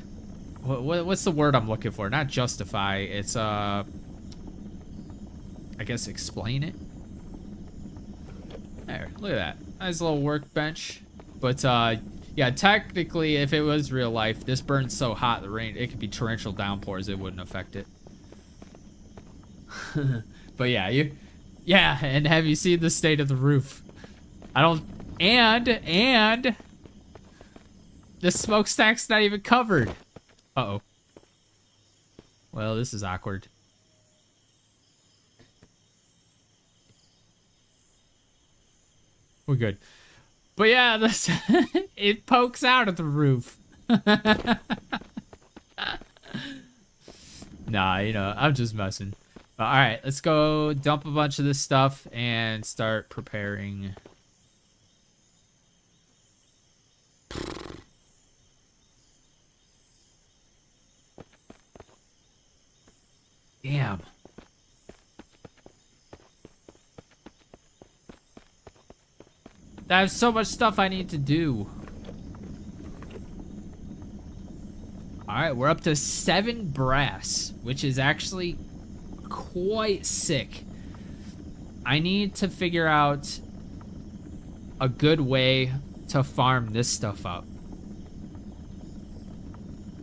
What's the word I'm looking for? Not justify. It's I guess explain it. There, look at that. Nice little workbench. But yeah, technically, if it was real life, this burns so hot the rain, it could be torrential downpours, it wouldn't affect it. But yeah, yeah, and have you seen the state of the roof? I don't, and the smokestack's not even covered. Uh-oh. Well, this is awkward. We're good. But yeah, this it pokes out of the roof. Nah, you know, I'm just messing. All right, let's go dump a bunch of this stuff and start preparing. Damn. I have so much stuff I need to do. Alright, we're up to 7 brass, which is actually quite sick. I need to figure out a good way to farm this stuff up.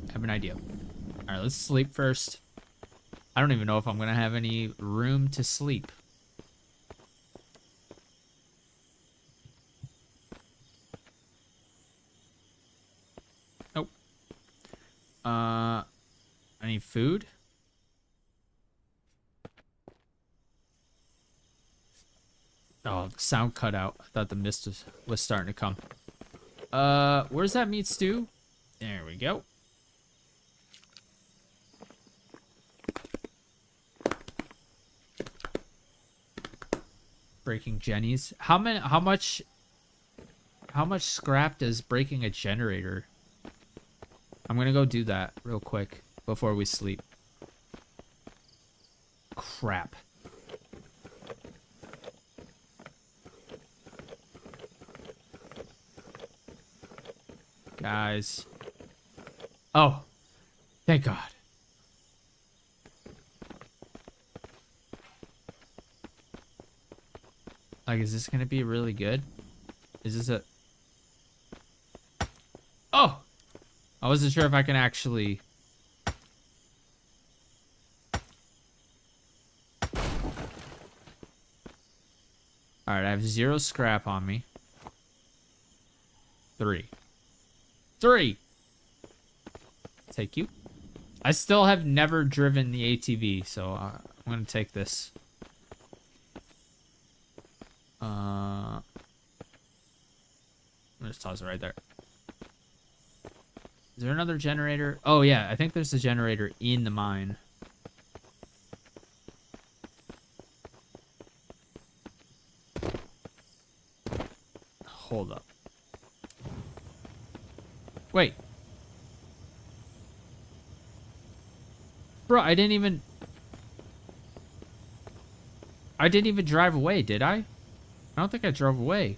I have an idea. Alright, let's sleep first. I don't even know if I'm gonna have any room to sleep. Nope. I need food. Oh, the sound cut out. I thought the mist was starting to come. Where's that meat stew? There we go. Breaking Jenny's. How much scrap does breaking a generator? I'm gonna go do that real quick before we sleep. Crap. Guys. Oh, thank God. Like, is this gonna be really good? Is this a... Oh! I wasn't sure if I can actually... Alright, I have 0 scrap on me. 3. Take you. I still have never driven the ATV, so I'm gonna take this. I'm gonna just toss it right there. Is there another generator? Oh yeah, I think there's a generator in the mine. Hold up. Wait. Bro, I didn't even drive away, did I? I don't think I drove away.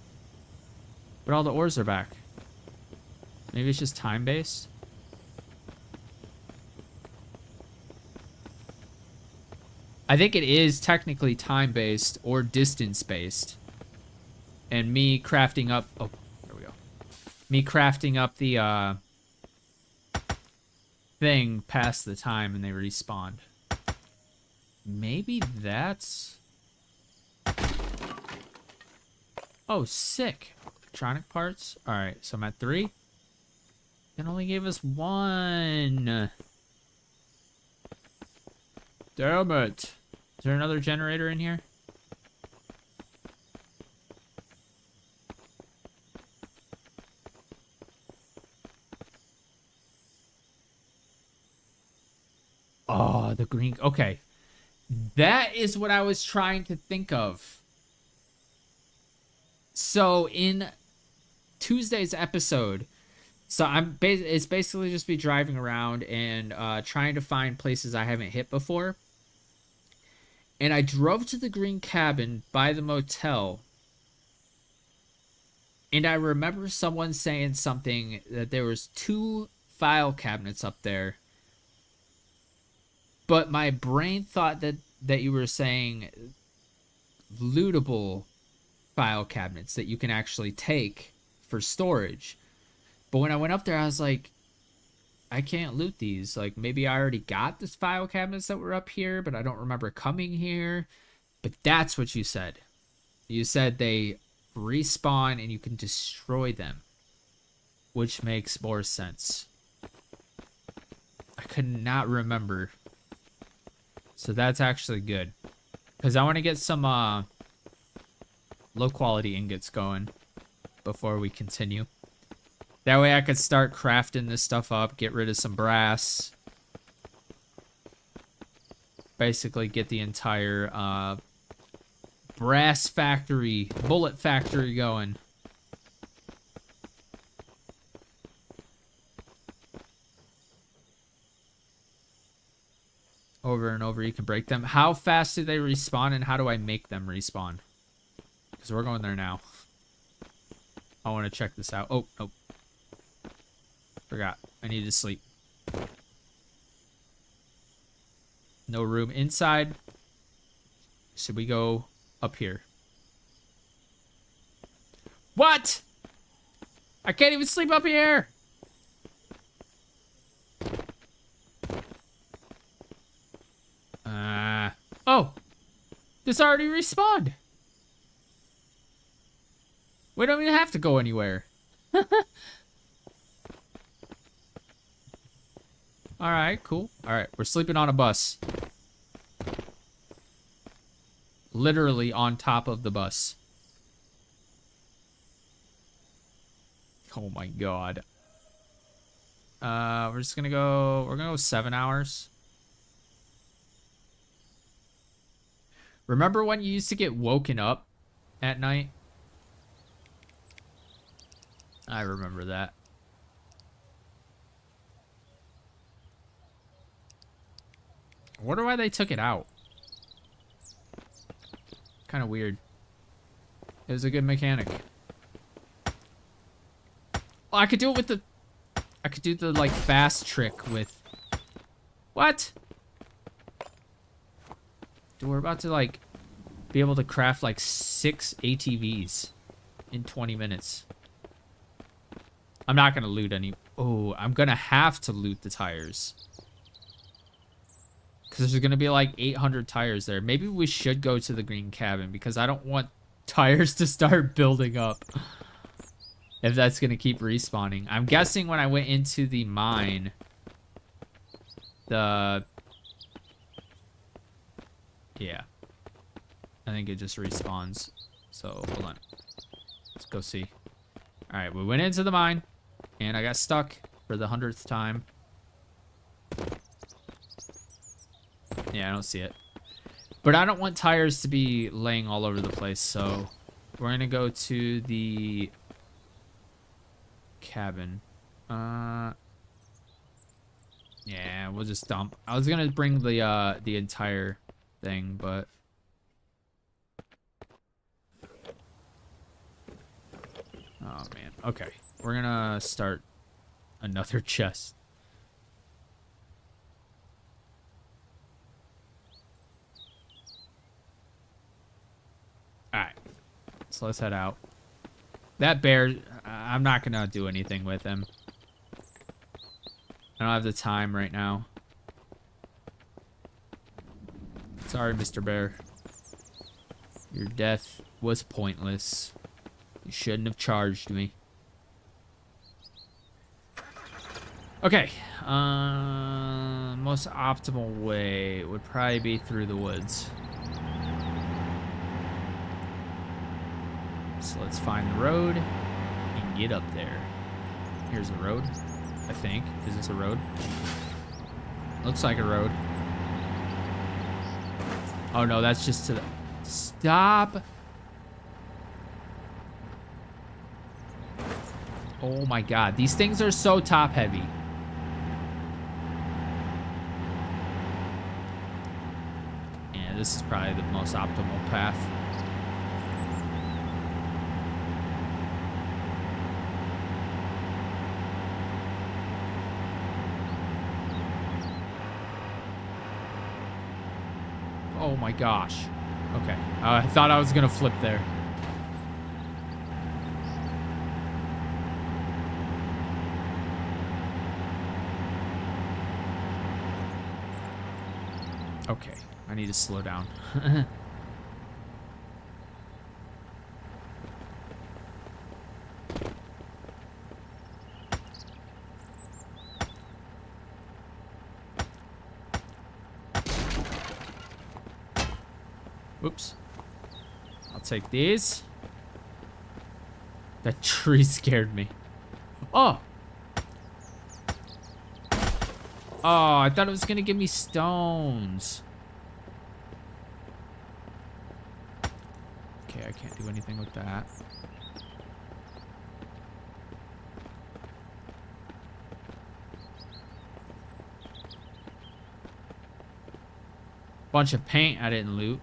But all the ores are back. Maybe it's just time-based? I think it is technically time-based or distance-based. And me crafting up... Oh, there we go. Me crafting up the thing past the time and they respawned. Maybe that's... Oh, sick. Electronic parts. Alright, so I'm at 3. It only gave us 1. Damn it. Is there another generator in here? Oh, the green... Okay. That is what I was trying to think of. So, in Tuesday's episode... So, it's basically just be driving around and trying to find places I haven't hit before. And I drove to the green cabin by the motel. And I remember someone saying something that there was 2 file cabinets up there. But my brain thought that you were saying lootable file cabinets that you can actually take for storage. But when I went up there, I was like, I can't loot these. Like, maybe I already got this file cabinets that were up here, but I don't remember coming here. But that's what you said. You said they respawn and you can destroy them, which makes more sense. I could not remember. So that's actually good. Because I want to get some low quality ingots going before we continue. That way I could start crafting this stuff up, get rid of some brass. Basically get the entire brass factory, bullet factory going. Over and over, you can break them. How fast do they respawn and how do I make them respawn? Because we're going there now. I want to check this out. Oh, nope. Forgot. I need to sleep. No room inside. Should we go up here? What? I can't even sleep up here. Oh. This already respawned. We don't even have to go anywhere. Alright, cool. Alright, we're sleeping on a bus. Literally on top of the bus. Oh my god. We're just gonna go... We're gonna go 7 hours. Remember when you used to get woken up at night? I remember that. I wonder why they took it out. Kind of weird. It was a good mechanic. Oh, I could do it with the... I could do the, like, fast trick with... What? Dude, we're about to, like, be able to craft, like, 6 ATVs in 20 minutes. I'm not gonna loot any... Oh, I'm gonna have to loot the tires. Because there's gonna be, like, 800 tires there. Maybe we should go to the green cabin, because I don't want tires to start building up. If that's gonna keep respawning. I'm guessing when I went into the mine... Yeah. I think it just respawns. So, hold on. Let's go see. Alright, we went into the mine. And I got stuck for the 100th time. Yeah, I don't see it. But I don't want tires to be laying all over the place. So, we're going to go to the cabin. Yeah, we'll just dump. I was going to bring the entire thing, but... Oh, man. Okay. We're gonna start another chest. So let's head out. That bear, I'm not gonna do anything with him. I don't have the time right now. Sorry, Mr. Bear. Your death was pointless. You shouldn't have charged me. Okay. Most optimal way would probably be through the woods. So let's find the road and get up there. Here's a road, I think. Is this a road? Looks like a road. Oh no, that's just to the... Stop! Oh my god, these things are so top heavy. Yeah, this is probably the most optimal path. Oh my gosh. Okay. I thought I was gonna flip there. Okay. I need to slow down. Oops. I'll take these. That tree scared me. Oh! Oh, I thought it was gonna give me stones. Okay, I can't do anything with that. Bunch of paint I didn't loot.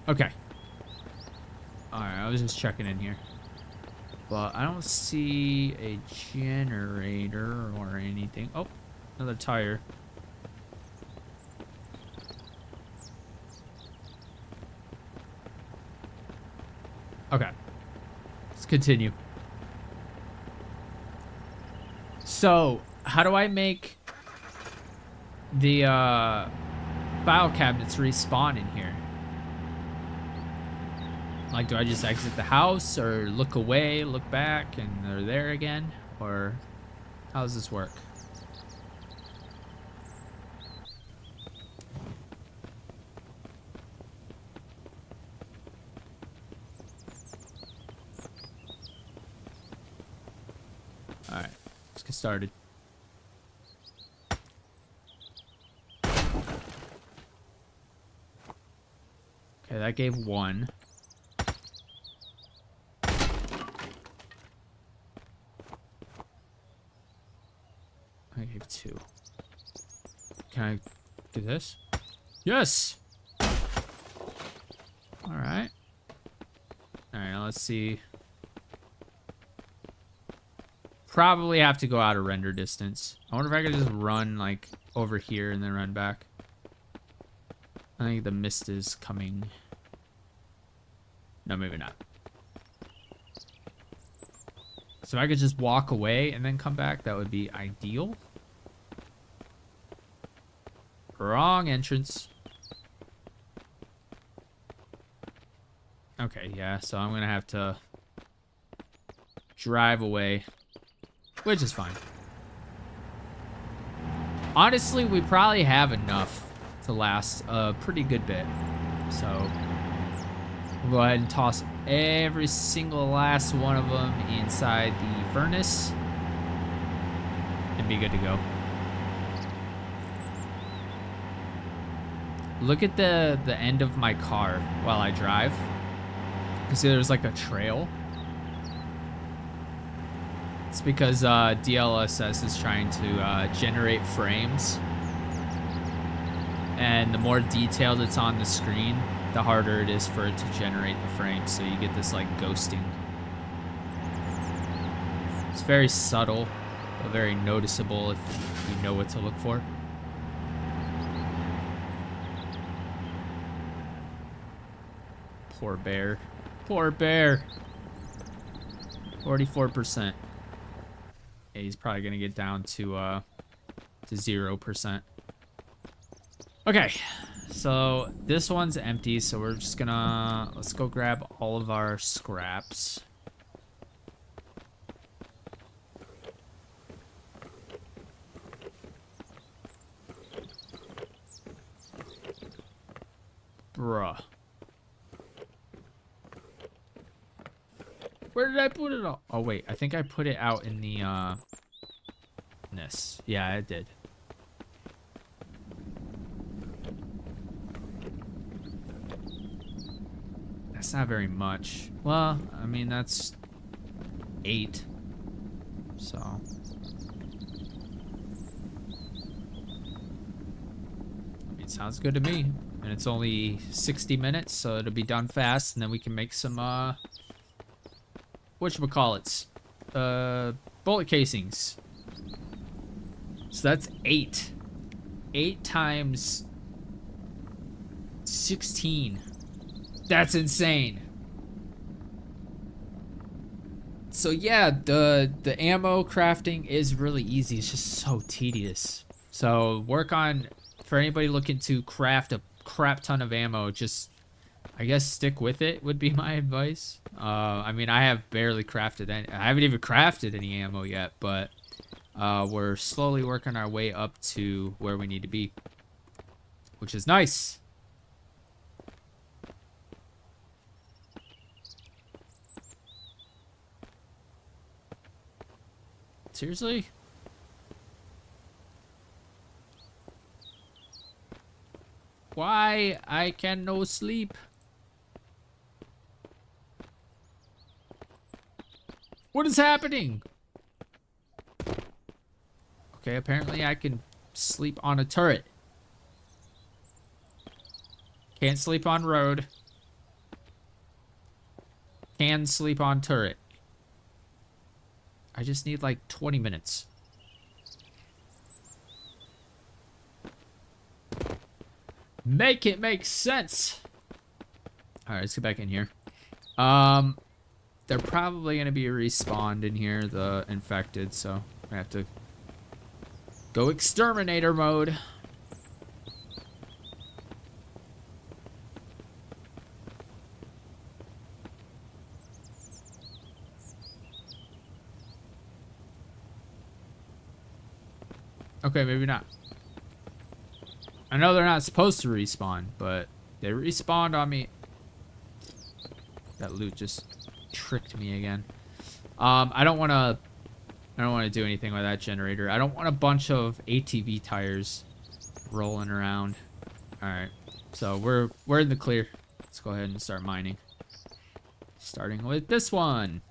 Okay. Alright, I was just checking in here. But I don't see a generator or anything. Oh, another tire. Okay. Let's continue. So, how do I make the file cabinets respawn in here? Like, do I just exit the house or look away, look back, and they're there again? Or how does this work? All right, let's get started. Okay, that gave one. I gave two. Can I do this? Yes! Alright. Alright, now let's see. Probably have to go out of render distance. I wonder if I could just run, like, over here and then run back. I think the mist is coming. No, maybe not. So if I could just walk away and then come back, that would be ideal. Wrong entrance. Okay, yeah, so I'm gonna have to drive away, which is fine. Honestly, we probably have enough to last a pretty good bit. So we'll go ahead and toss every single last one of them inside the furnace and be good to go. Look at the end of my car while I drive. You see there's like a trail. It's because DLSS is trying to generate frames. And the more detailed it's on the screen, the harder it is for it to generate the frames. So you get this like ghosting. It's very subtle, but very noticeable if you know what to look for. Poor bear. Poor bear. 44%. Yeah, he's probably gonna get down to 0%. Okay, so this one's empty, so we're just gonna, let's go grab all of our scraps. Bruh. Where did I put it all? Oh wait, I think I put it out in the this. Yeah, I did. That's not very much. Well, I mean, that's 8. So. It sounds good to me. And it's only 60 minutes, so it'll be done fast, and then we can make some, whatchamacallits? Bullet casings. So that's 8. 8 times 16. That's insane. So yeah, the ammo crafting is really easy. It's just so tedious. So work on, for anybody looking to craft a crap ton of ammo, just, I guess, stick with it would be my advice. I mean, I have barely crafted any, I haven't even crafted any ammo yet, but we're slowly working our way up to where we need to be, which is nice. Seriously? Why I can no sleep? What is happening? Okay, apparently I can sleep on a turret. Can't sleep on road. Can sleep on turret. I just need like 20 minutes. Make it make sense. All right, let's get back in here. They're probably gonna be respawned in here, the infected, so I have to go exterminator mode. Okay, maybe not. I know they're not supposed to respawn, but they respawned on me. That loot just tricked me again. I don't want to do anything with that generator. I don't want a bunch of ATV tires rolling around. All right, so we're in the clear. Let's go ahead and start mining. Starting with this one.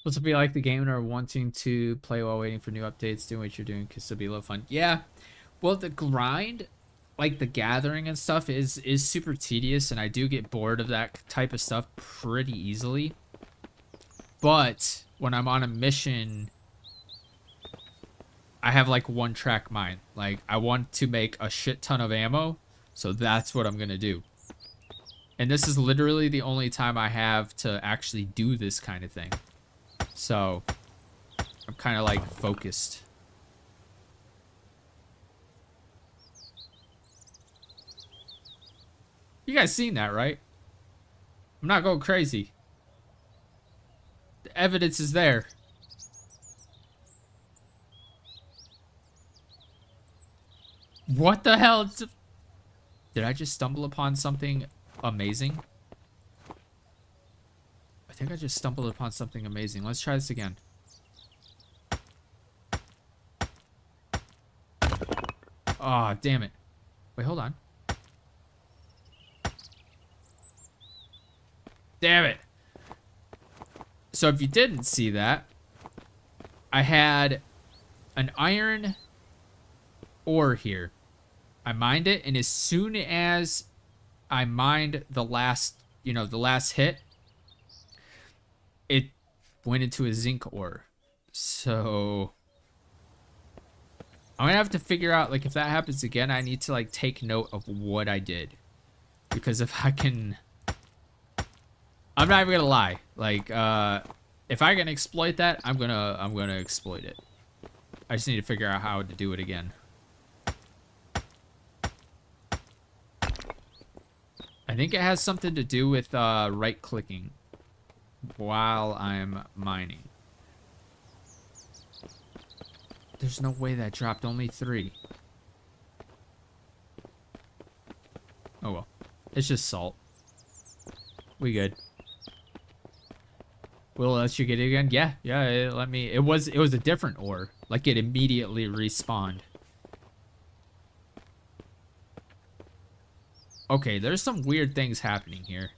What's it be like the game or wanting to play while waiting for new updates, doing what you're doing could still be a little fun. Yeah, well, the grind, like the gathering and stuff, is super tedious, and I do get bored of that type of stuff pretty easily. But when I'm on a mission, I have like one track mind. Like, I want to make a shit ton of ammo, so that's what I'm gonna do. And this is literally the only time I have to actually do this kind of thing. So, I'm kind of like focused. You guys seen that, right? I'm not going crazy. The evidence is there. What the hell? Did I just stumble upon something amazing? I think I just stumbled upon something amazing. Let's try this again. Oh, damn it. Wait, hold on. Damn it. So if you didn't see that, I had an iron ore here. I mined it, and as soon as I mined the last, the last hit, it went into a zinc ore. So I'm gonna have to figure out, like, if that happens again, I need to, like, take note of what I did. Because if I can... I'm not even gonna lie. Like, if I can exploit that, I'm gonna exploit it. I just need to figure out how to do it again. I think it has something to do with right-clicking while I'm mining. There's no way that dropped only 3. Oh well. It's just salt. We good. Will it let you get it again? Yeah, it let me. It was a different ore. Like, it immediately respawned. Okay, there's some weird things happening here.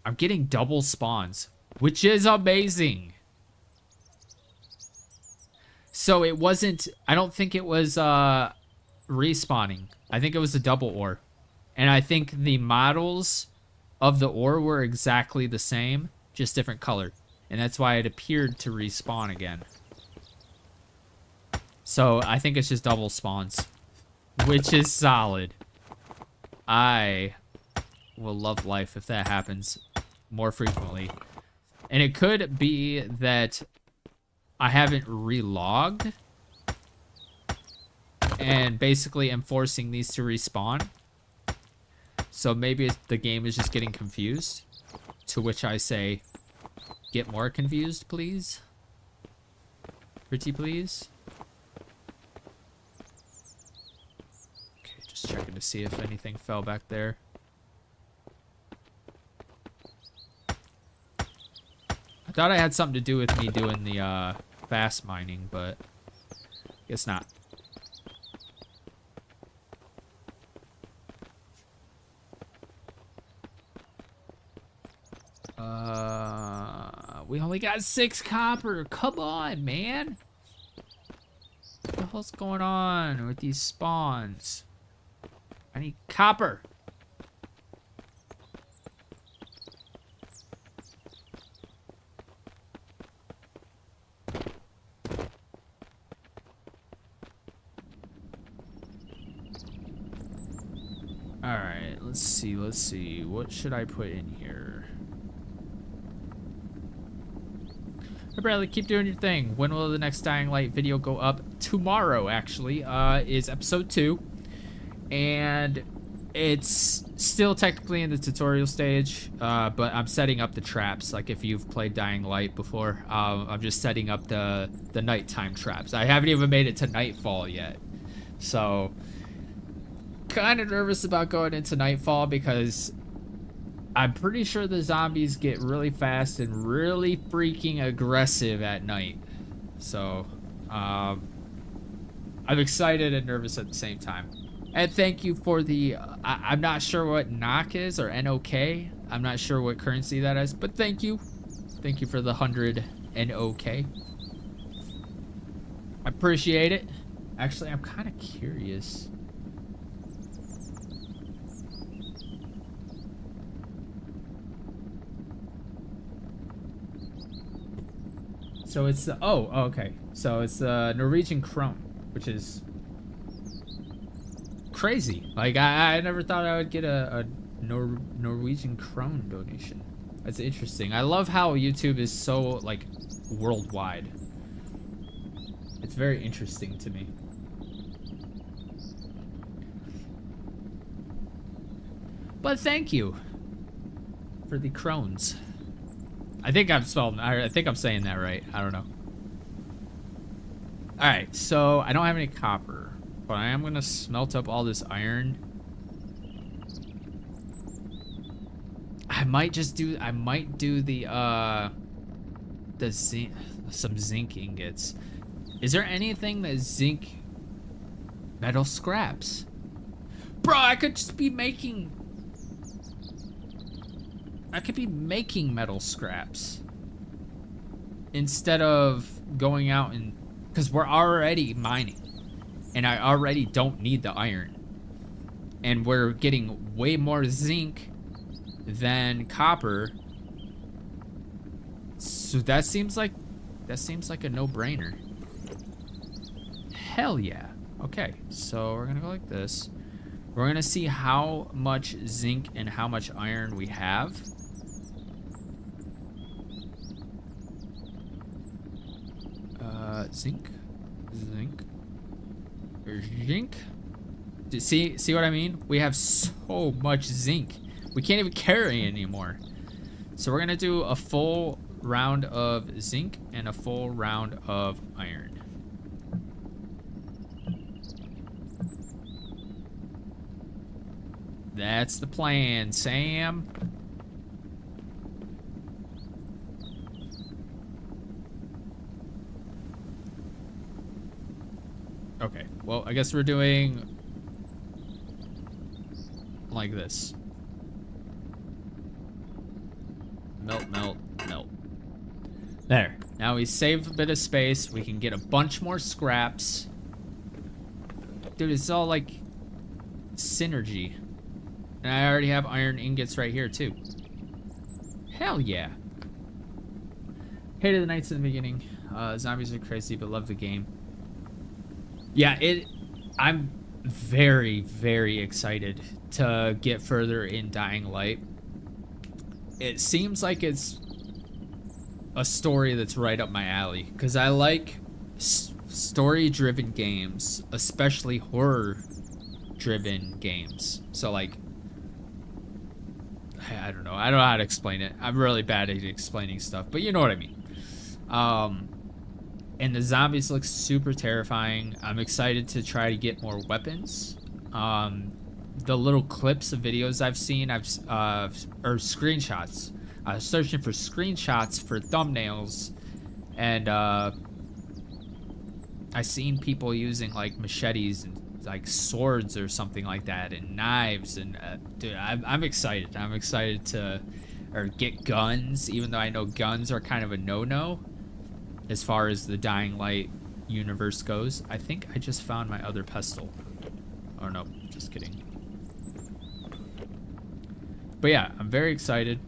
I'm getting double spawns, which is amazing. So it wasn't, I don't think it was respawning. I think it was a double ore. And I think the models of the ore were exactly the same, just different color. And that's why it appeared to respawn again. So I think it's just double spawns, which is solid. I will love life if that happens more frequently. And it could be that I haven't relogged and basically am forcing these to respawn. So maybe the game is just getting confused. To which I say, get more confused, please. Pretty please. Okay, just checking to see if anything fell back there. I thought I had something to do with me doing the fast mining, but guess not. We only got 6 copper. Come on, man. What the hell's going on with these spawns? I need copper. Alright, let's see. What should I put in here? Hey, Bradley, keep doing your thing. When will the next Dying Light video go up? Tomorrow, actually, is episode 2. And it's still technically in the tutorial stage, but I'm setting up the traps. Like, if you've played Dying Light before, I'm just setting up the nighttime traps. I haven't even made it to nightfall yet. So, kind of nervous about going into nightfall because I'm pretty sure the zombies get really fast and really freaking aggressive at night. So, I'm excited and nervous at the same time. And thank you for the, I'm not sure what NOK is, or NOK. I'm not sure what currency that is, but thank you. Thank you for the 100 NOK. I appreciate it. Actually, I'm kind of curious. So it's the, oh, okay. So it's the Norwegian krone, which is crazy. Like, I never thought I would get a Norwegian krone donation. That's interesting. I love how YouTube is so, like, worldwide. It's very interesting to me. But thank you for the crones. I think I'm saying that right. I don't know. Alright, so I don't have any copper, but I am gonna smelt up all this iron. I might do the zinc, some zinc ingots. Is there anything that zinc metal scraps? Bro, I could just be making I could be making metal scraps instead of going out and, because we're already mining and I already don't need the iron, and we're getting way more zinc than copper. So that seems like a no-brainer. Hell yeah. Okay, so we're gonna go like this. We're gonna see how much zinc and how much iron we have. Zinc. See what I mean? We have so much zinc. We can't even carry anymore. So we're gonna do a full round of zinc and a full round of iron. That's the plan, Sam. Okay, well, I guess we're doing like this. Melt, melt, melt. There. Now we save a bit of space. We can get a bunch more scraps. Dude, it's all like synergy. And I already have iron ingots right here too. Hell yeah. Hated the nights in the beginning. Zombies are crazy, but love the game. Yeah, I'm very, very excited to get further in Dying Light. It seems like it's a story that's right up my alley, because I like story-driven games, especially horror-driven games. So like, I don't know how to explain it. I'm really bad at explaining stuff, but you know what I mean. And the zombies look super terrifying. I'm excited to try to get more weapons. The little clips of videos I've seen, or screenshots. I was searching for screenshots for thumbnails, and I seen people using like machetes and like swords or something like that, and knives, and dude, I'm excited. I'm excited to get guns, even though I know guns are kind of a no-no as far as the Dying Light universe goes. I think I just found my other pestle. Oh no, just kidding. But yeah, I'm very excited,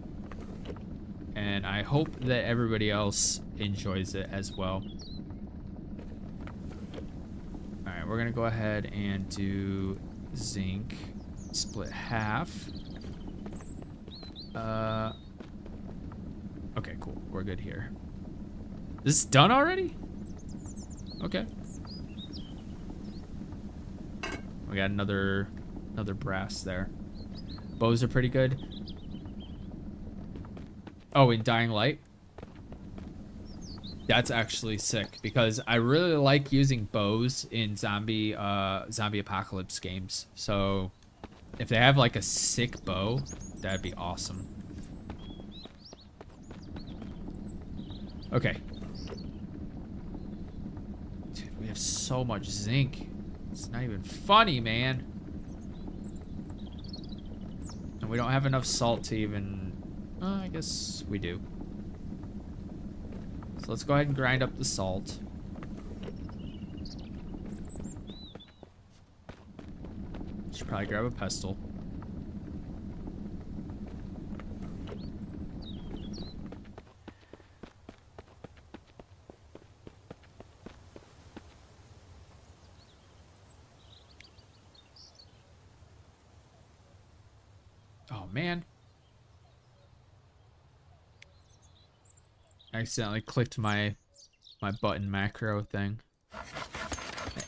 and I hope that everybody else enjoys it as well. Alright, we're gonna go ahead and do zinc, split half. Okay, cool, we're good here. This is done already? Okay. We got another brass there. Bows are pretty good. Oh, in Dying Light? That's actually sick, because I really like using bows in zombie apocalypse games. So if they have like a sick bow, that'd be awesome. Okay. Dude, we have so much zinc. It's not even funny, man. And we don't have enough salt to even... I guess we do. So let's go ahead and grind up the salt. Should probably grab a pestle. Oh man. I accidentally clicked my button macro thing. I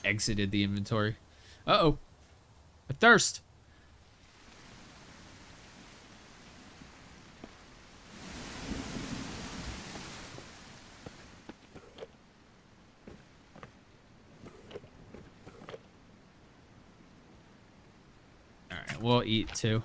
exited the inventory. Uh-oh. A thirst. Alright, we'll eat too.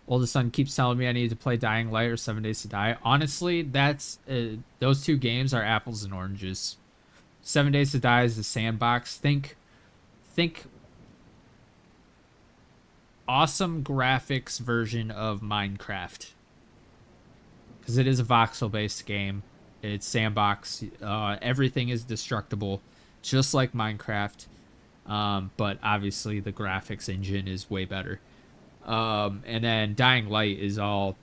Oldest son keeps telling me I need to play Dying Light or 7 Days to Die. Honestly, that's those two games are apples and oranges. 7 Days to Die is the sandbox. Think awesome graphics version of Minecraft. Because it is a voxel-based game. It's sandbox. Everything is destructible, just like Minecraft. But obviously the graphics engine is way better. And then Dying Light is all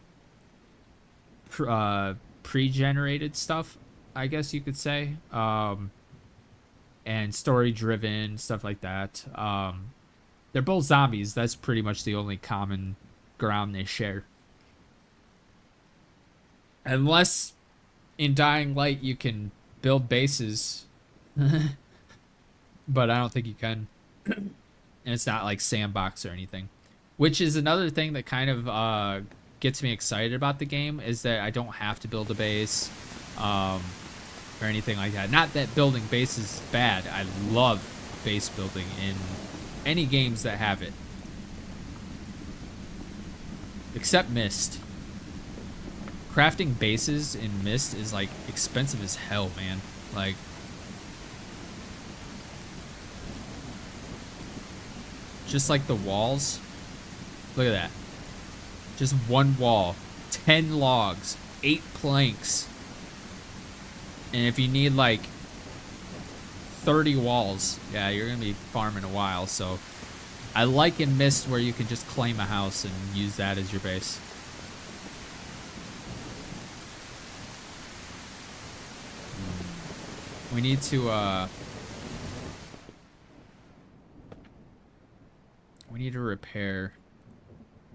pre-generated stuff, I guess you could say. And story-driven, stuff like that. They're both zombies. That's pretty much the only common ground they share. Unless in Dying Light you can build bases. But I don't think you can. And it's not like sandbox or anything. Which is another thing that kind of gets me excited about the game, is that I don't have to build a base or anything like that. Not that building bases is bad. I love base building in any games that have it. Except Myst. Crafting bases in Myst is like expensive as hell, man. Like, just like the walls. Look at that. Just one wall, 10 logs, 8 planks. And if you need like 30 walls, yeah, you're gonna be farming a while. So I like in Myst where you can just claim a house and use that as your base. We need to repair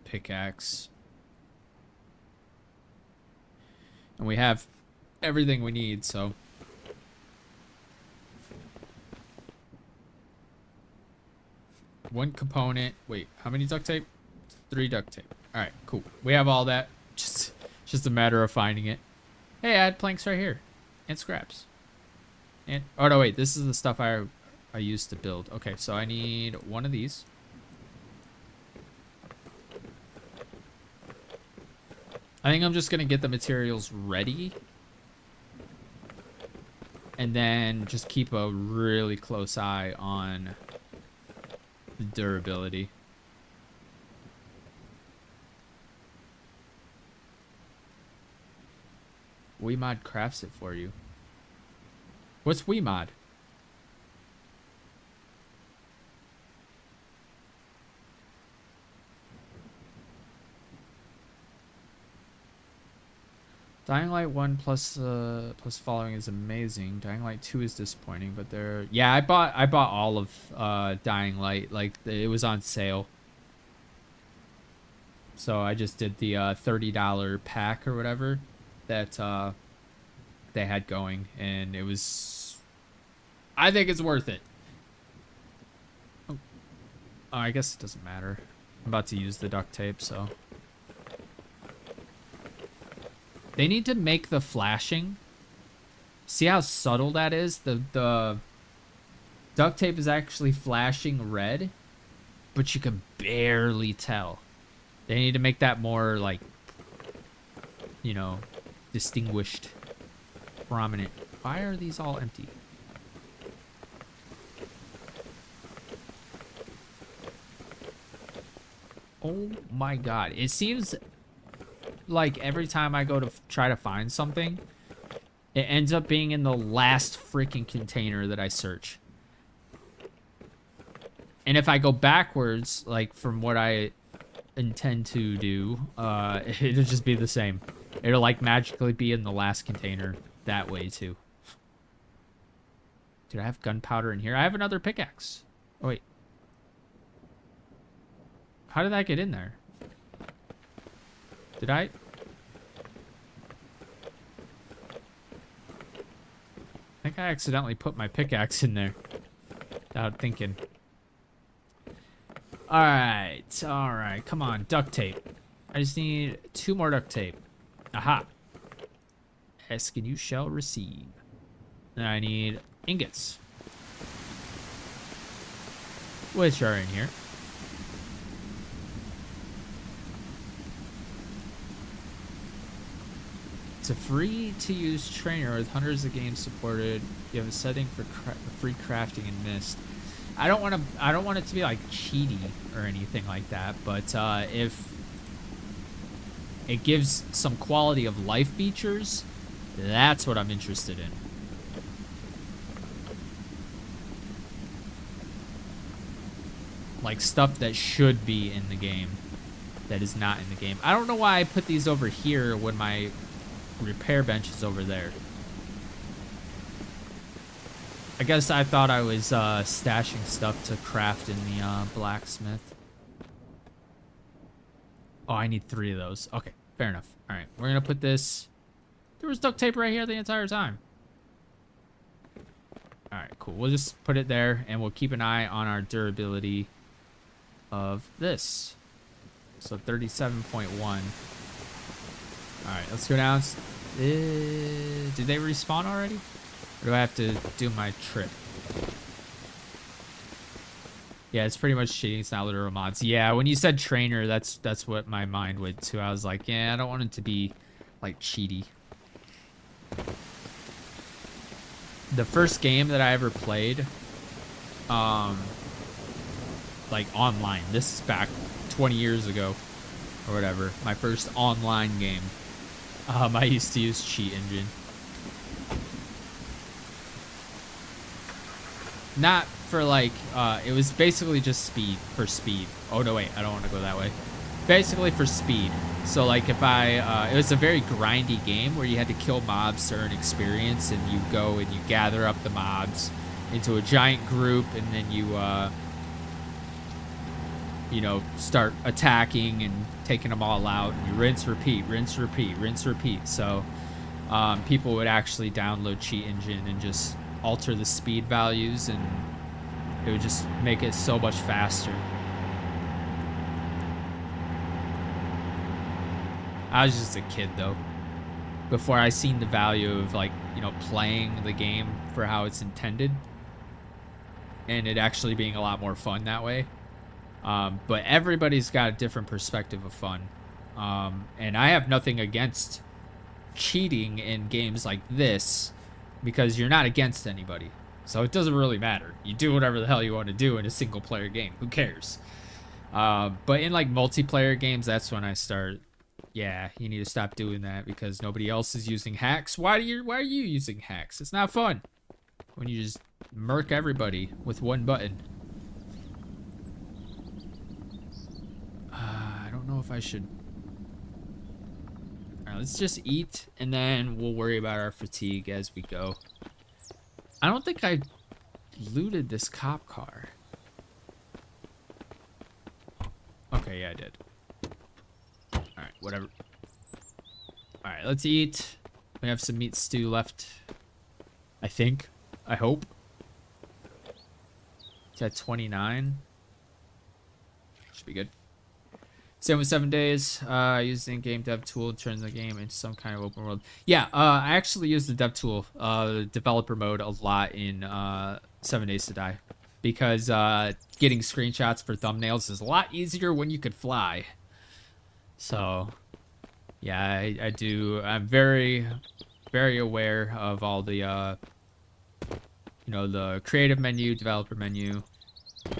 pickaxe. And we have everything we need, so one component. Wait, how many duct tape? 3 duct tape. All right, cool. We have all that. Just a matter of finding it. Hey, I had planks right here and scraps. And oh no, wait, this is the stuff I used to build. Okay, so I need one of these. I think I'm just gonna get the materials ready and then just keep a really close eye on the durability. WeMod crafts it for you. What's WeMod? Dying Light 1 plus following is amazing. Dying Light 2 is disappointing, but they're... Yeah, I bought all of Dying Light. Like, it was on sale. So I just did the $30 pack or whatever that they had going, and it was... I think it's worth it. Oh, I guess it doesn't matter. I'm about to use the duct tape, so... They need to make the flashing. See how subtle that is? The duct tape is actually flashing red, but you can barely tell. They need to make that more, like, you know, distinguished, prominent. Why are these all empty? Oh my god. It seems like every time I go to try to find something, it ends up being in the last freaking container that I search. And if I go backwards, like from what I intend to do, it'll just be the same. It'll like magically be in the last container that way too. Did I have gunpowder in here? I have another pickaxe. Oh wait. How did that get in there? Did I? I think I accidentally put my pickaxe in there without thinking. Alright, alright. Come on, duct tape. I just need 2 more duct tape. Aha. Ask and you shall receive. Then I need ingots, which are in here. It's a free-to-use trainer with hundreds of games supported. You have a setting for free crafting and Mist. I don't want it to be like cheaty or anything like that, but if it gives some quality of life features, that's what I'm interested in. Like stuff that should be in the game that is not in the game. I don't know why I put these over here when my repair bench is over there. I guess I thought I was stashing stuff to craft in the blacksmith. Oh, I need 3 of those. Okay, fair enough. All right, we're gonna put this. There was duct tape right here the entire time. All right, cool. We'll just put it there, and we'll keep an eye on our durability of this. So 37.1. All right, let's go down. Did they respawn already? Or do I have to do my trip? Yeah, it's pretty much cheating. It's not literal mods. Yeah, when you said trainer, that's what my mind went to. I was like, yeah, I don't want it to be like cheaty. The first game that I ever played, like online. This is back 20 years ago or whatever. My first online game. I used to use Cheat Engine. Not for like, it was basically just for speed. Oh no, wait, I don't want to go that way. Basically for speed. So like if it was a very grindy game where you had to kill mobs to earn experience, and you go and you gather up the mobs into a giant group, and then you know, start attacking and taking them all out, and you rinse, repeat, rinse, repeat, rinse, repeat. So people would actually download Cheat Engine and just alter the speed values, and it would just make it so much faster. I was just a kid though, before I seen the value of, like, you know, playing the game for how it's intended and it actually being a lot more fun that way. But everybody's got a different perspective of fun. And I have nothing against cheating in games like this, because you're not against anybody. So it doesn't really matter. You do whatever the hell you want to do in a single player game. Who cares? But in like multiplayer games, that's when I start, yeah, you need to stop doing that because nobody else is using hacks. Why are you using hacks? It's not fun when you just murk everybody with one button. I don't know if I should. All right, let's just eat, and then we'll worry about our fatigue as we go. I don't think I looted this cop car. Okay, yeah, I did. Alright, whatever. Alright, let's eat. We have some meat stew left. I think. I hope. It's at 29. Should be good. Same with 7 days. I used the in-game dev tool to turn the game into some kind of open world. Yeah, I actually use the dev tool, developer mode, a lot in 7 Days to Die. Because getting screenshots for thumbnails is a lot easier when you could fly. So, yeah, I do. I'm very, very aware of all the, you know, the creative menu, developer menu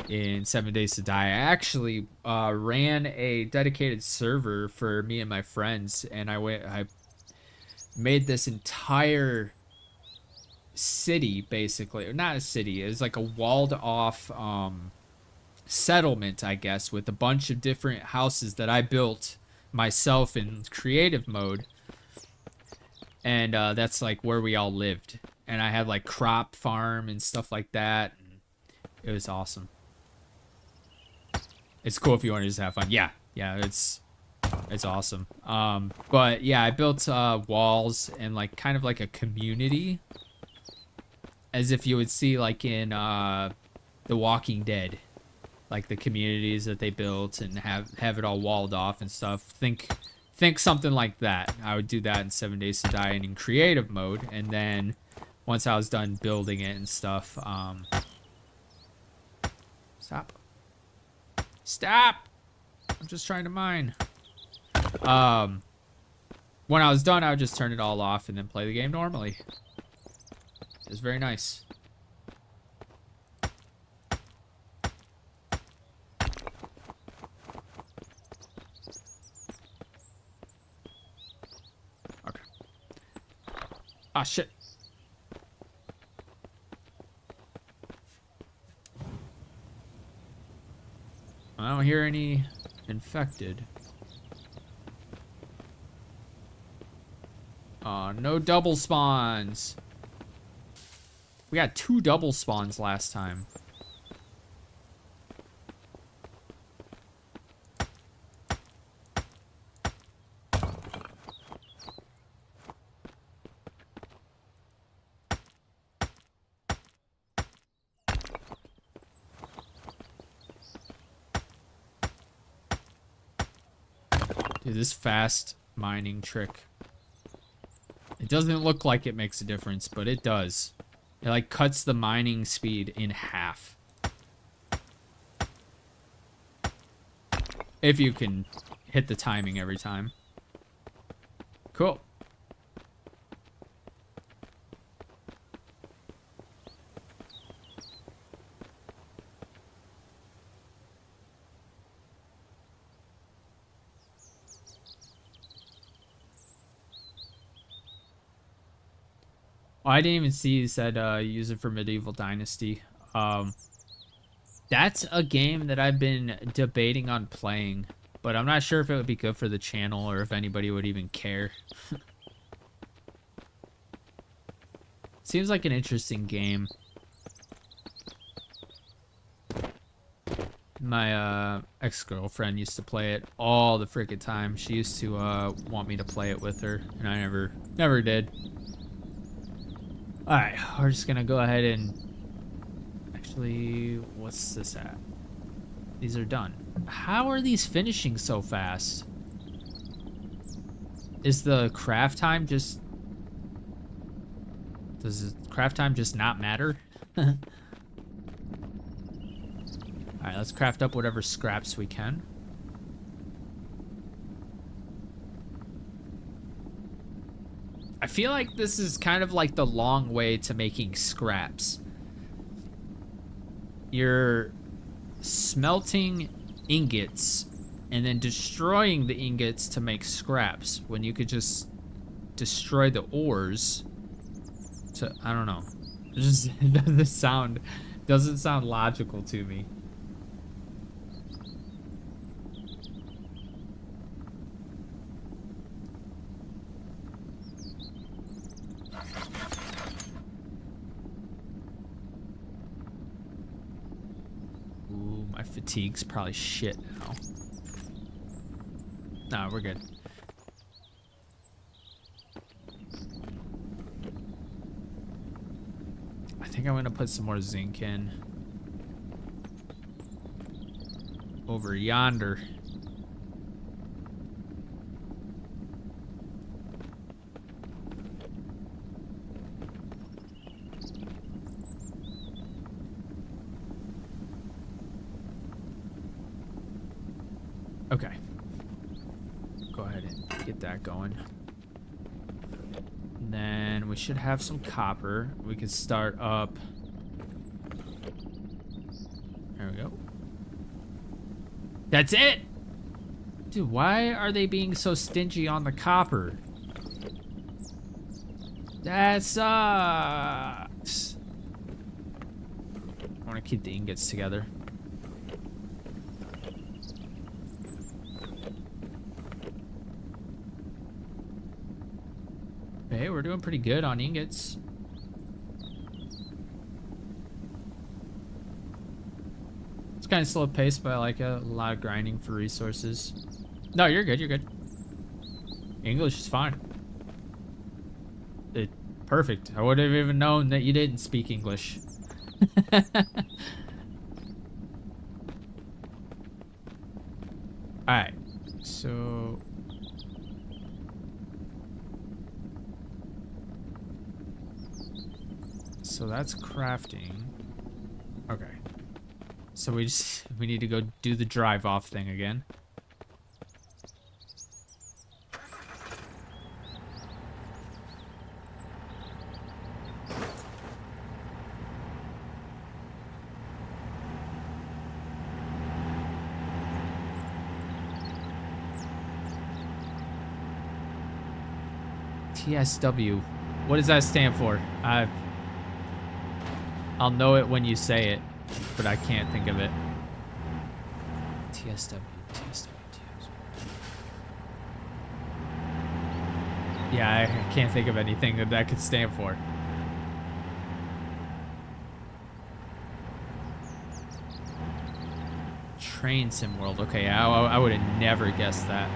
in 7 Days to Die. I actually ran a dedicated server for me and my friends, and I made this entire city, basically, or not a city, it was like a walled off settlement, I guess, with a bunch of different houses that I built myself in creative mode, and that's like where we all lived, and I had like crop farm and stuff like that. It was awesome. It's cool if you want to just have fun. Yeah, it's awesome. But yeah, I built walls and like kind of like a community, as if you would see like in The Walking Dead, like the communities that they built and have it all walled off and stuff. Think something like that. I would do that in 7 Days to Die and in creative mode, and then once I was done building it and stuff, Stop! I'm just trying to mine. when I was done, I would just turn it all off and then play the game normally. It was very nice. Okay. Ah, shit. I don't hear any infected. No double spawns. We got 2 double spawns last time. Dude, this fast mining trick. It doesn't look like it makes a difference, but it does. It like cuts the mining speed in half. If you can hit the timing every time. Cool. Oh, I didn't even see you said use it for Medieval Dynasty. That's a game that I've been debating on playing, but I'm not sure if it would be good for the channel or if anybody would even care. Seems like an interesting game. My ex-girlfriend used to play it all the freaking time. She used to want me to play it with her, and I never did. Alright, we're just gonna go ahead and... Actually, what's this at? These are done. How are these finishing so fast? Is the craft time just... Does the craft time just not matter? Alright, let's craft up whatever scraps we can. I feel like this is kind of like the long way to making scraps. You're smelting ingots and then destroying the ingots to make scraps when you could just destroy the ores to, I don't know. It just doesn't sound logical to me. Ooh, my fatigue's probably shit now. Nah, we're good. I think I'm gonna put some more zinc in. Over yonder. Okay. Go ahead and get that going. And then we should have some copper. We can start up. There we go. That's it! Dude, why are they being so stingy on the copper? That sucks. I want to keep the ingots together. Hey, we're doing pretty good on ingots. It's kind of slow paced, but I like a lot of grinding for resources. No, you're good, you're good. English is fine. Perfect. I would have even known that you didn't speak English. Alright, so... So that's crafting. Okay. So we need to go do the drive off thing again. TSW. What does that stand for? I'll know it when you say it, but I can't think of it. TSW. Yeah, I can't think of anything that could stand for. Train sim world. Okay, I would have never guessed that.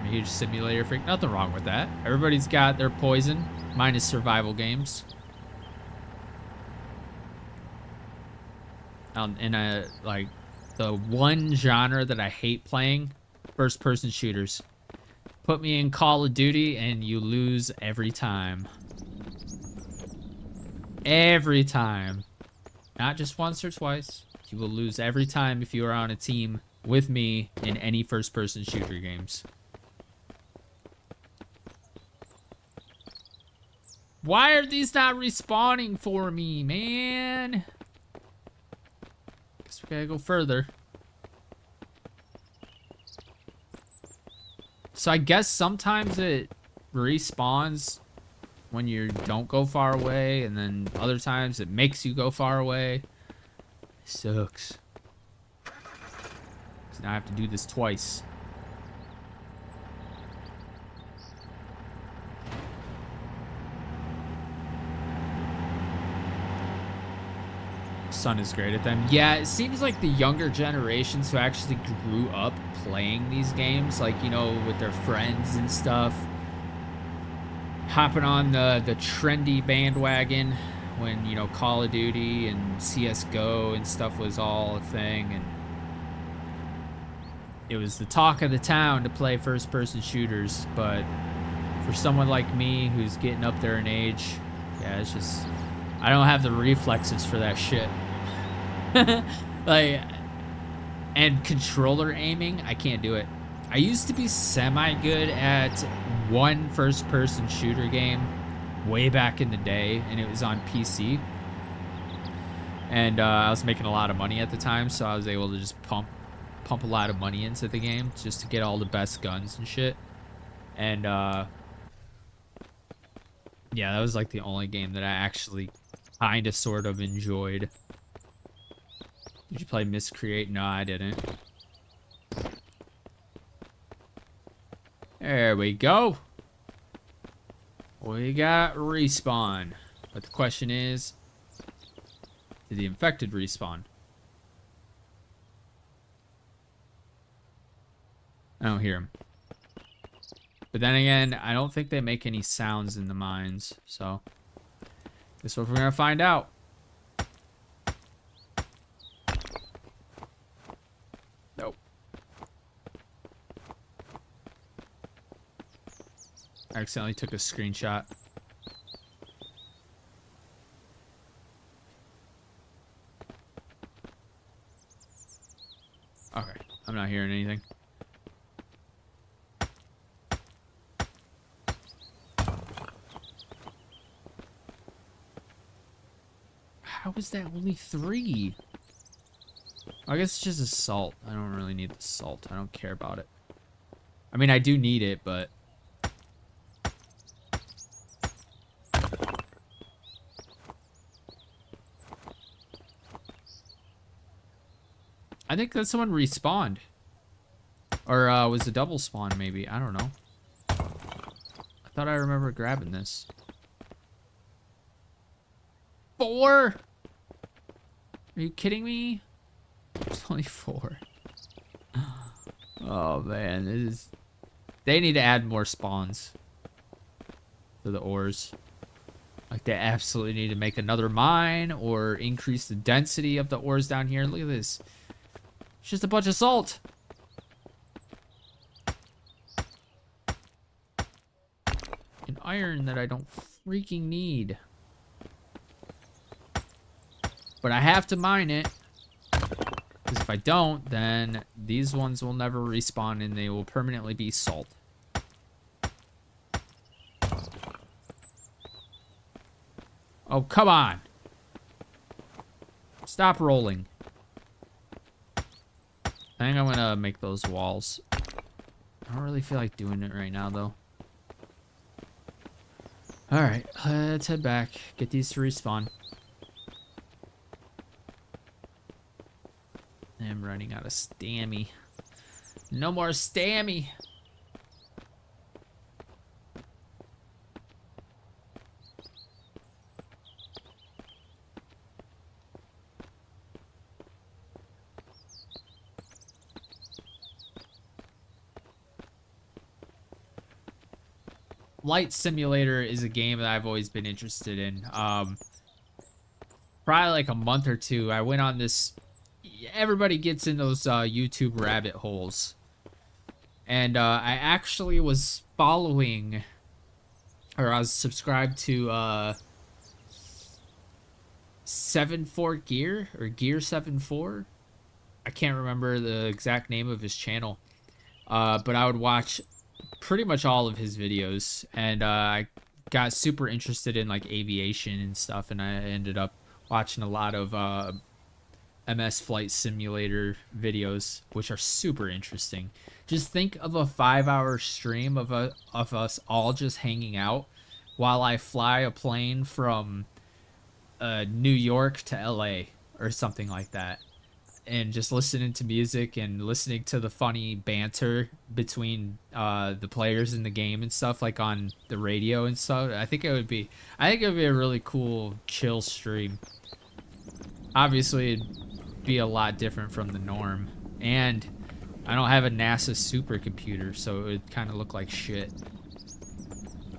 I'm a huge simulator freak. Nothing wrong with that. Everybody's got their poison. Mine is survival games. And like the one genre that I hate playing, first-person shooters. Put me in Call of Duty and you lose every time. Every time. Not just once or twice. You will lose every time if you are on a team with me in any first-person shooter games. Why are these not respawning for me, man? Guess we gotta go further. So I guess sometimes it respawns when you don't go far away, and then other times it makes you go far away. It sucks. So now I have to do this twice. Son is great at them. Yeah, it seems like the younger generations who actually grew up playing these games, like, you know, with their friends and stuff, hopping on the trendy bandwagon when, you know, Call of Duty and CSGO and stuff was all a thing, and it was the talk of the town to play first-person shooters. But for someone like me who's getting up there in age, yeah, it's just, I don't have the reflexes for that shit. Like, and controller aiming, I can't do it. I used to be semi-good at one first-person shooter game way back in the day, and it was on PC. And I was making a lot of money at the time, so I was able to just pump a lot of money into the game just to get all the best guns and shit. And yeah, that was like the only game that I actually kind of sort of enjoyed. Did you play Miscreate? No, I didn't. There we go. We got respawn. But the question is, did the infected respawn? I don't hear him. But then again, I don't think they make any sounds in the mines. So, guess what we're going to find out. Nope. I accidentally took a screenshot. Okay, I'm not hearing anything. How is that only 3? I guess it's just a salt. I don't really need the salt. I don't care about it. I mean, I do need it, but... I think that someone respawned. Or was a double spawn, maybe. I don't know. I thought I remember grabbing this. 4? Are you kidding me? It's only 4. Oh man, this is... They need to add more spawns to the ores. Like, they absolutely need to make another mine or increase the density of the ores down here. Look at this. It's just a bunch of salt. And iron that I don't freaking need. But I have to mine it. Because if I don't, then these ones will never respawn and they will permanently be salt. Oh, come on. Stop rolling. I think I'm gonna make those walls. I don't really feel like doing it right now, though. Alright, let's head back. Get these to respawn. I'm running out of stammy. No more stammy! Flight Simulator is a game that I've always been interested in. Probably like a month or two, I went on this... Everybody gets in those YouTube rabbit holes. And I actually was following... Or I was subscribed to 74 Gear? Or Gear 74? I can't remember the exact name of his channel. But I would watch pretty much all of his videos, and I got super interested in like aviation and stuff, and I ended up watching a lot of MS Flight Simulator videos, which are super interesting. Just think of a 5-hour stream of us all just hanging out while I fly a plane from New York to LA or something like that. And just listening to music and listening to the funny banter between the players in the game and stuff, like on the radio and stuff. I think it would be a really cool chill stream. Obviously, it'd be a lot different from the norm. And I don't have a NASA supercomputer, so it would kind of look like shit.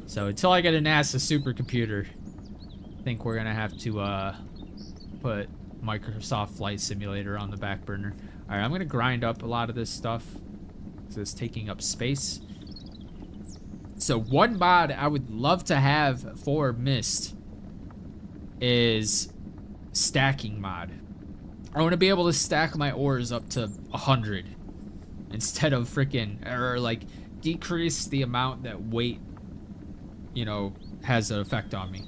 So until I get a NASA supercomputer, I think we're gonna have to put Microsoft Flight Simulator on the back burner. Alright, I'm gonna grind up a lot of this stuff because it's taking up space. So one mod I would love to have for Myst is stacking mod. I want to be able to stack my ores up to 100 instead of freaking, or like decrease the amount that weight, you know, has an effect on me.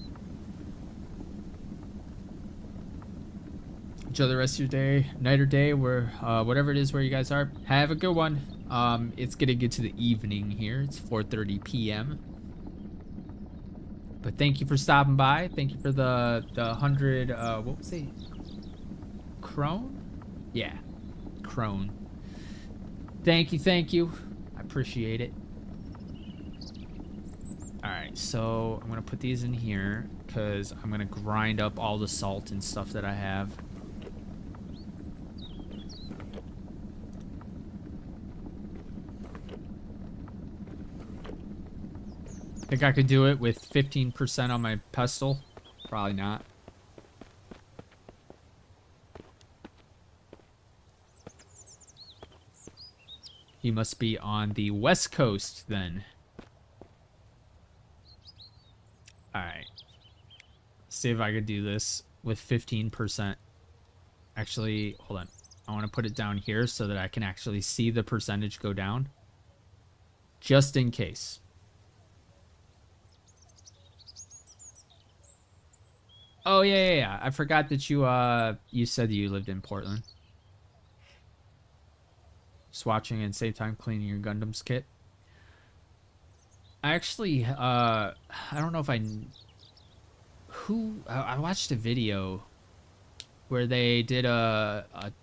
Enjoy the rest of your day, night or day, where whatever it is where you guys are. Have a good one. It's getting into the evening here. It's 4:30 p.m. But thank you for stopping by. Thank you for the 100. What was it? Crone? Yeah, Crone. Thank you. I appreciate it. All right, so I'm gonna put these in here because I'm gonna grind up all the salt and stuff that I have. Think I could do it with 15% on my pestle? Probably not. He must be on the west coast then. Alright. See if I could do this with 15%. Actually, hold on. I want to put it down here so that I can actually see the percentage go down. Just in case. Oh, yeah. I forgot that you said you lived in Portland. Just watching and same time cleaning your Gundam's kit. I actually, I don't know if I watched a video where they did a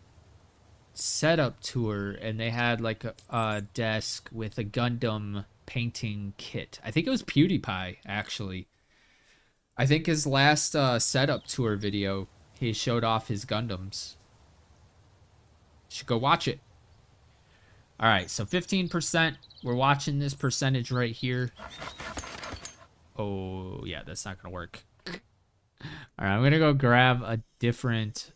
setup tour and they had like a desk with a Gundam painting kit. I think it was PewDiePie, actually. I think his last setup tour video, he showed off his Gundams. You should go watch it. All right, so 15%. We're watching this percentage right here. Oh, yeah, that's not going to work. All right, I'm going to go grab a different...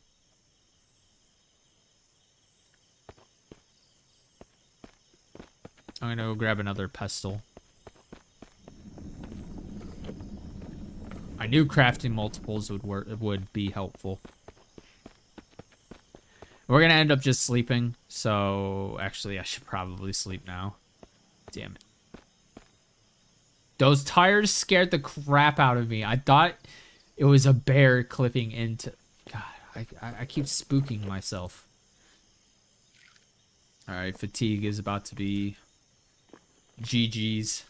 I'm going to go grab another pestle. I knew crafting multiples would be helpful. We're gonna end up just sleeping, so actually I should probably sleep now. Damn it. Those tires scared the crap out of me. I thought it was a bear clipping into... God, I keep spooking myself. All right, fatigue is about to be GG's.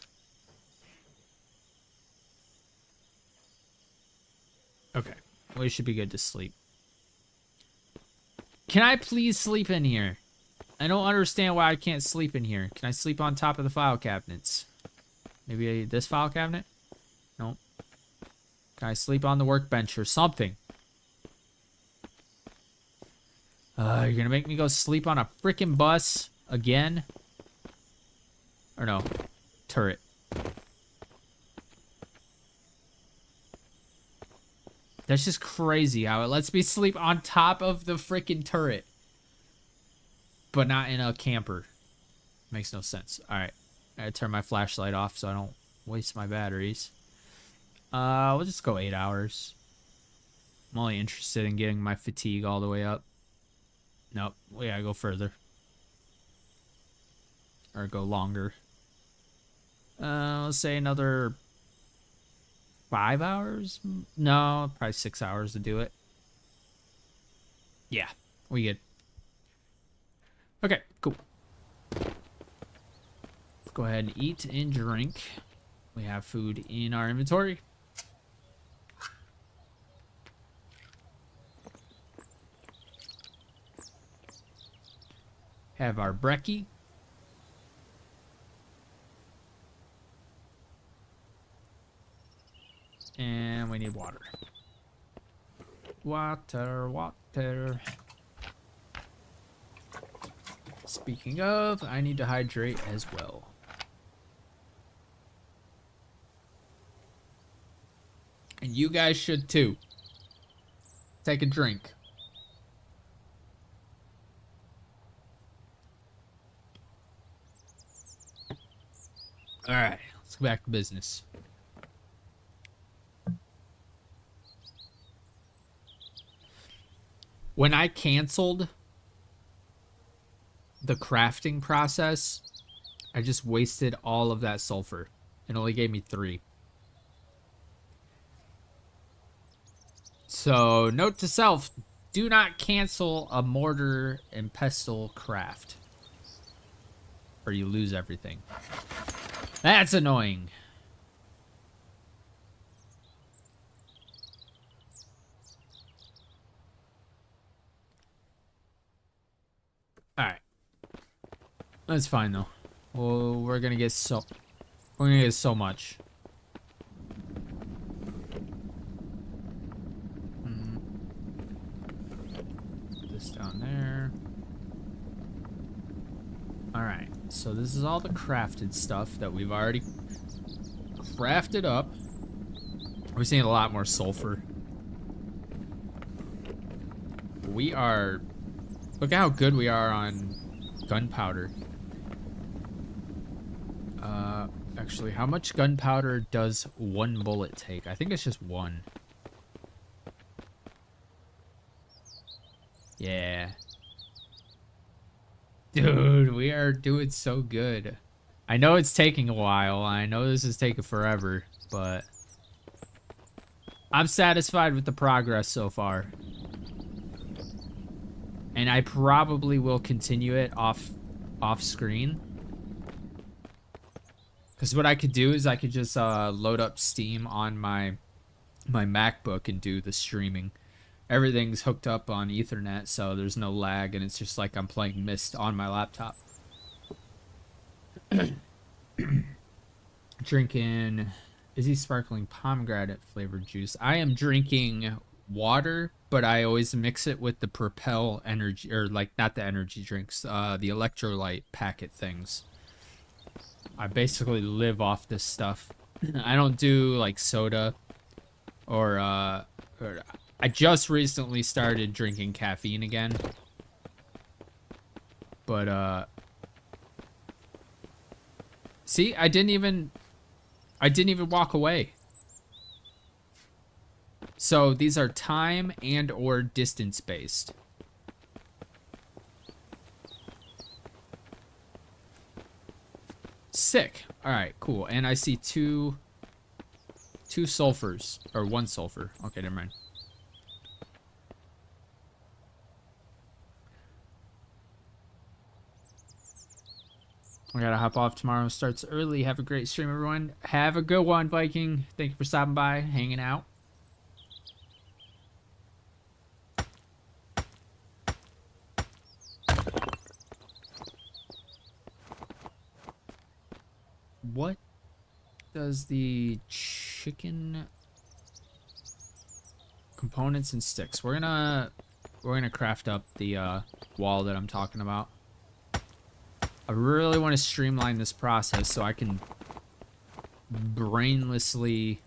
Okay, we should be good to sleep. Can I please sleep in here? I don't understand why I can't sleep in here. Can I sleep on top of the file cabinets? Maybe this file cabinet? Nope. Can I sleep on the workbench or something? You're gonna make me go sleep on a freaking bus again? Or no, turret. That's just crazy how it lets me sleep on top of the freaking turret. But not in a camper. Makes no sense. Alright. I gotta turn my flashlight off so I don't waste my batteries. We'll just go 8 hours. I'm only interested in getting my fatigue all the way up. Nope. We gotta go further. Or go longer. Let's say another 5 hours? No, probably 6 hours to do it. Yeah, we good. Okay, cool. Let's go ahead and eat and drink. We have food in our inventory. Have our brekkie. And we need water. Water, water. Speaking of, I need to hydrate as well. And you guys should too. Take a drink. Alright, let's go back to business. When I canceled the crafting process, I just wasted all of that sulfur. It only gave me 3. So, note to self, do not cancel a mortar and pestle craft. Or you lose everything. That's annoying. Alright. That's fine though. Well, we're gonna get so much. Put this down there. Alright, so this is all the crafted stuff that we've already crafted up. We're seeing a lot more sulfur. Look at how good we are on gunpowder. Actually, how much gunpowder does 1 bullet take? I think it's just 1. Yeah. Dude, we are doing so good. I know it's taking a while. I know this is taking forever, but I'm satisfied with the progress so far. And I probably will continue it off screen. Because what I could do is I could just load up Steam on my MacBook and do the streaming. Everything's hooked up on Ethernet, so there's no lag, and it's just like I'm playing Myst on my laptop. Drinking Izzy Sparkling Pomegranate flavored juice. I am drinking water, but I always mix it with the Propel energy, or like not the energy drinks, the electrolyte packet things. I basically live off this stuff. I don't do like soda or I just recently started drinking caffeine again. But see, I didn't even walk away. So these are time and or distance based. Sick. All right, cool. And I see two sulfurs, or 1 sulfur. Okay, never mind. I gotta hop off tomorrow. Starts early. Have a great stream, everyone. Have a good one, Viking. Thank you for stopping by, hanging out. What does the chicken components and sticks? We're gonna craft up the wall that I'm talking about. I really want to streamline this process so I can brainlessly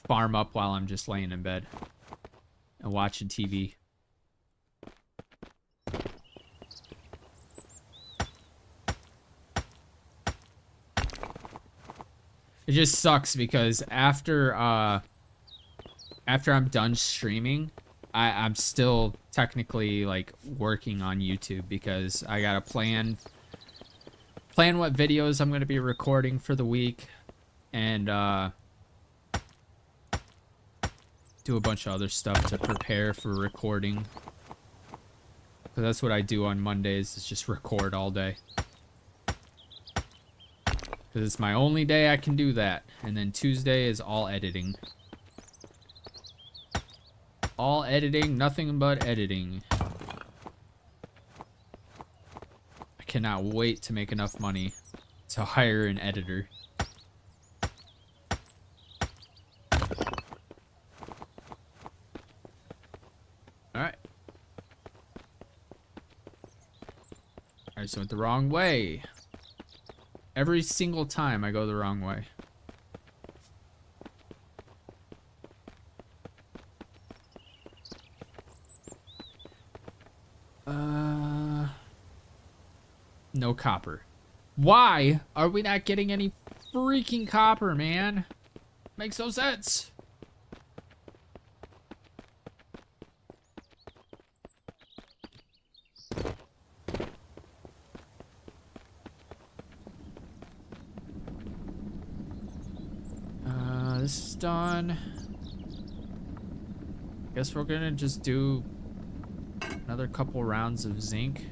farm up while I'm just laying in bed and watching TV. It just sucks because after I'm done streaming, I'm still technically like working on YouTube because I gotta plan what videos I'm gonna be recording for the week and do a bunch of other stuff to prepare for recording. Because that's what I do on Mondays, is just record all day. Because it's my only day I can do that. And then Tuesday is all editing. All editing, nothing but editing. I cannot wait to make enough money to hire an editor. Alright. I just went the wrong way. Every single time I go the wrong way. No copper. Why are we not getting any freaking copper, man? Makes no sense. This is done. Guess we're gonna just do another couple rounds of zinc.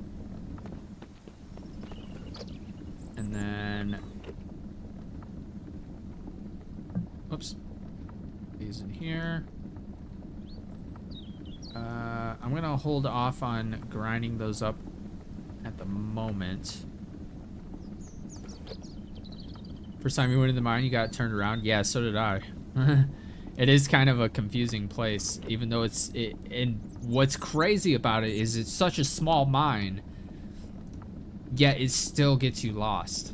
And then, oops, these in here. I'm gonna hold off on grinding those up at the moment. First time you went in the mine, you got turned around. Yeah, so did I. It is kind of a confusing place, even though and what's crazy about it is it's such a small mine, yet it still gets you lost.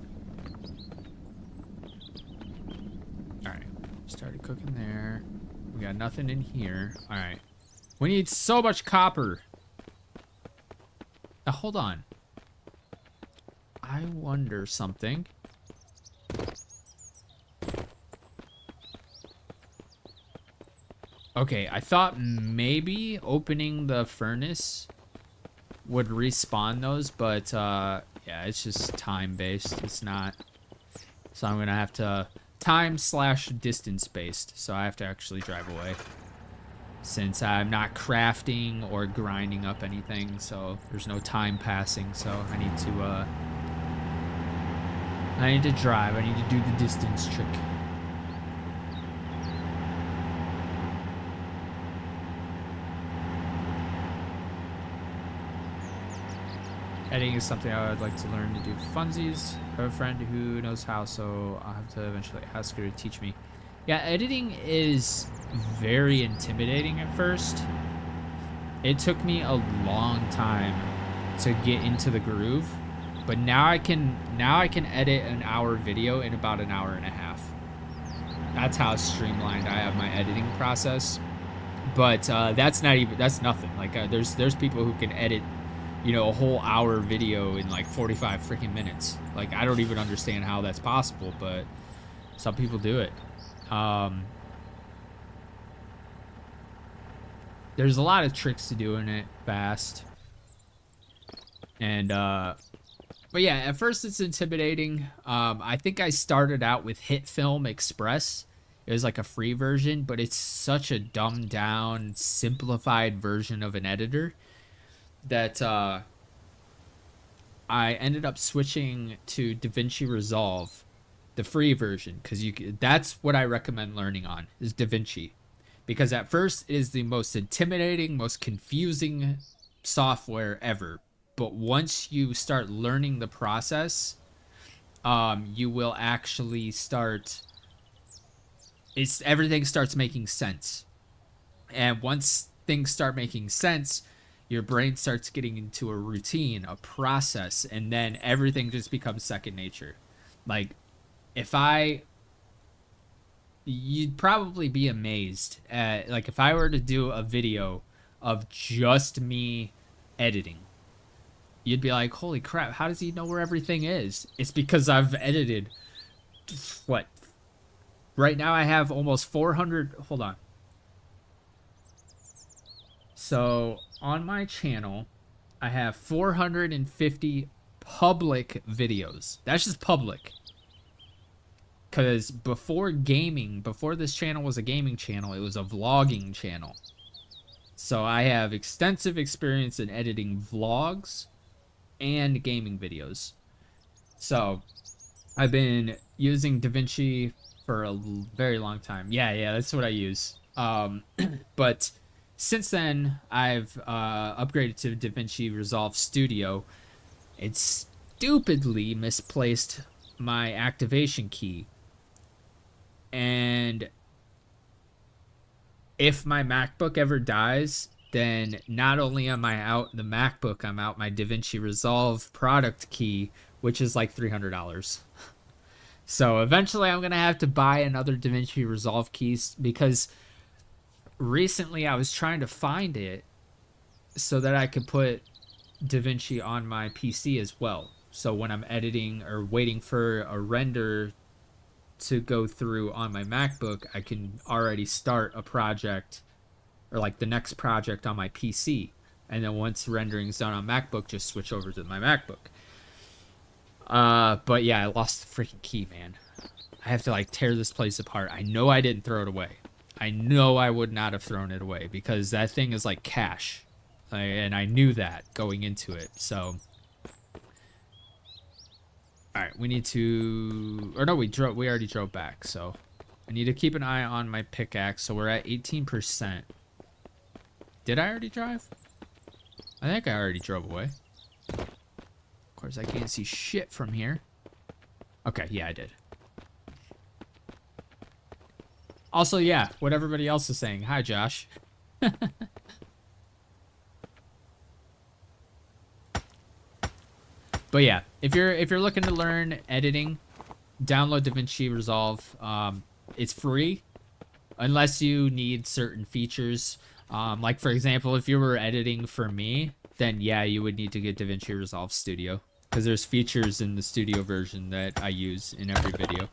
All right, started cooking there. We got nothing in here. All right, we need so much copper. Now, hold on. I wonder something. Okay, I thought maybe opening the furnace would respawn those, but yeah, it's just time-based. It's not. So I'm gonna have to time/distance based. So I have to actually drive away. Since I'm not crafting or grinding up anything, so there's no time passing, so I need to drive. I need to do the distance trick. Editing is something I would like to learn to do funsies. I have a friend who knows how, so I'll have to eventually ask her to teach me. Yeah, editing is very intimidating at first. It took me a long time to get into the groove, but now I can edit an hour video in about an hour and a half. That's how streamlined I have my editing process. But that's nothing. Like there's people who can edit, you know, a whole hour video in like 45 freaking minutes. Like, I don't even understand how that's possible, but some people do it. There's a lot of tricks to doing it fast. And, but yeah, at first it's intimidating. I think I started out with Hit Film Express. It was like a free version, but it's such a dumbed down, simplified version of an editor that I ended up switching to DaVinci Resolve, the free version, because that's what I recommend learning on, is DaVinci. Because at first it is the most intimidating, most confusing software ever. But once you start learning the process, you will actually start, everything starts making sense. And once things start making sense, your brain starts getting into a routine, a process, and then everything just becomes second nature. Like, if I, you'd probably be amazed at, like, if I were to do a video of just me editing, you'd be like, holy crap, how does he know where everything is? It's because I've edited, what? Right now I have almost 400, hold on. So on my channel, I have 450 public videos. That's just public. Because before gaming, before this channel was a gaming channel, it was a vlogging channel. So I have extensive experience in editing vlogs and gaming videos. So I've been using DaVinci for a very long time. Yeah, that's what I use. But since then, I've upgraded to DaVinci Resolve Studio. It stupidly misplaced my activation key. And if my MacBook ever dies, then not only am I out the MacBook, I'm out my DaVinci Resolve product key, which is like $300. So eventually I'm going to have to buy another DaVinci Resolve keys, because recently I was trying to find it so that I could put DaVinci on my PC as well. So when I'm editing or waiting for a render to go through on my MacBook, I can already start a project, or like the next project, on my PC. And then once rendering's done on MacBook, just switch over to my MacBook. But yeah, I lost the freaking key, man. I have to like tear this place apart. I know I didn't throw it away. I know I would not have thrown it away, because that thing is like cash. And I knew that going into it, so. Alright, we need to, or no, we already drove back, so. I need to keep an eye on my pickaxe, so we're at 18%. Did I already drive? I think I already drove away. Of course, I can't see shit from here. Okay, yeah, I did. Also, yeah, what everybody else is saying. Hi, Josh. But yeah, if you're looking to learn editing, download DaVinci Resolve. It's free, unless you need certain features. Like for example, if you were editing for me, then yeah, you would need to get DaVinci Resolve Studio, because there's features in the Studio version that I use in every video.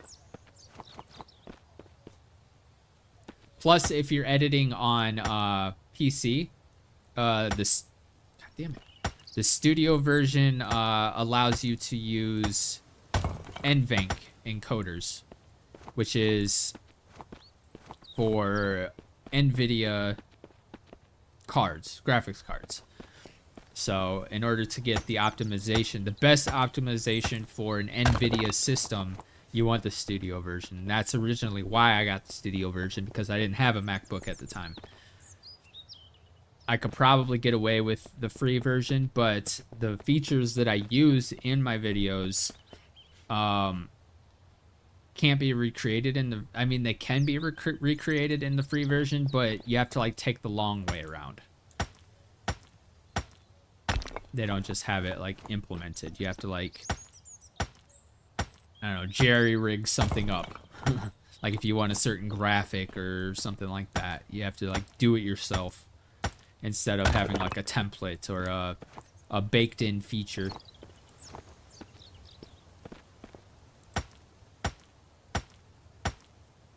Plus, if you're editing on PC, this, god damn it. The Studio version allows you to use NVENC encoders, which is for NVIDIA cards, graphics cards. So in order to get the optimization, the best optimization for an NVIDIA system, you want the Studio version. And that's originally why I got the Studio version, because I didn't have a MacBook at the time. I could probably get away with the free version, but the features that I use in my videos can't be recreated in the, I mean, they can be recreated in the free version, but you have to like take the long way around. They don't just have it like implemented. You have to like, I don't know, jerry-rig something up. Like if you want a certain graphic or something like that, you have to like do it yourself, instead of having like a template or a baked-in feature.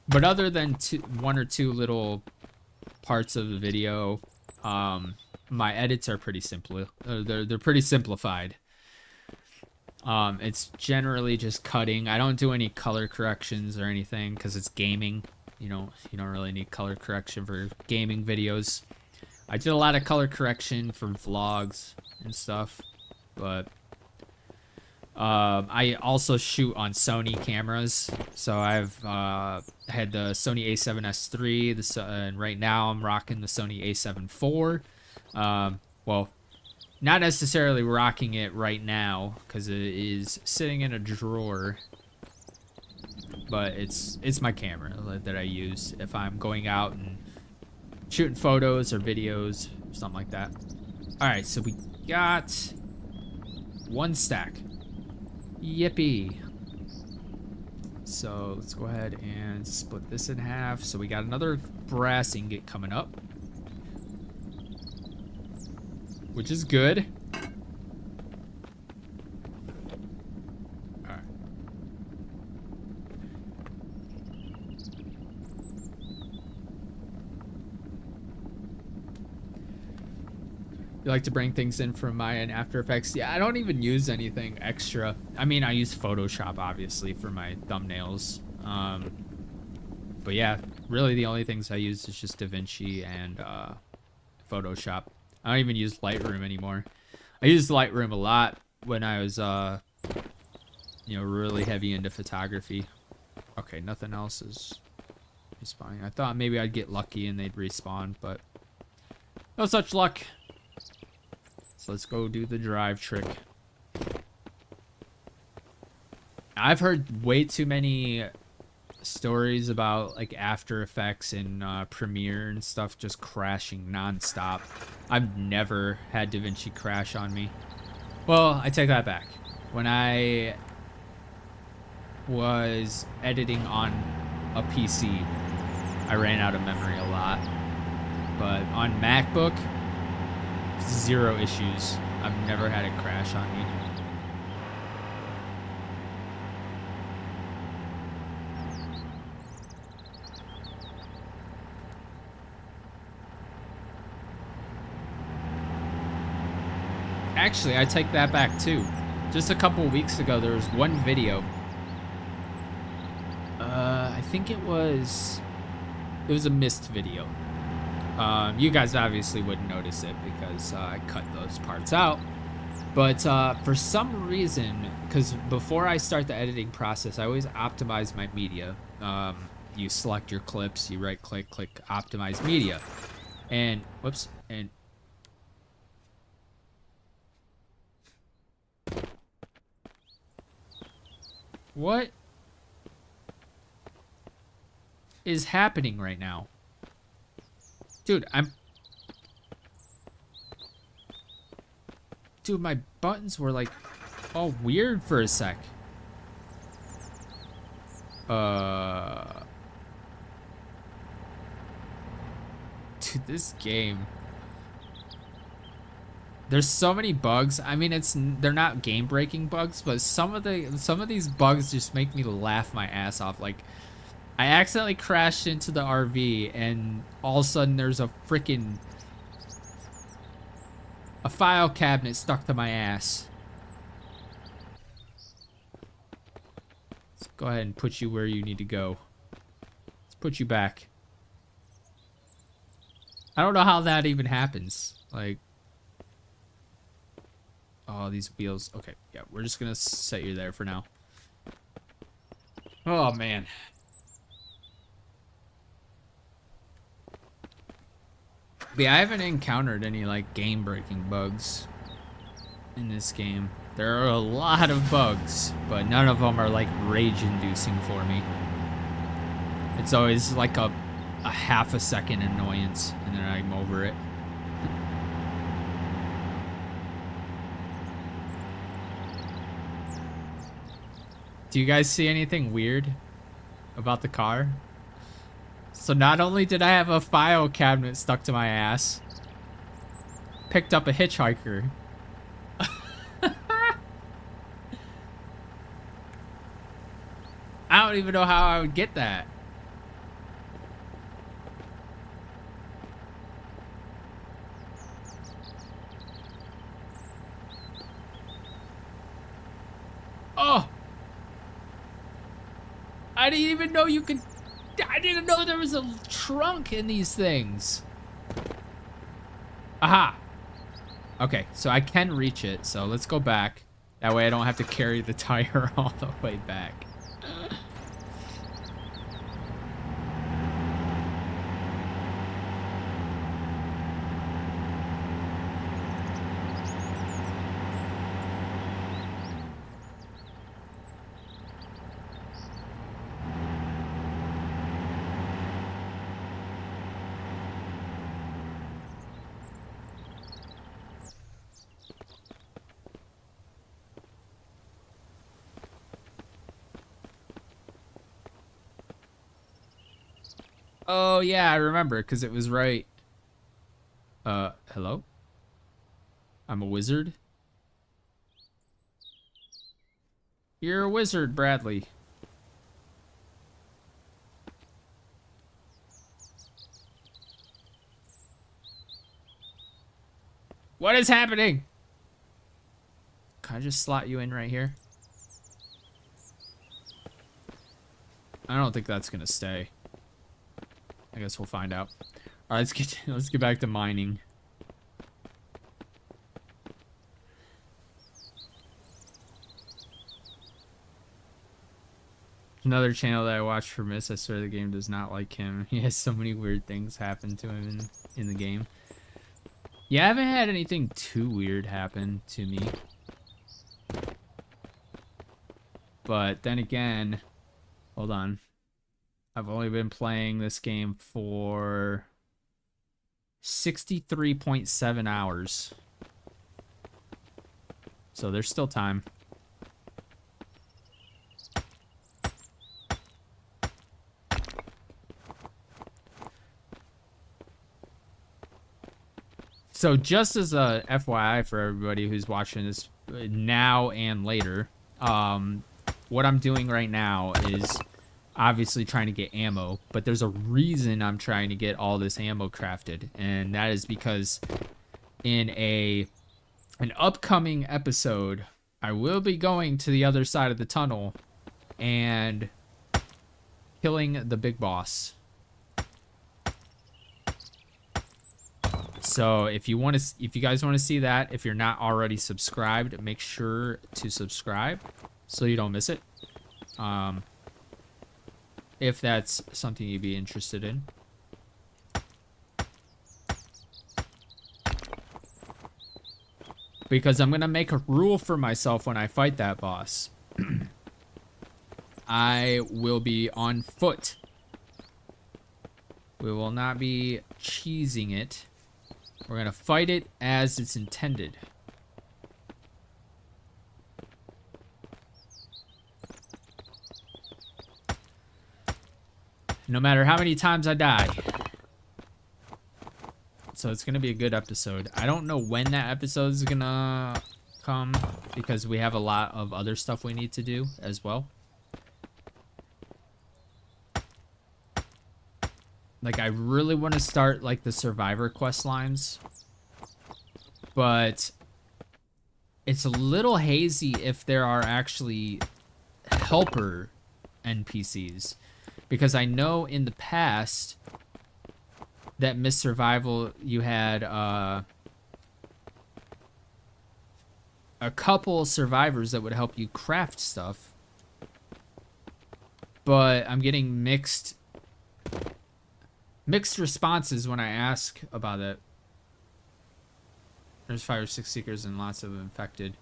But other than one or two little parts of the video, my edits are pretty simple. They're pretty simplified. It's generally just cutting. I don't do any color corrections or anything, because it's gaming. You don't really need color correction for gaming videos. I did a lot of color correction for vlogs and stuff, but I also shoot on Sony cameras, so I've had the Sony A7S III, and right now I'm rocking the Sony A7 IV. Well, not necessarily rocking it right now because it is sitting in a drawer, but it's my camera that I use if I'm going out and shooting photos or videos, something like that. All right, so we got 1 stack. Yippee. So let's go ahead and split this in half. So we got another brass ingot coming up, which is good. All right. You like to bring things in from Maya and After Effects? Yeah, I don't even use anything extra. I mean, I use Photoshop, obviously, for my thumbnails. But yeah, really the only things I use is just DaVinci and Photoshop. I don't even use Lightroom anymore. I used Lightroom a lot when I was, you know, really heavy into photography. Okay, nothing else is respawning. I thought maybe I'd get lucky and they'd respawn, but no such luck. So let's go do the drive trick. I've heard way too many stories about like After Effects and Premiere and stuff just crashing nonstop. I've never had DaVinci crash on me. Well, I take that back. When I was editing on a PC, I ran out of memory a lot. But on MacBook, 0 issues. I've never had it crash on me. Actually, I take that back too. Just a couple weeks ago, there was one video. I think it was a missed video. You guys obviously wouldn't notice it because I cut those parts out. But for some reason, because before I start the editing process, I always optimize my media. You select your clips, you right click, click optimize media. And, whoops, and what is happening right now? Dude, Dude, my buttons were like all weird for a sec. Dude, this game. There's so many bugs. I mean, they're not game-breaking bugs, but some of these bugs just make me laugh my ass off. Like, I accidentally crashed into the RV, and all of a sudden there's a freaking file cabinet stuck to my ass. Let's go ahead and put you where you need to go. Let's put you back. I don't know how that even happens. Like, oh, these wheels. Okay, yeah, we're just gonna set you there for now. Oh, man. But yeah, I haven't encountered any, like, game-breaking bugs in this game. There are a lot of bugs, but none of them are, like, rage-inducing for me. It's always, like, a half a second annoyance, and then I'm over it. Do you guys see anything weird about the car? So not only did I have a file cabinet stuck to my ass, picked up a hitchhiker. I don't even know how I would get that. Oh! I didn't even know you could... I didn't know there was a trunk in these things. Aha. Okay, so I can reach it, so let's go back. That way I don't have to carry the tire all the way back. Oh, yeah, I remember, because it was right. Hello? I'm a wizard? You're a wizard, Bradley. What is happening? Can I just slot you in right here? I don't think that's gonna stay. I guess we'll find out. All right, let's get back to mining. Another channel that I watch for Miss. I swear the game does not like him. He has so many weird things happen to him in the game. Yeah, I haven't had anything too weird happen to me. But then again, hold on. I've only been playing this game for 63.7 hours. So there's still time. So just as a FYI for everybody who's watching this now and later, what I'm doing right now is obviously trying to get ammo, but there's a reason I'm trying to get all this ammo crafted, and that is because in an upcoming episode, I will be going to the other side of the tunnel and killing the big boss. So if you guys want to see that, if you're not already subscribed, make sure to subscribe so you don't miss it. If that's something you'd be interested in. Because I'm gonna make a rule for myself when I fight that boss. I will be on foot. We will not be cheesing it. We're gonna fight it as it's intended. No matter how many times I die. So it's gonna be a good episode. I don't know when that episode is gonna come because we have a lot of other stuff we need to do as well. Like, I really want to start, like, the survivor quest lines. But it's a little hazy if there are actually helper NPCs. Because I know in the past that Miss Survival, you had a couple survivors that would help you craft stuff. But I'm getting mixed responses when I ask about it. There's 5 or 6 seekers and lots of infected.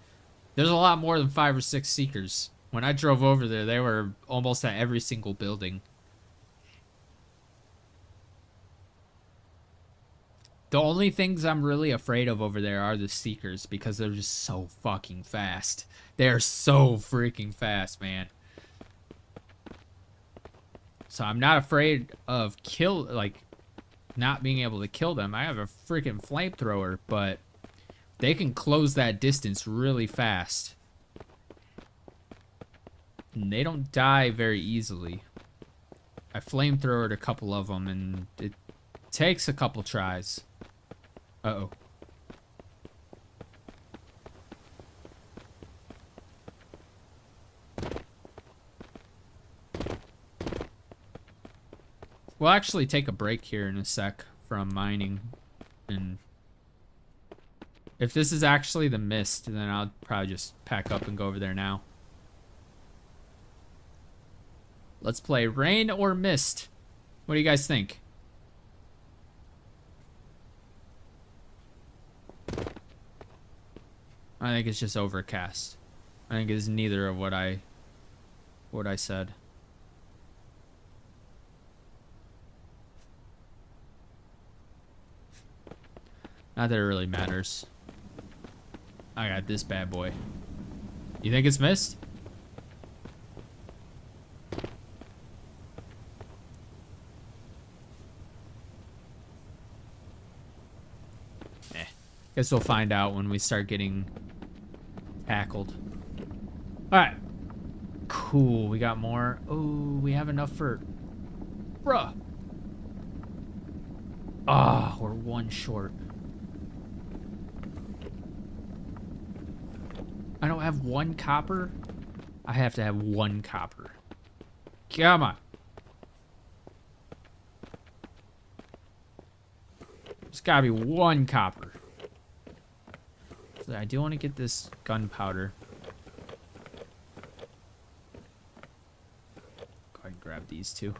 There's a lot more than 5 or 6 seekers. When I drove over there, they were almost at every single building. The only things I'm really afraid of over there are the seekers because they're just so fucking fast. They're so freaking fast, man. So I'm not afraid of not being able to kill them. I have a freaking flamethrower, but they can close that distance really fast. And they don't die very easily. I flamethrowered a couple of them, and it takes a couple tries. Uh-oh. We'll actually take a break here in a sec from mining and If this is actually the mist, then I'll probably just pack up and go over there now. Let's play rain or mist. What do you guys think? I think it's just overcast. I think it's neither of what I said. Not that it really matters. I got this bad boy. You think it's mist? Guess we'll find out when we start getting tackled. Alright. Cool, we got more. Oh, we have enough for... Bruh. Ah, we're one short. I don't have one copper? I have to have one copper. Come on. There's gotta be one copper. I do want to get this gunpowder. Go ahead and grab these two.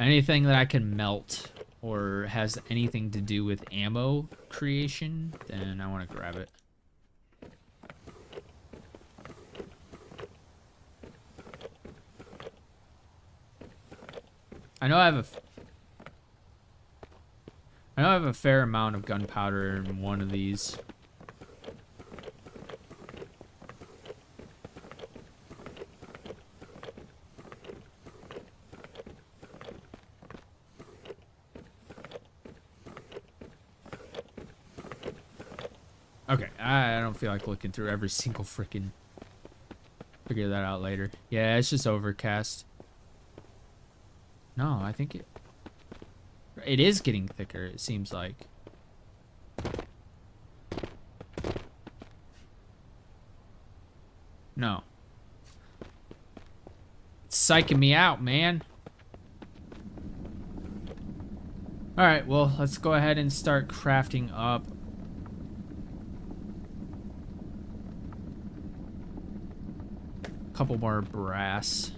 Anything that I can melt or has anything to do with ammo creation, then I want to grab it. I know I have a fair amount of gunpowder in one of these. Okay, I don't feel like looking through every single freaking... Figure that out later. Yeah, it's just overcast. No, I think it is getting thicker, it seems like. No. It's psyching me out, man. Alright, well, let's go ahead and start crafting up. A couple more brass.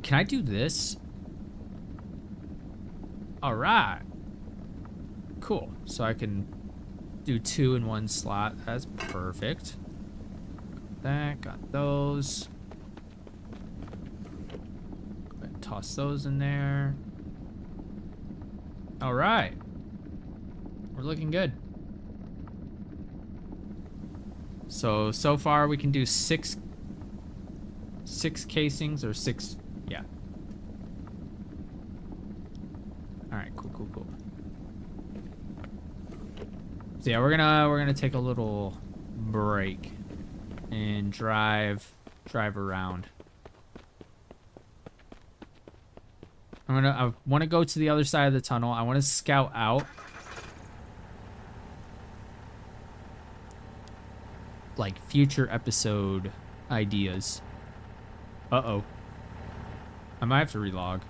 Can I do this? Alright. Cool. So I can do 2 in one slot. That's perfect. Got those. Go ahead and toss those in there. Alright. We're looking good. So far we can do six casings or 6. Yeah. Alright, cool. So yeah, we're gonna take a little break and drive around. I want to go to the other side of the tunnel. I want to scout out like future episode ideas. Uh-oh. I might have to relog.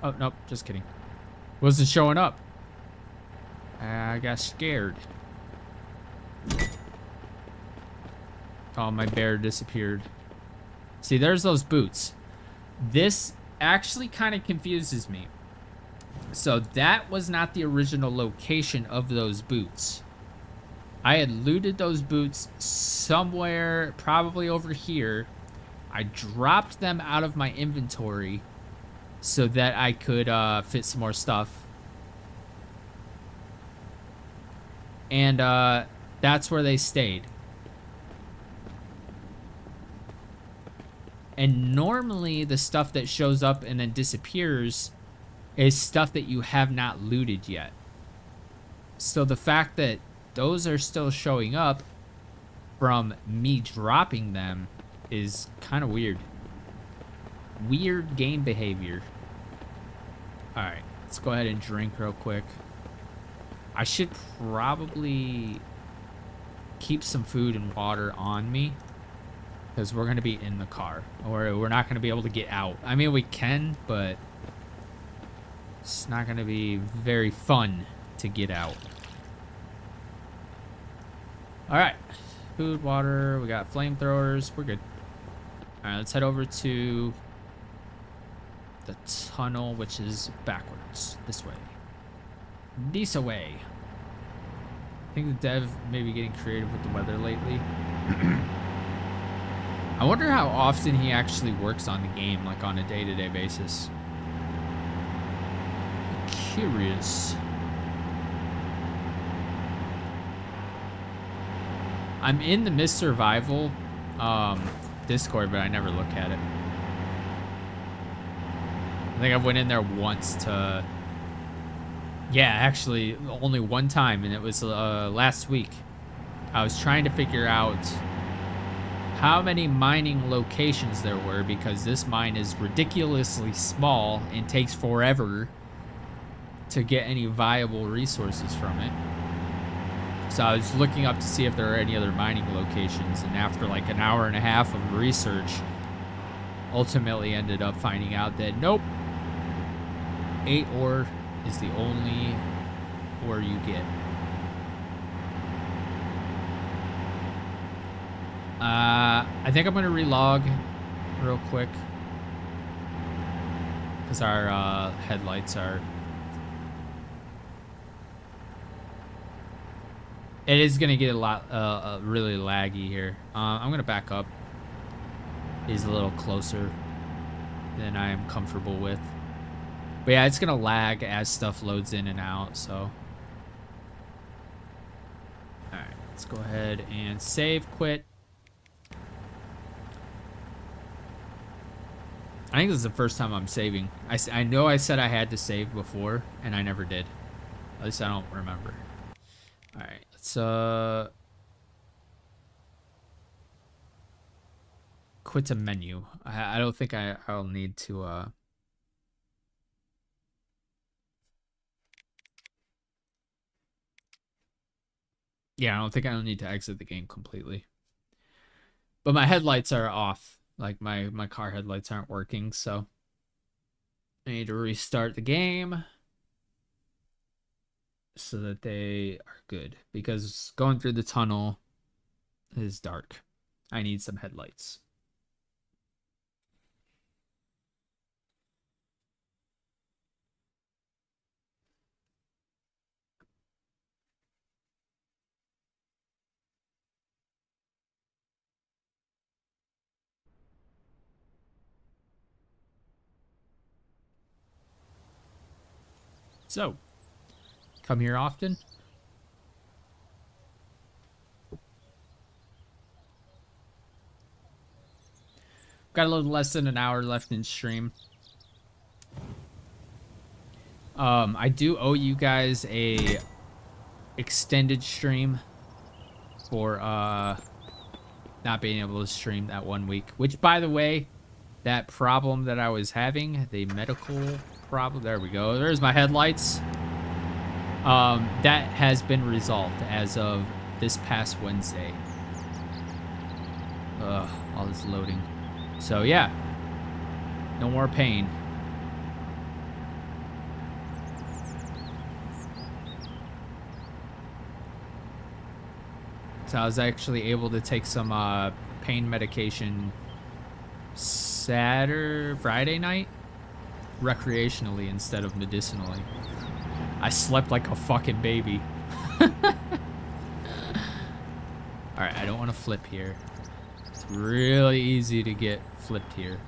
Oh, nope, just kidding. Wasn't showing up. I got scared. Oh, my bear disappeared. See, there's those boots. This actually kind of confuses me. So that was not the original location of those boots. I had looted those boots somewhere, probably over here. I dropped them out of my inventory so that I could fit some more stuff. And that's where they stayed. And normally the stuff that shows up and then disappears is stuff that you have not looted yet. So the fact that those are still showing up from me dropping them is kind of weird. Weird game behavior. Alright, let's go ahead and drink real quick. I should probably keep some food and water on me. because we're going to be in the car, or we're not going to be able to get out. I mean, we can, but it's not going to be very fun to get out. All right, food, water, we got flamethrowers, we're good. All right, let's head over to the tunnel, which is backwards, this way. This way. I think the dev may be getting creative with the weather lately. I wonder how often he actually works on the game, like on a day-to-day basis. I'm curious. I'm in the Miss Survival Discord, but I never look at it. I think I went in there once to... Yeah, actually, only one time, and it was last week. I was trying to figure out how many mining locations there were, because this mine is ridiculously small and takes forever to get any viable resources from it. So I was looking up to see if there are any other mining locations, and after like an hour and a half of research, ultimately ended up finding out that nope, 8 ore is the only ore you get. I think I'm gonna relog real quick because our headlights are... It is gonna get a lot really laggy here. I'm gonna back up. He's a little closer than I am comfortable with. But yeah, it's gonna lag as stuff loads in and out, so. Alright, let's go ahead and save, quit. I think this is the first time I'm saving. I know I said I had to save before, and I never did. At least I don't remember. Alright, let's quit to menu. I don't think I'll need to yeah, I don't think I'll need to exit the game completely. But my headlights are off. Like my car headlights aren't working, so I need to restart the game so that they are good, because going through the tunnel is dark. I need some headlights. So, come here often? Got a little less than an hour left in stream. I do owe you guys a extended stream for not being able to stream that 1 week. Which, by the way, that problem that I was having, the medical problem, there we go. There's my headlights. That has been resolved as of this past Wednesday. Ugh, all this loading. So yeah, no more pain. So I was actually able to take some pain medication Friday night, recreationally instead of medicinally. I slept like a fucking baby. Alright, I don't want to flip here. It's really easy to get flipped here.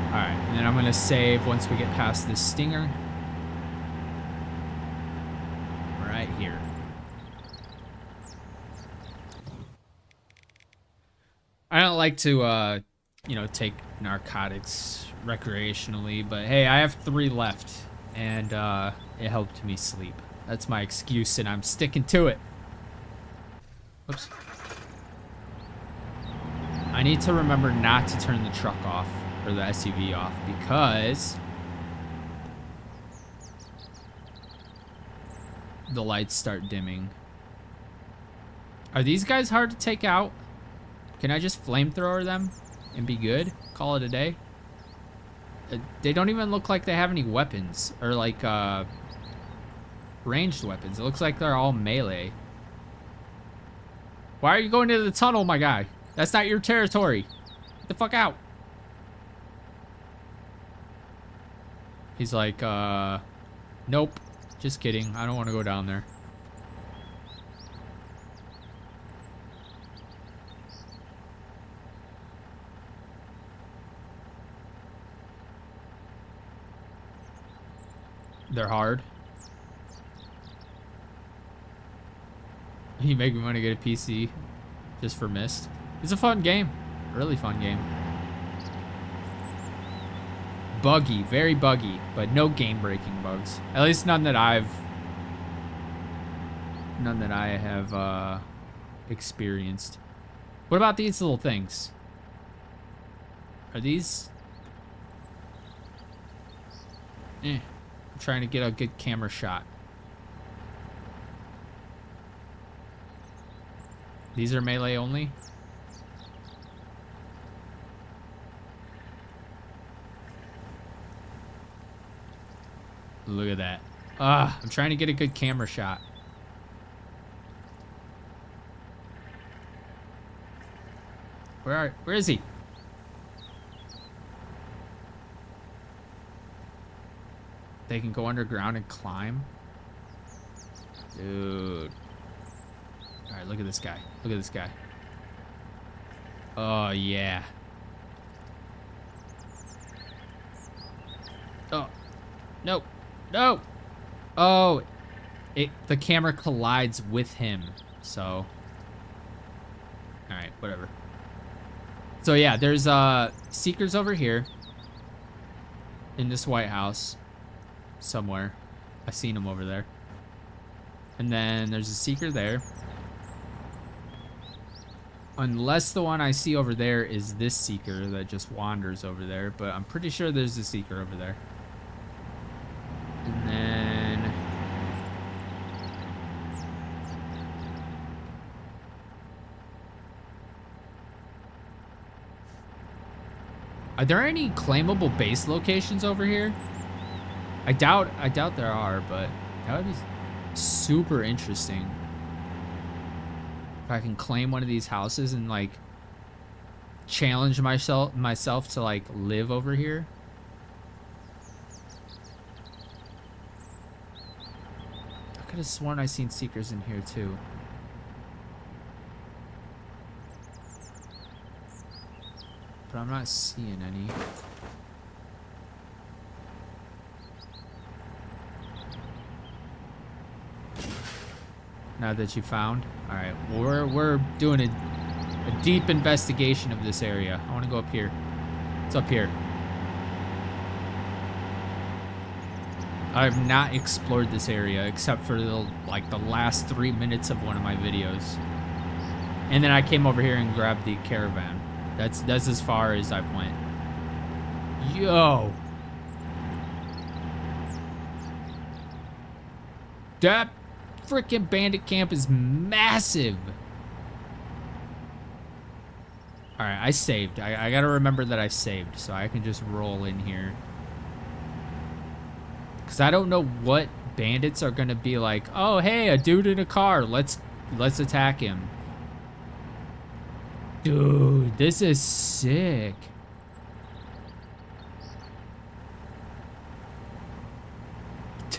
Alright, and then I'm going to save once we get past this stinger. Right here. I don't like to, you know, take narcotics recreationally, but hey, I have 3 left, and it helped me sleep. That's my excuse, and I'm sticking to it. Oops. I need to remember not to turn the truck off, or the SUV off, because the lights start dimming. Are these guys hard to take out? Can I just flamethrower them and be good? Call it a day? They don't even look like they have any weapons or like ranged weapons. It looks like they're all melee. Why are you going into the tunnel, my guy? That's not your territory. Get the fuck out. He's like, nope. Just kidding. I don't want to go down there. They're hard. You make me want to get a PC just for Myst. It's a fun game. Really fun game. Buggy, very buggy, but no game-breaking bugs. At least none that I have experienced. What about these little things? Are these? I'm trying to get a good camera shot. These are melee only? Look at that. I'm trying to get a good camera shot. Where is he? They can go underground and climb? Dude. Alright, look at this guy. Look at this guy. Oh, yeah. Oh. No. No! Oh. The camera collides with him. So. Alright, whatever. So, yeah, there's Seekers over here. In this White House. Somewhere. I've seen him over there. And then there's a Seeker there. Unless the one I see over there is this Seeker that just wanders over there. But I'm pretty sure there's a Seeker over there. And then... Are there any claimable base locations over here? I doubt there are, but that would be super interesting. If I can claim one of these houses and like challenge myself to like live over here. I could have sworn I seen Seekers in here too. But I'm not seeing any. Now that you found? Alright, well, we're doing a deep investigation of this area. I want to go up here. It's up here. I've not explored this area except for the last 3 minutes of one of my videos. And then I came over here and grabbed the caravan. That's as far as I went. Yo! That freaking bandit camp is massive. All right, I saved. I gotta remember that I saved, so I can just roll in here. Cause I don't know what bandits are gonna be like. Oh, hey, a dude in a car. Let's attack him. Dude, this is sick.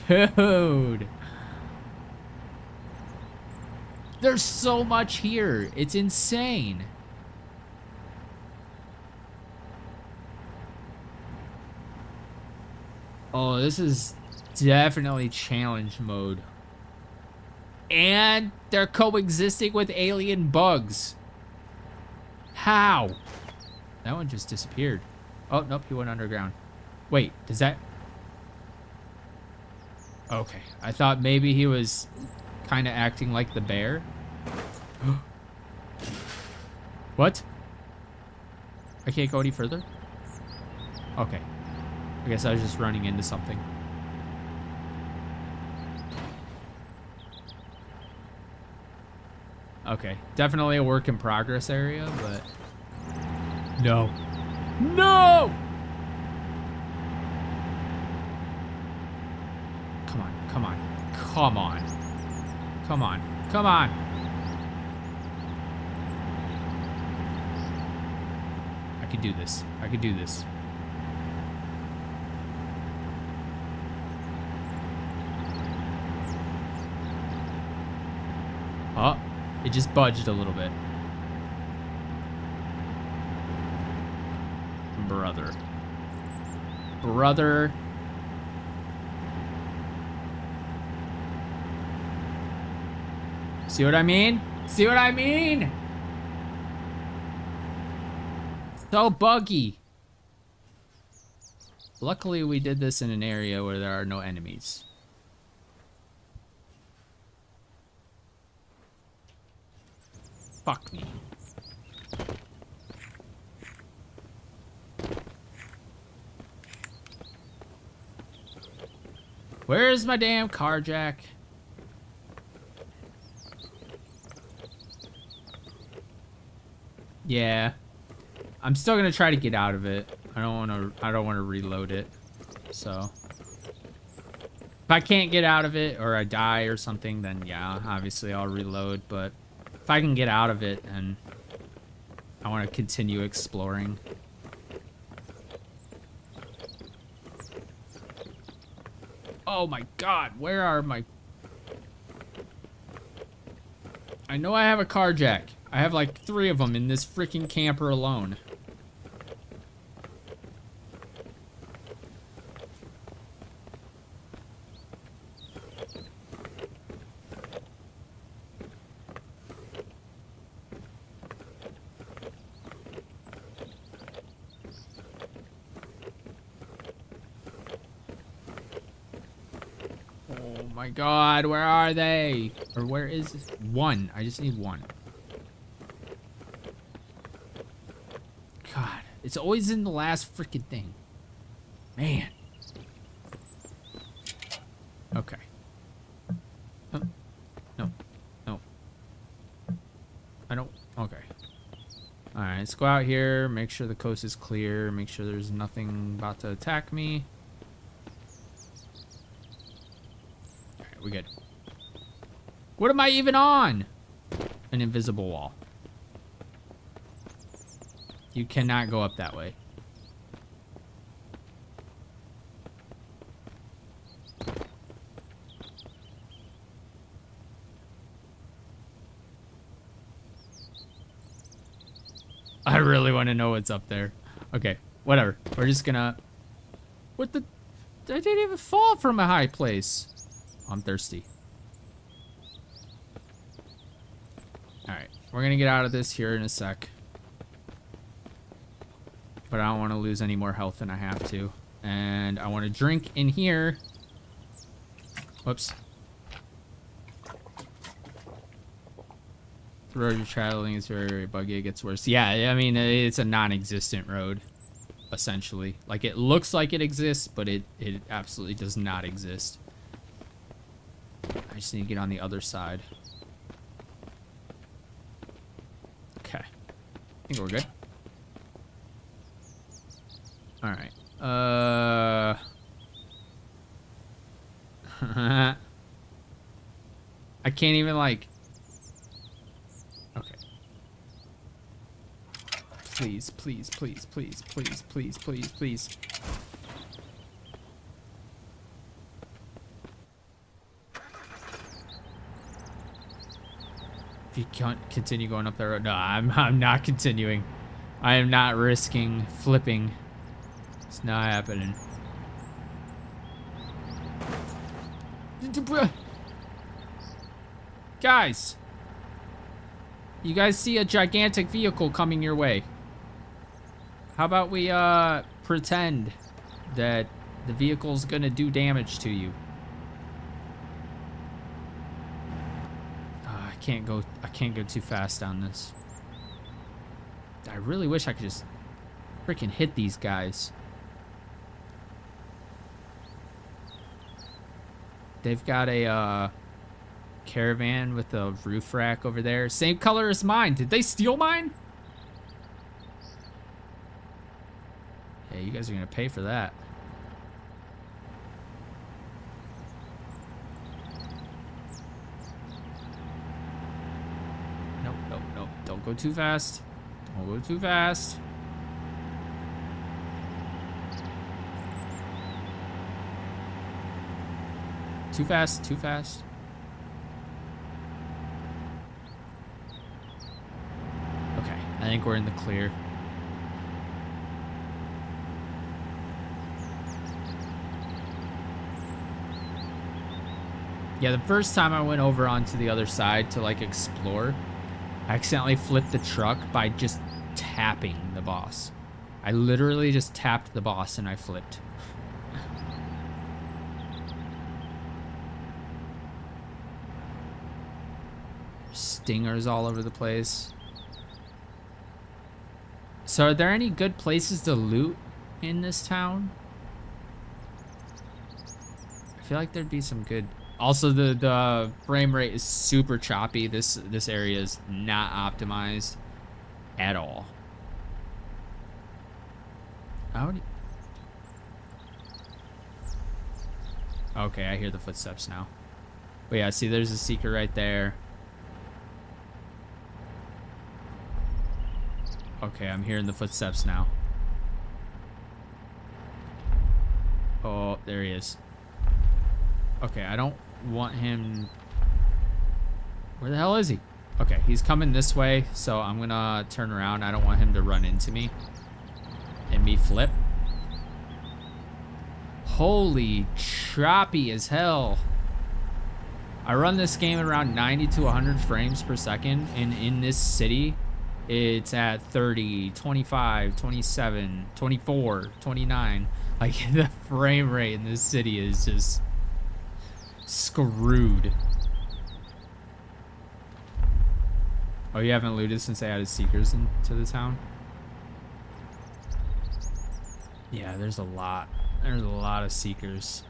Dude. There's so much here. It's insane. Oh, this is definitely challenge mode. And they're coexisting with alien bugs. How? That one just disappeared. Oh, nope, he went underground. Wait, does that... Okay, I thought maybe he was kind of acting like the bear. What? I can't go any further? Okay. I guess I was just running into something. Okay, definitely a work in progress area, but no. No! Come on, come on, come on. Come on, come on. I can do this. I can do this. Oh, it just budged a little bit. Brother. Brother. See what I mean? See what I mean? So buggy. Luckily, we did this in an area where there are no enemies. Fuck me. Where's my damn car jack? Yeah. I'm still gonna try to get out of it. I don't wanna reload it. So if I can't get out of it or I die or something, then yeah, obviously I'll reload, but if I can get out of it and I wanna continue exploring. Oh my god, where are my... I know I have a car jack. I have like 3 of them in this freaking camper alone. Oh my god, where are they? Or where is this? 1. I just need 1. God, it's always in the last freaking thing. Man. Okay. Oh, no. No. I don't... Okay. Alright, let's go out here, make sure the coast is clear, make sure there's nothing about to attack me. Alright, we good. What am I even on? An invisible wall. You cannot go up that way. I really want to know what's up there. Okay, whatever. We're just gonna... What the... I didn't even fall from a high place. I'm thirsty. Alright, we're gonna get out of this here in a sec. But I don't want to lose any more health than I have to. And I want to drink in here. Whoops. The road you're traveling is very, very buggy. It gets worse. Yeah, I mean, it's a non-existent road, essentially. Like, it looks like it exists, but it absolutely does not exist. I just need to get on the other side. Okay. I think we're good. Alright. I can't even, like... Okay. Please, please, please, please, please, please, please, please. If you can't continue going up that road... No, I'm not continuing. I am not risking flipping. It's not happening. Guys! You guys see a gigantic vehicle coming your way. How about we, pretend that the vehicle's gonna do damage to you? I can't go too fast down this. I really wish I could just freaking hit these guys. They've got a, caravan with the roof rack over there. Same color as mine. Did they steal mine? Yeah, you guys are gonna pay for that. Nope, nope, nope. Don't go too fast. Don't go too fast. Too fast, too fast. Okay, I think we're in the clear. Yeah, the first time I went over onto the other side to like explore, I accidentally flipped the truck by just tapping the boss. I literally just tapped the boss and I flipped. Stingers all over the place. So are there any good places to loot in this town? I feel like there'd be some good. Also, the frame rate is super choppy. This area is not optimized at all. Okay, I hear the footsteps now. But yeah, see, there's a seeker right there. Okay, I'm hearing the footsteps now. Oh, there he is. Okay, I don't want him. Where the hell is he? Okay, he's coming this way, so I'm gonna turn around. I don't want him to run into me and me flip. Holy choppy as hell. I run this game at around 90 to 100 frames per second, and in this city, it's at 30, 25, 27, 24, 29. Like, the frame rate in this city is just screwed. Oh, you haven't looted since they added seekers into the town? Yeah, there's a lot. There's a lot of seekers.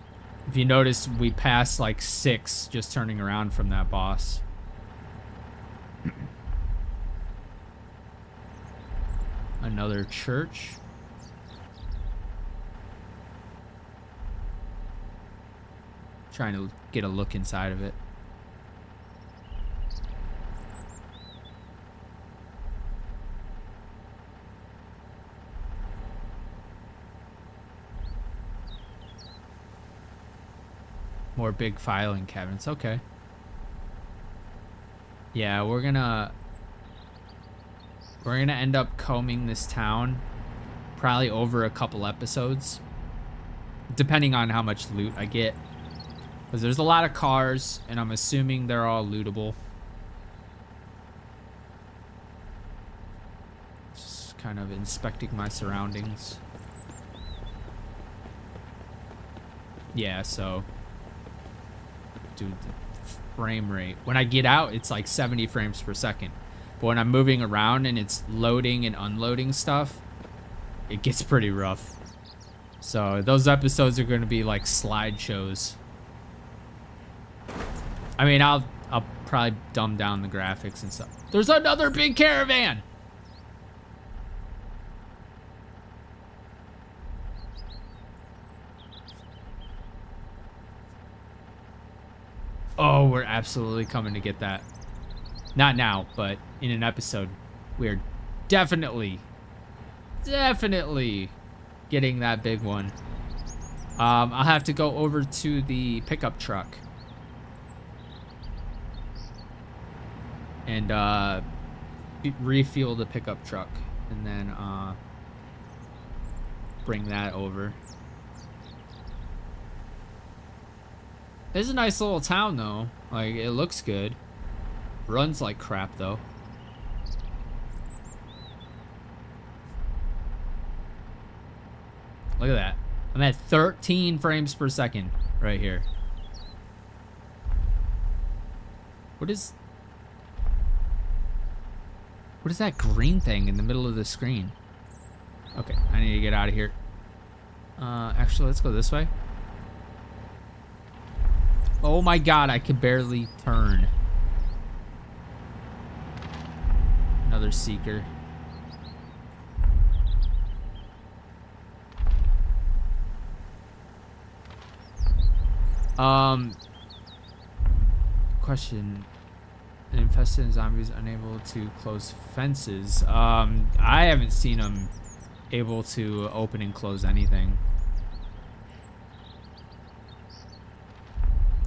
If you notice, we passed like 6 just turning around from that boss. Another church. Trying to get a look inside of it. More big filing cabinets. Okay. Yeah, we're gonna end up combing this town probably over a couple episodes, depending on how much loot I get, because there's a lot of cars and I'm assuming they're all lootable. Just kind of inspecting my surroundings. Yeah, so dude, the frame rate when I get out, it's like 70 frames per second. But when I'm moving around and it's loading and unloading stuff, it gets pretty rough. So those episodes are going to be like slideshows. I mean, I'll probably dumb down the graphics and stuff. There's another big caravan. Oh, we're absolutely coming to get that. Not now, but in an episode. We're definitely getting that big one. I'll have to go over to the pickup truck and refuel the pickup truck, and then bring that over. It's a nice little town, though. Like, it looks good. Runs like crap, though. Look at that. I'm at 13 frames per second right here. What is that green thing in the middle of the screen? Okay, I need to get out of here. Actually, let's go this way. Oh my god, I can barely turn. Another seeker. Question. Infested zombies unable to close fences. I haven't seen them able to open and close anything.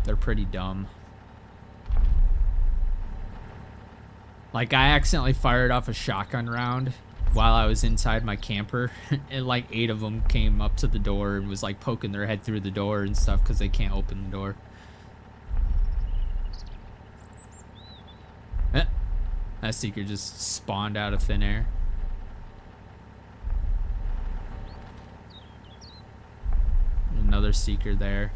They're pretty dumb. Like, I accidentally fired off a shotgun round while I was inside my camper, and like 8 of them came up to the door and was like poking their head through the door and stuff because they can't open the door. That seeker just spawned out of thin air. Another seeker there.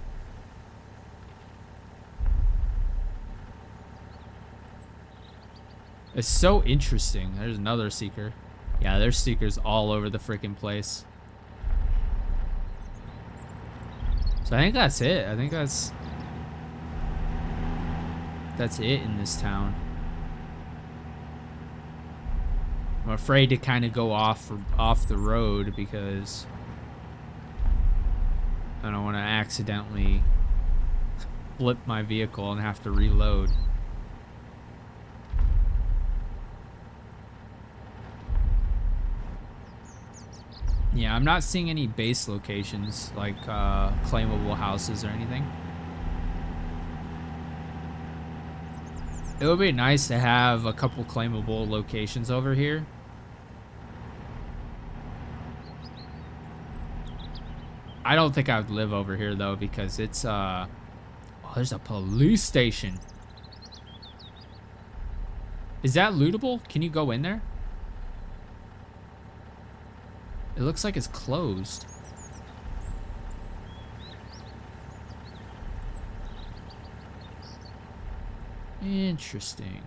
It's so interesting. There's another seeker. Yeah, there's seekers all over the freaking place. So I think that's it. I think that's it in this town. I'm afraid to kind of go off the road because I don't want to accidentally flip my vehicle and have to reload. Yeah, I'm not seeing any base locations like claimable houses or anything. It would be nice to have a couple claimable locations over here. I don't think I would live over here though because it's oh, there's a police station. Is that lootable? Can you go in there? It looks like it's closed. Interesting.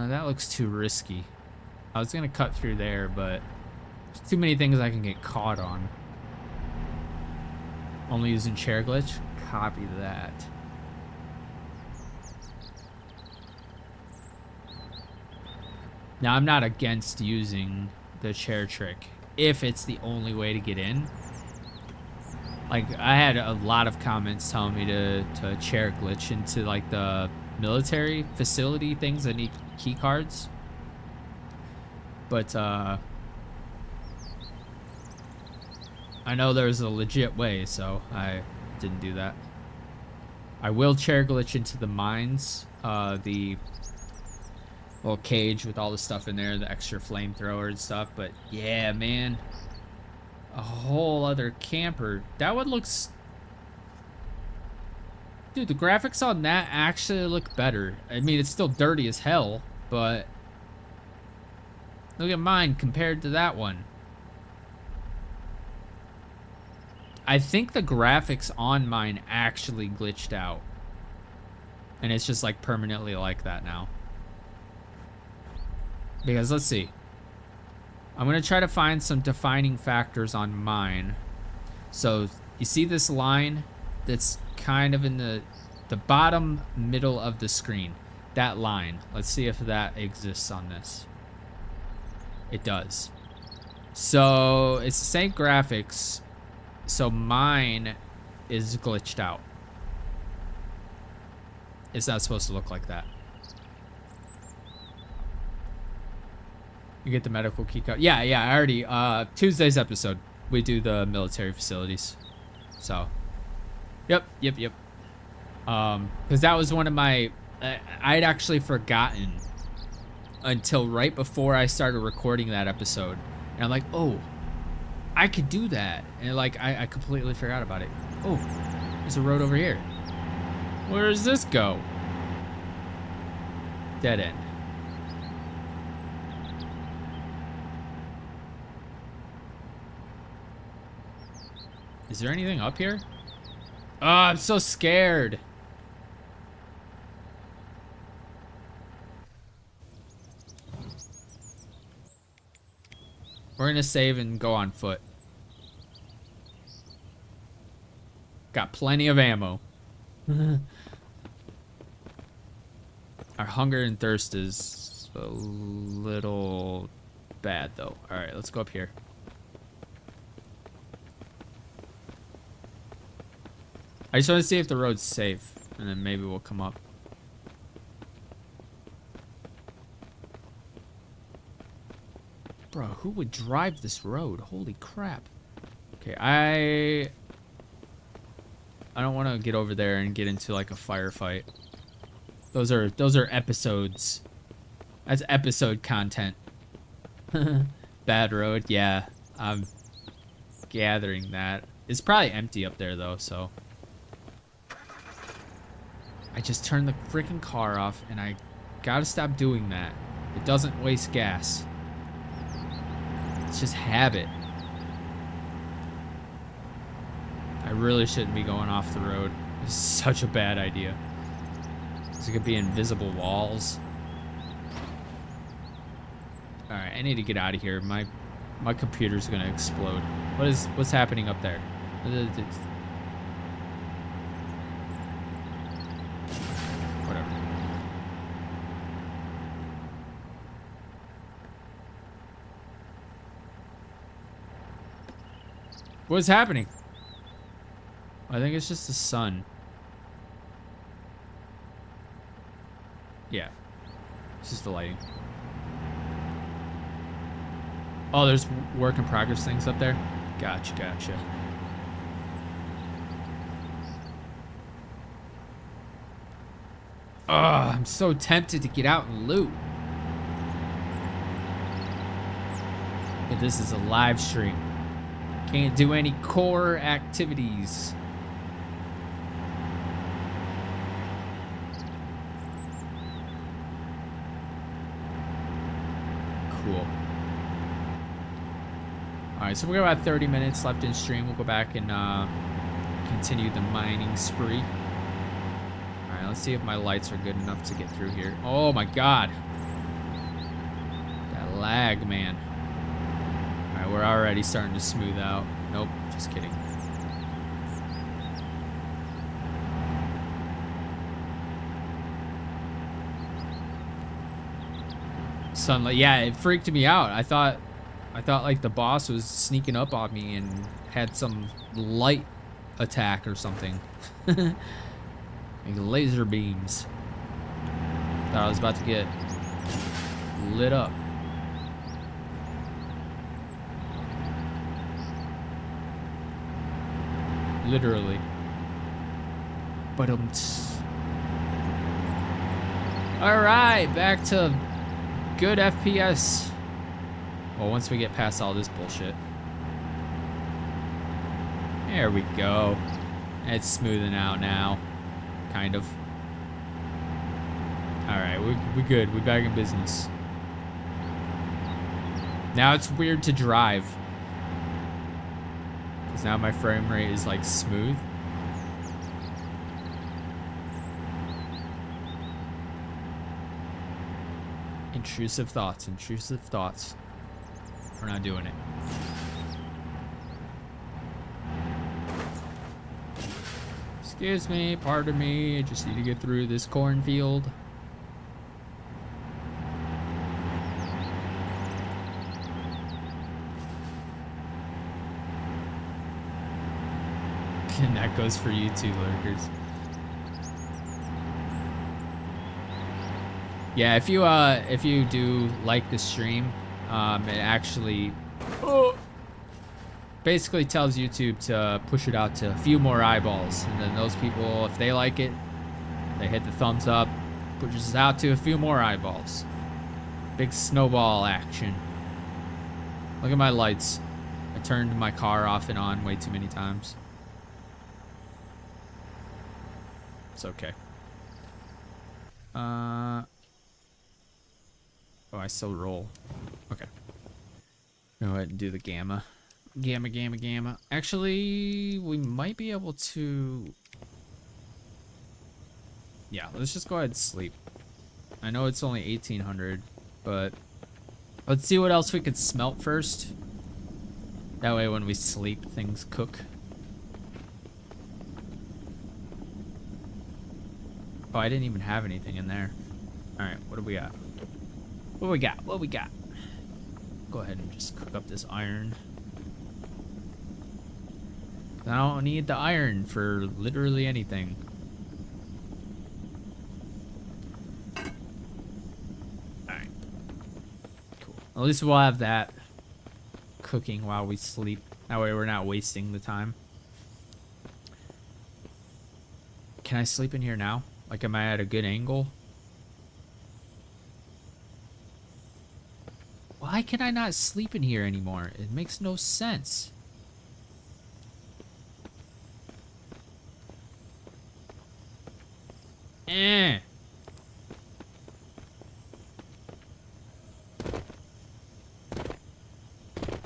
That looks too risky. I was gonna cut through there, but there's too many things I can get caught on. Only using chair glitch? Copy that. Now, I'm not against using the chair trick if it's the only way to get in. Like, I had a lot of comments telling me to chair glitch into, like, the military facility things that need key cards. But, I know there's a legit way, so I didn't do that. I will chair glitch into the mines, the little cage with all the stuff in there, the extra flamethrower and stuff, but yeah, man. A whole other camper. That one looks... Dude, the graphics on that actually look better. I mean, it's still dirty as hell, but... Look at mine compared to that one. I think the graphics on mine actually glitched out. And it's just like permanently like that now. Because let's see. I'm going to try to find some defining factors on mine. So you see this line that's kind of in the bottom middle of the screen. That line. Let's see if that exists on this. It does. So it's the same graphics. So mine is glitched out. It's not supposed to look like that. You get the medical key card. Yeah, I already, Tuesday's episode, we do the military facilities. So, yep. Because that was one of my, I'd actually forgotten until right before I started recording that episode. And I'm like, oh, I could do that. And like, I completely forgot about it. Oh, there's a road over here. Where does this go? Dead end. Is there anything up here? Oh, I'm so scared. We're gonna save and go on foot. Got plenty of ammo. Our hunger and thirst is a little bad, though. All right, let's go up here. I just want to see if the road's safe, and then maybe we'll come up. Bro, who would drive this road? Holy crap. Okay, I don't want to get over there and get into like a firefight. Those are episodes. That's episode content. Bad road, yeah. I'm gathering that. It's probably empty up there though, so. I just turned the freaking car off and I gotta stop doing that. It doesn't waste gas. It's just habit. I really shouldn't be going off the road. It's such a bad idea. There could be invisible walls. All right, I need to get out of here. My computer's gonna explode. What's happening up there? Whatever. What's happening? I think it's just the sun. Yeah, it's just the lighting. Oh, there's work in progress things up there? Gotcha, gotcha. Oh, I'm so tempted to get out and loot. But this is a live stream. Can't do any core activities. Cool. Alright, so we got about 30 minutes left in stream. We'll go back and continue the mining spree. Alright, let's see if my lights are good enough to get through here. Oh my god. That lag, man. Alright, we're already starting to smooth out. Nope, just kidding. Sunlight, yeah, it freaked me out. I thought like the boss was sneaking up on me and had some light attack or something. Like laser beams. Thought I was about to get lit up. Literally. But alright, back to good FPS. Well, once we get past all this bullshit. There we go. It's smoothing out now. Kind of. Alright, we good. We back in business. Now it's weird to drive. Because now my frame rate is like smooth. Intrusive thoughts, intrusive thoughts. We're not doing it. Excuse me, pardon me, I just need to get through this cornfield. And that goes for you too, lurkers. Yeah, if you do like the stream, it actually basically tells YouTube to push it out to a few more eyeballs, and then those people, if they like it, they hit the thumbs up, pushes it out to a few more eyeballs. Big snowball action. Look at my lights. I turned my car off and on way too many times. It's okay. Oh, I still roll. Okay. Go ahead and do the gamma. Gamma, gamma, gamma. Actually, we might be able to... Yeah, let's just go ahead and sleep. I know it's only 1800, but let's see what else we could smelt first. That way when we sleep, things cook. Oh, I didn't even have anything in there. Alright, what do we got? What we got? What we got? Go ahead and just cook up this iron. I don't need the iron for literally anything. Alright. Cool. At least we'll have that cooking while we sleep. That way we're not wasting the time. Can I sleep in here now? Like, am I at a good angle? Why can I not sleep in here anymore? It makes no sense. Eh.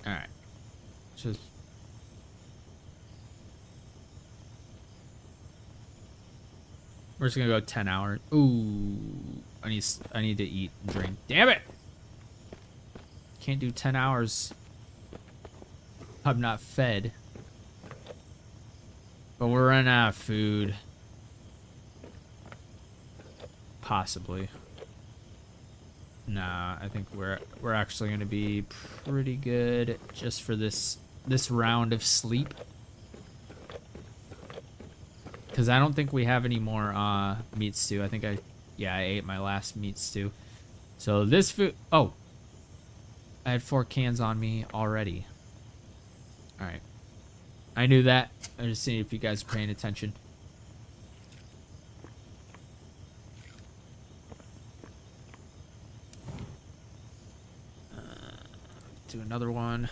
Alright. Just... We're just gonna go 10 hours. Ooh. I need to eat and drink. Damn it! Can't do 10 hours. I'm not fed. But we're running out of food. Possibly. Nah, I think we're actually gonna be pretty good just for this round of sleep. Cause I don't think we have any more meat stew. I think I ate my last meat stew. So this food, oh, I had 4 cans on me already. All right, I knew that. I'm just seeing if you guys are paying attention. Do another one.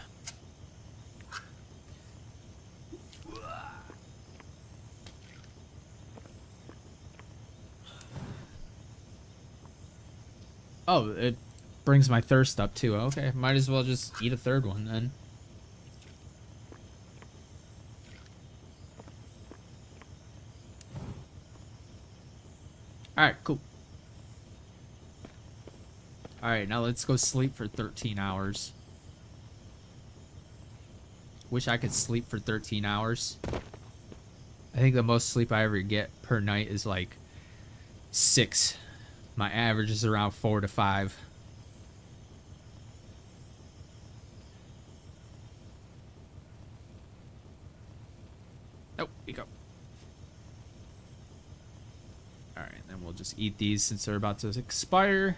Oh, it brings my thirst up too. Okay, might as well just eat a third one then. Alright, cool. Alright, now let's go sleep for 13 hours. Wish I could sleep for 13 hours. I think the most sleep I ever get per night is like 6. My average is around 4 to 5. Oh, we go. Alright, then we'll just eat these since they're about to expire.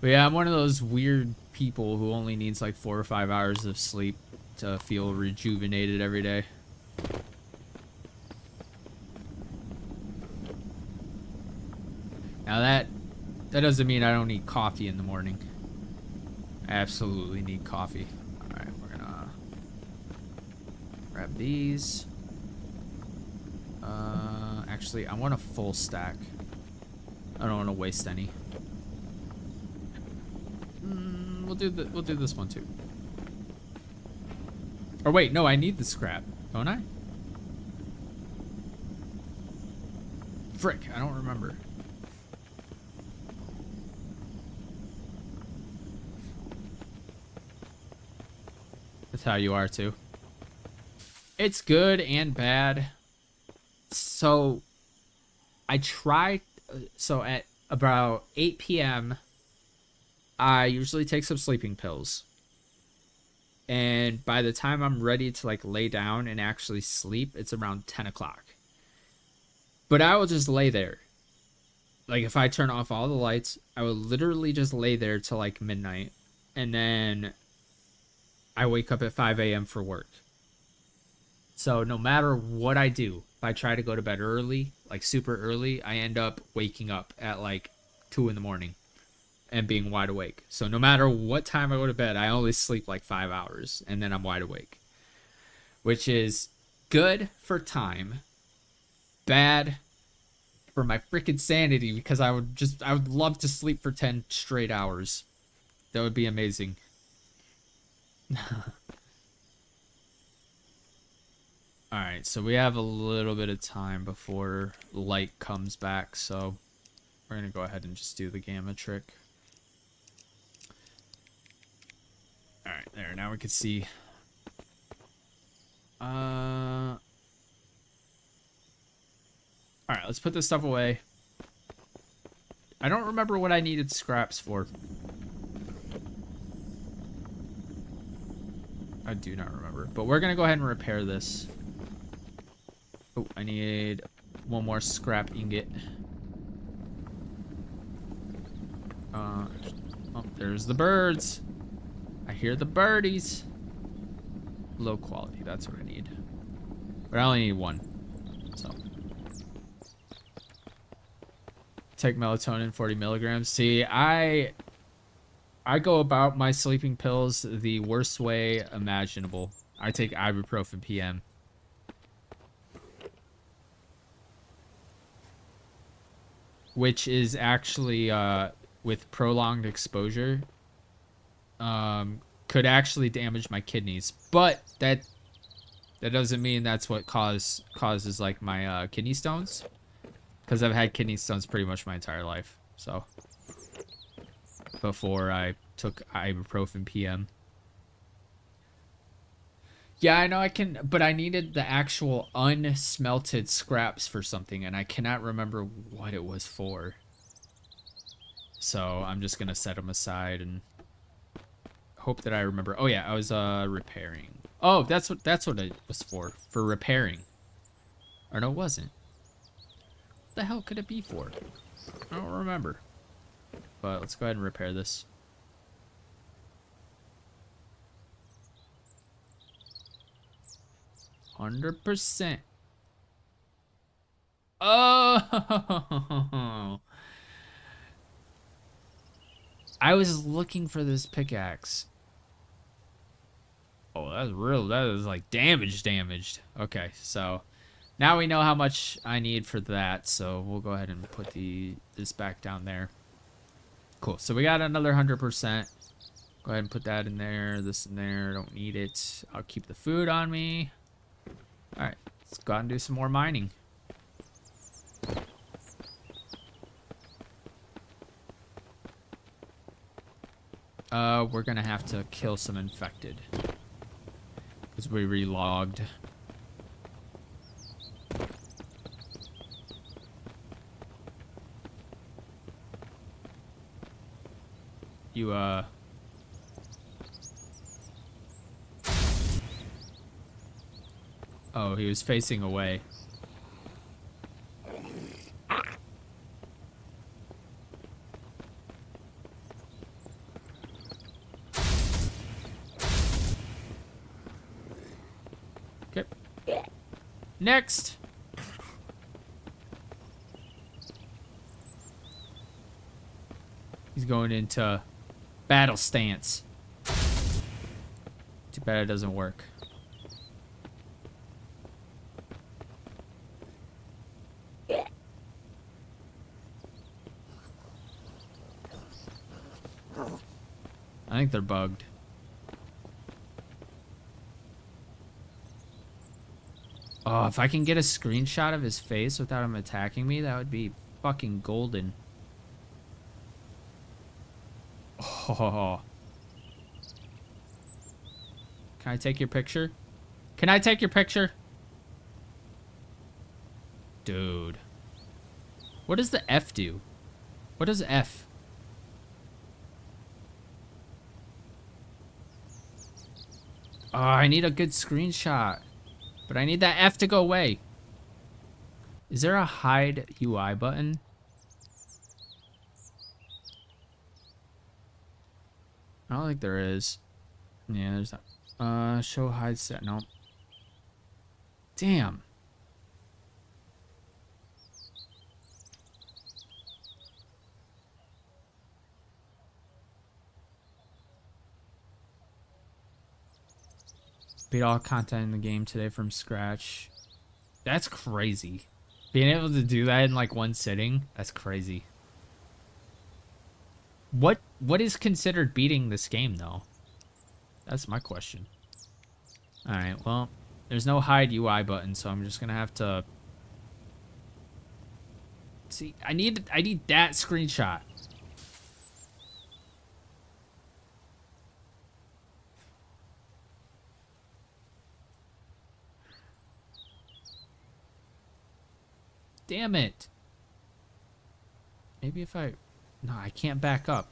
But yeah, I'm one of those weird people who only needs like 4 or 5 hours of sleep to feel rejuvenated every day. Now that doesn't mean I don't need coffee in the morning. I absolutely need coffee. Alright, we're gonna grab these. Actually, I want a full stack. I don't want to waste any. We'll do this one too. Or wait, no, I need the scrap, don't I? Frick, I don't remember. That's how you are too. It's good and bad. So I tried, so at about 8 p.m. I usually take some sleeping pills. And by the time I'm ready to like lay down and actually sleep, it's around 10 o'clock. But I will just lay there. Like if I turn off all the lights, I will literally just lay there till like midnight. And then I wake up at 5 a.m. for work. So no matter what I do, if I try to go to bed early, like super early, I end up waking up at like 2 in the morning and being wide awake. So no matter what time I go to bed, I only sleep like 5 hours and then I'm wide awake. Which is good for time, bad for my freaking sanity, because I would love to sleep for 10 straight hours. That would be amazing. Alright, so we have a little bit of time before light comes back, so we're going to go ahead and just do the gamma trick. Alright, there. Now we can see. Alright, let's put this stuff away. I don't remember what I needed scraps for. I do not remember. But we're going to go ahead and repair this. Oh, I need one more scrap ingot. Oh, there's the birds. I hear the birdies. Low quality, that's what I need. But I only need one. So. Take melatonin, 40 milligrams. See, I go about my sleeping pills the worst way imaginable. I take ibuprofen PM. Which is actually, with prolonged exposure, could actually damage my kidneys. But that doesn't mean that's what causes like my kidney stones. Because I've had kidney stones pretty much my entire life. So, before I took ibuprofen PM. Yeah, I know I can, but I needed the actual unsmelted scraps for something, and I cannot remember what it was for. So I'm just gonna set them aside and hope that I remember. Oh yeah, I was repairing. Oh, that's what it was for repairing. Or no, it wasn't. What the hell could it be for? I don't remember. But let's go ahead and repair this. %. Oh! I was looking for this pickaxe. Oh, that's real. That is like damaged. Okay, so now we know how much I need for that. So we'll go ahead and put this back down there. Cool. So we got another 100%. Go ahead and put that in there. This in there. Don't need it. I'll keep the food on me. All right, let's go out and do some more mining. We're gonna have to kill some infected because we relogged. You Oh, he was facing away. Okay. Next. He's going into battle stance. Too bad it doesn't work. I think they're bugged. Oh, if I can get a screenshot of his face without him attacking me, that would be fucking golden. Oh. Can I take your picture? Can I take your picture? Dude. What does the F do? What does F? Oh, I need a good screenshot. But I need that F to go away. Is there a hide UI button? I don't think there is. Yeah, there's not. Show hide set. No. Damn. Beat all content in the game today from scratch. That's crazy. Being able to do that in like one sitting, that's crazy. What is considered beating this game though? That's my question. All right, well, there's no hide UI button, so I'm just gonna have to see. I need that screenshot. Damn it. Maybe if I... No, I can't back up.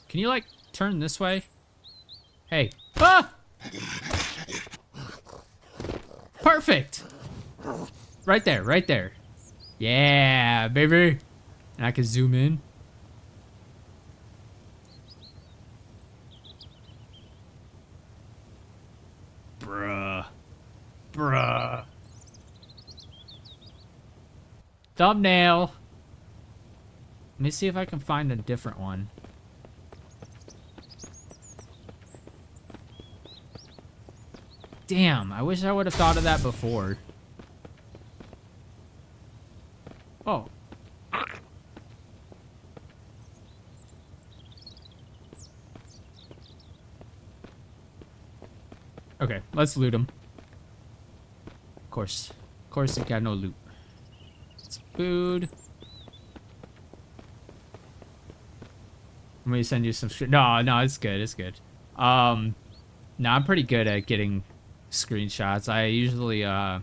Can you, like, turn this way? Hey. Ah! Perfect. Right there, right there. Yeah, baby. And I can zoom in. Bruh. Bruh. Thumbnail. Let me see if I can find a different one. Damn, I wish I would have thought of that before. Oh. Okay, let's loot him. Of course, he got no loot. It's food. I'm gonna send you some. No, it's good. It's good. No, I'm pretty good at getting screenshots. I usually I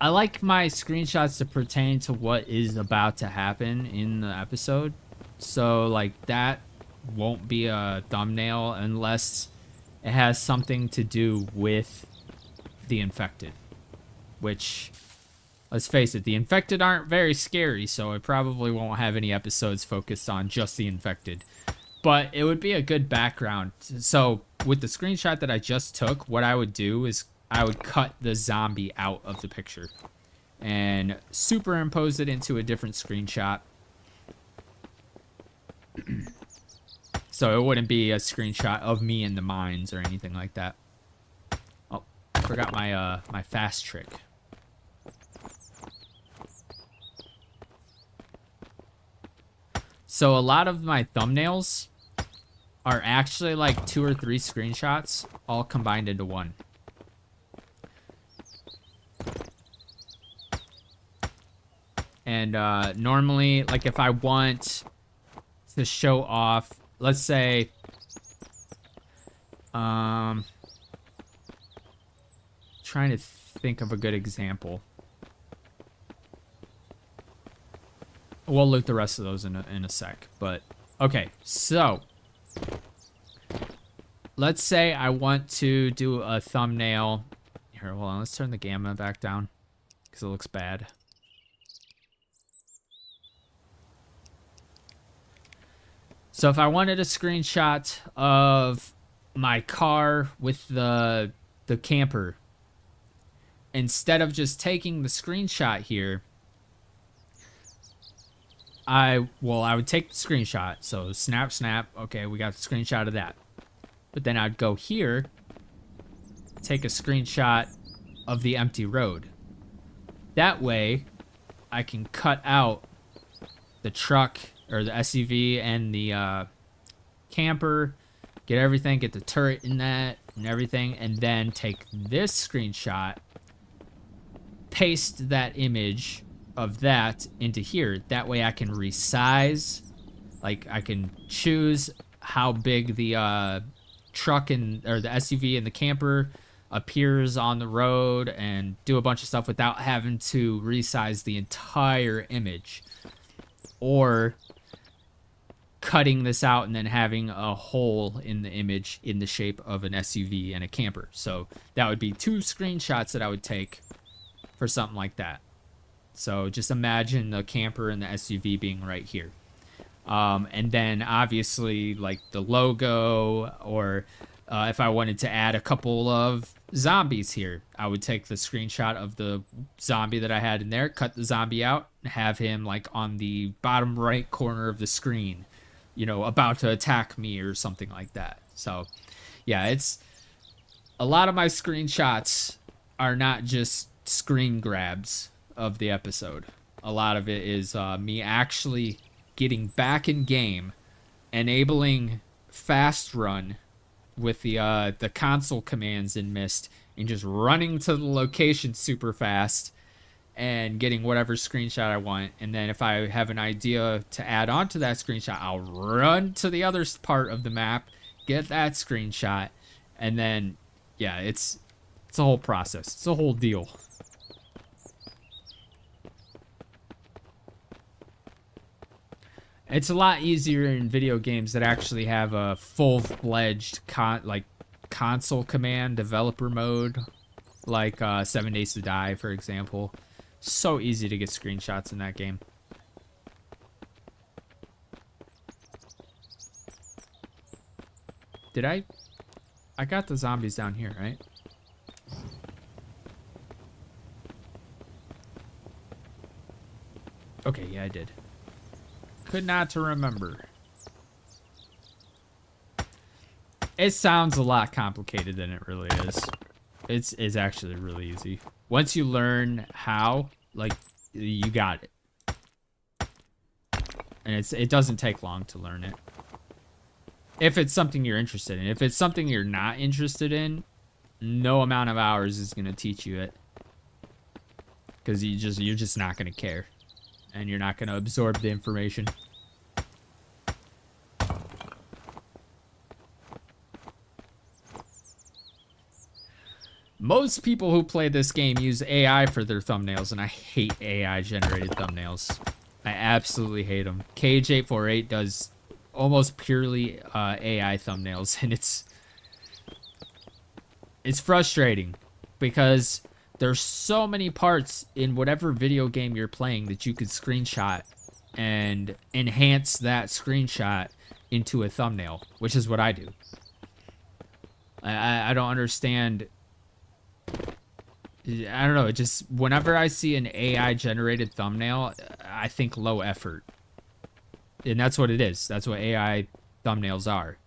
like my screenshots to pertain to what is about to happen in the episode. So like that won't be a thumbnail unless it has something to do with the infected, which, let's face it, the infected aren't very scary, so I probably won't have any episodes focused on just the infected. But it would be a good background. So with the screenshot that I just took, what I would do is I would cut the zombie out of the picture and superimpose it into a different screenshot. So it wouldn't be a screenshot of me in the mines or anything like that. Oh, I forgot my my fast trick. So a lot of my thumbnails are actually like 2 or 3 screenshots all combined into one. And normally, like if I want to show off, let's say, trying to think of a good example. We'll loot the rest of those in a sec. But, okay, so let's say I want to do a thumbnail. Here, hold on, let's turn the gamma back down because it looks bad. So if I wanted a screenshot of my car with the camper, instead of just taking the screenshot here, I would take the screenshot. So snap, okay, we got the screenshot of that. But then I'd go here, take a screenshot of the empty road. That way, I can cut out the truck or the SUV and the camper, get everything, get the turret in that and everything, and then take this screenshot, paste that image of that into here. That way I can resize, like I can choose how big the truck or the SUV and the camper appears on the road and do a bunch of stuff without having to resize the entire image, or cutting this out and then having a hole in the image in the shape of an SUV and a camper. So that would be 2 screenshots that I would take for something like that. So just imagine the camper and the SUV being right here. And then obviously like the logo, or if I wanted to add a couple of zombies here, I would take the screenshot of the zombie that I had in there, cut the zombie out, and have him like on the bottom right corner of the screen, you know, about to attack me or something like that. So yeah, it's a lot of my screenshots are not just screen grabs of the episode. A lot of it is me actually getting back in game, enabling fast run with the console commands in Myst and just running to the location super fast and getting whatever screenshot I want. And then if I have an idea to add on to that screenshot, I'll run to the other part of the map, get that screenshot, and then, yeah, it's a whole process. It's a whole deal. It's a lot easier in video games that actually have a full-fledged console command developer mode, like 7 Days to Die, for example. So easy to get screenshots in that game. Did I got the zombies down here, right? Okay, yeah, I did. Could not to remember. It sounds a lot complicated than it really is. It's actually really easy. Once you learn how, like, you got it. And it doesn't take long to learn it. If it's something you're interested in. If it's something you're not interested in, no amount of hours is gonna teach you it. Because you're just not gonna care. And you're not gonna absorb the information. Most people who play this game use AI for their thumbnails, and I hate AI-generated thumbnails. I absolutely hate them. Cage848 does almost purely AI thumbnails, and it's frustrating because there's so many parts in whatever video game you're playing that you could screenshot and enhance that screenshot into a thumbnail, which is what I do. I don't understand. I don't know, it just, whenever I see an AI generated thumbnail, I think low effort. And that's what it is. That's what AI thumbnails are.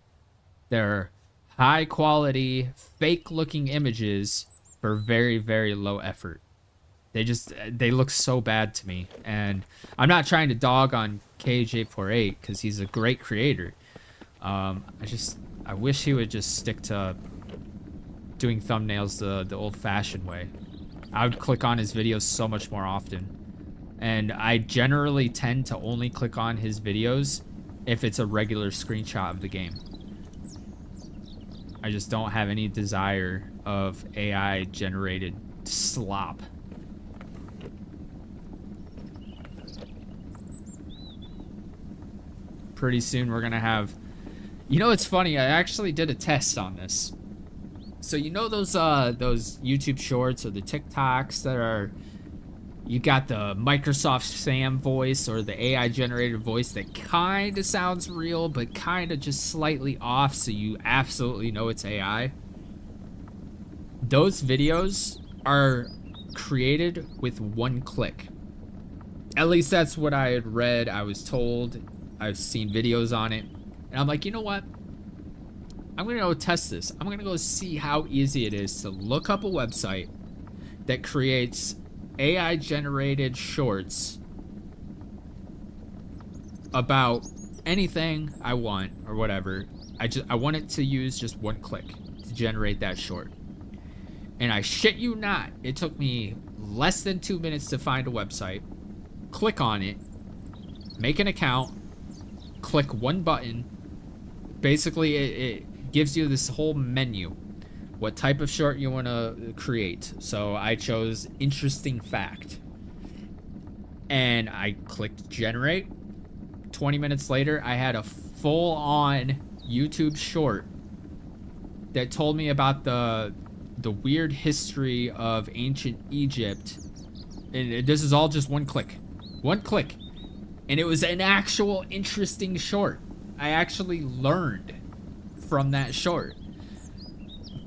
They're high quality, fake looking images for very, very low effort. They look so bad to me. And I'm not trying to dog on Cage848 because he's a great creator. I wish he would just stick to doing thumbnails the old-fashioned way. I would click on his videos so much more often. And I generally tend to only click on his videos if it's a regular screenshot of the game. I just don't have any desire of AI-generated slop. Pretty soon we're gonna have... You know, it's funny, I actually did a test on this. So you know those YouTube shorts or the TikToks that are, you got the Microsoft Sam voice or the AI generated voice that kind of sounds real but kind of just slightly off, so you absolutely know it's AI. Those videos are created with one click. At least that's what I had read, I was told. I've seen videos on it. And I'm like, you know what? I'm gonna go test this. I'm gonna go see how easy it is to look up a website that creates AI generated shorts about anything I want or whatever. I want it to use just one click to generate that short. And I shit you not, it took me less than 2 minutes to find a website, click on it, make an account, click one button. Basically it gives you this whole menu, what type of short you want to create. So I chose interesting fact, and I clicked generate. 20 minutes later, I had a full-on YouTube short that told me about the weird history of ancient Egypt, and this is all just one click, and it was an actual interesting short. I actually learned from that short,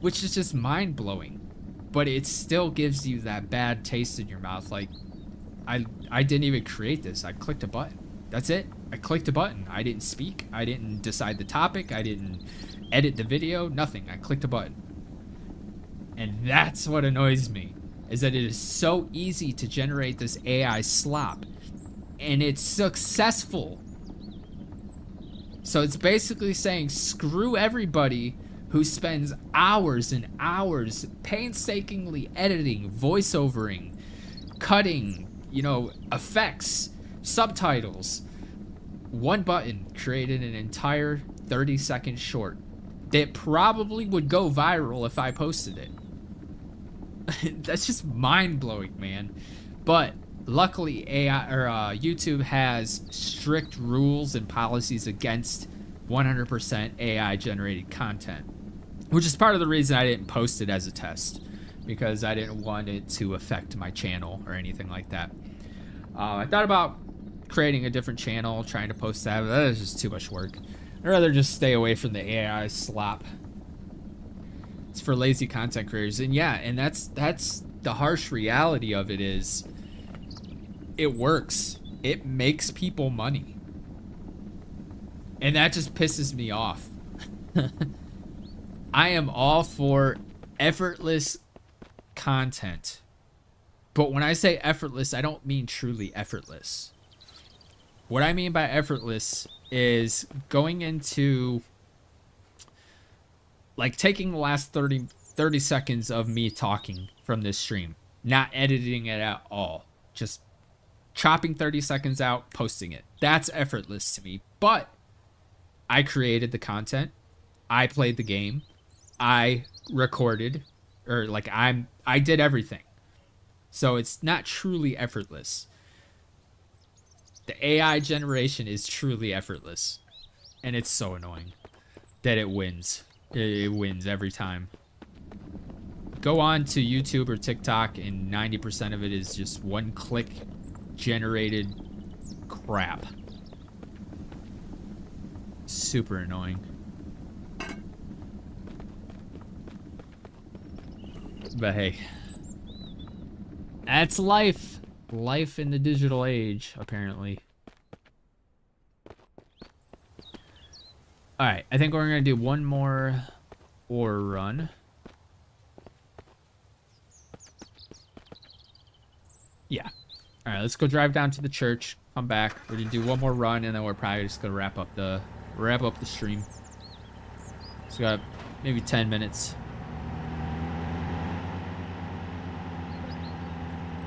which is just mind-blowing, but it still gives you that bad taste in your mouth. Like, I didn't even create this. I clicked a button. That's it. I clicked a button. I didn't speak. I didn't decide the topic. I didn't edit the video. Nothing. I clicked a button. And that's what annoys me, is that it is so easy to generate this AI slop, and it's successful. So it's basically saying screw everybody who spends hours and hours painstakingly editing, voiceovering, cutting, you know, effects, subtitles. One button created an entire 30-second short that probably would go viral if I posted it. That's just mind-blowing, man. But luckily, YouTube has strict rules and policies against 100% AI-generated content, which is part of the reason I didn't post it as a test, because I didn't want it to affect my channel or anything like that. I thought about creating a different channel, trying to post that, but that is just too much work. I'd rather just stay away from the AI slop. It's for lazy content creators, and yeah, and that's the harsh reality of it is, it works. It makes people money, and that just pisses me off. I am all for effortless content, but when I say effortless, I don't mean truly effortless. What I mean by effortless is going into, like, taking the last 30 seconds of me talking from this stream, not editing it at all, just chopping 30 seconds out, posting it. That's effortless to me. But I created the content, I played the game, I recorded, or like I did everything. So it's not truly effortless. The AI generation is truly effortless, and it's so annoying that it wins. It wins every time. Go on to YouTube or TikTok, and 90% of it is just one-click generated crap. Super annoying. But hey, that's life. Life in the digital age, apparently. Alright, I think we're gonna do one more ore run. Yeah. Alright, let's go drive down to the church, come back. We're gonna do one more run, and then we're probably just gonna wrap up the stream. So we got maybe 10 minutes.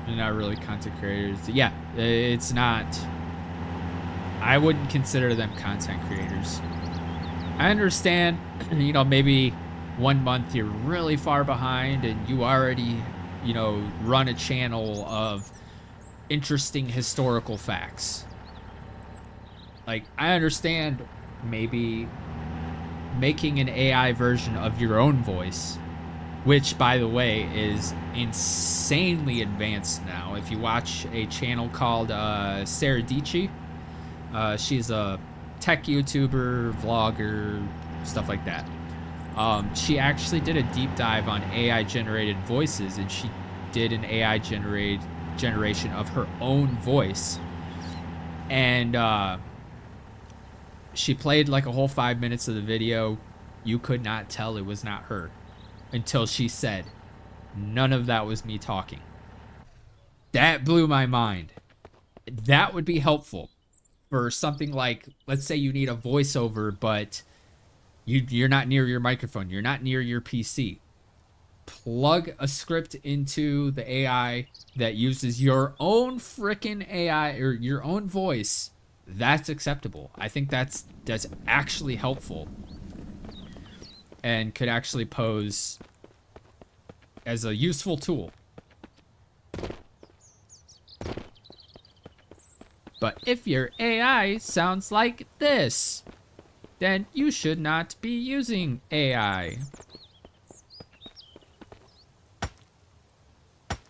They're not really content creators. Yeah, it's not. I wouldn't consider them content creators. I understand, you know, maybe 1 month you're really far behind and you already, you know, run a channel of interesting historical facts. Like, I understand maybe making an AI version of your own voice, which, by the way, is insanely advanced now. If you watch a channel called Sarah Dici, she's a tech YouTuber, vlogger, stuff like that. She actually did a deep dive on AI-generated voices, and she did an AI-generated generation of her own voice. And she played like a whole 5 minutes of the video. You could not tell it was not her, until she said, none of that was me talking. That blew my mind. That would be helpful for something like, let's say you need a voiceover, but you're not near your microphone, you're not near your PC. Plug a script into the AI that uses your own frickin' AI or your own voice. That's acceptable. I think that's actually helpful and could actually pose as a useful tool. But if your AI sounds like this, then you should not be using AI.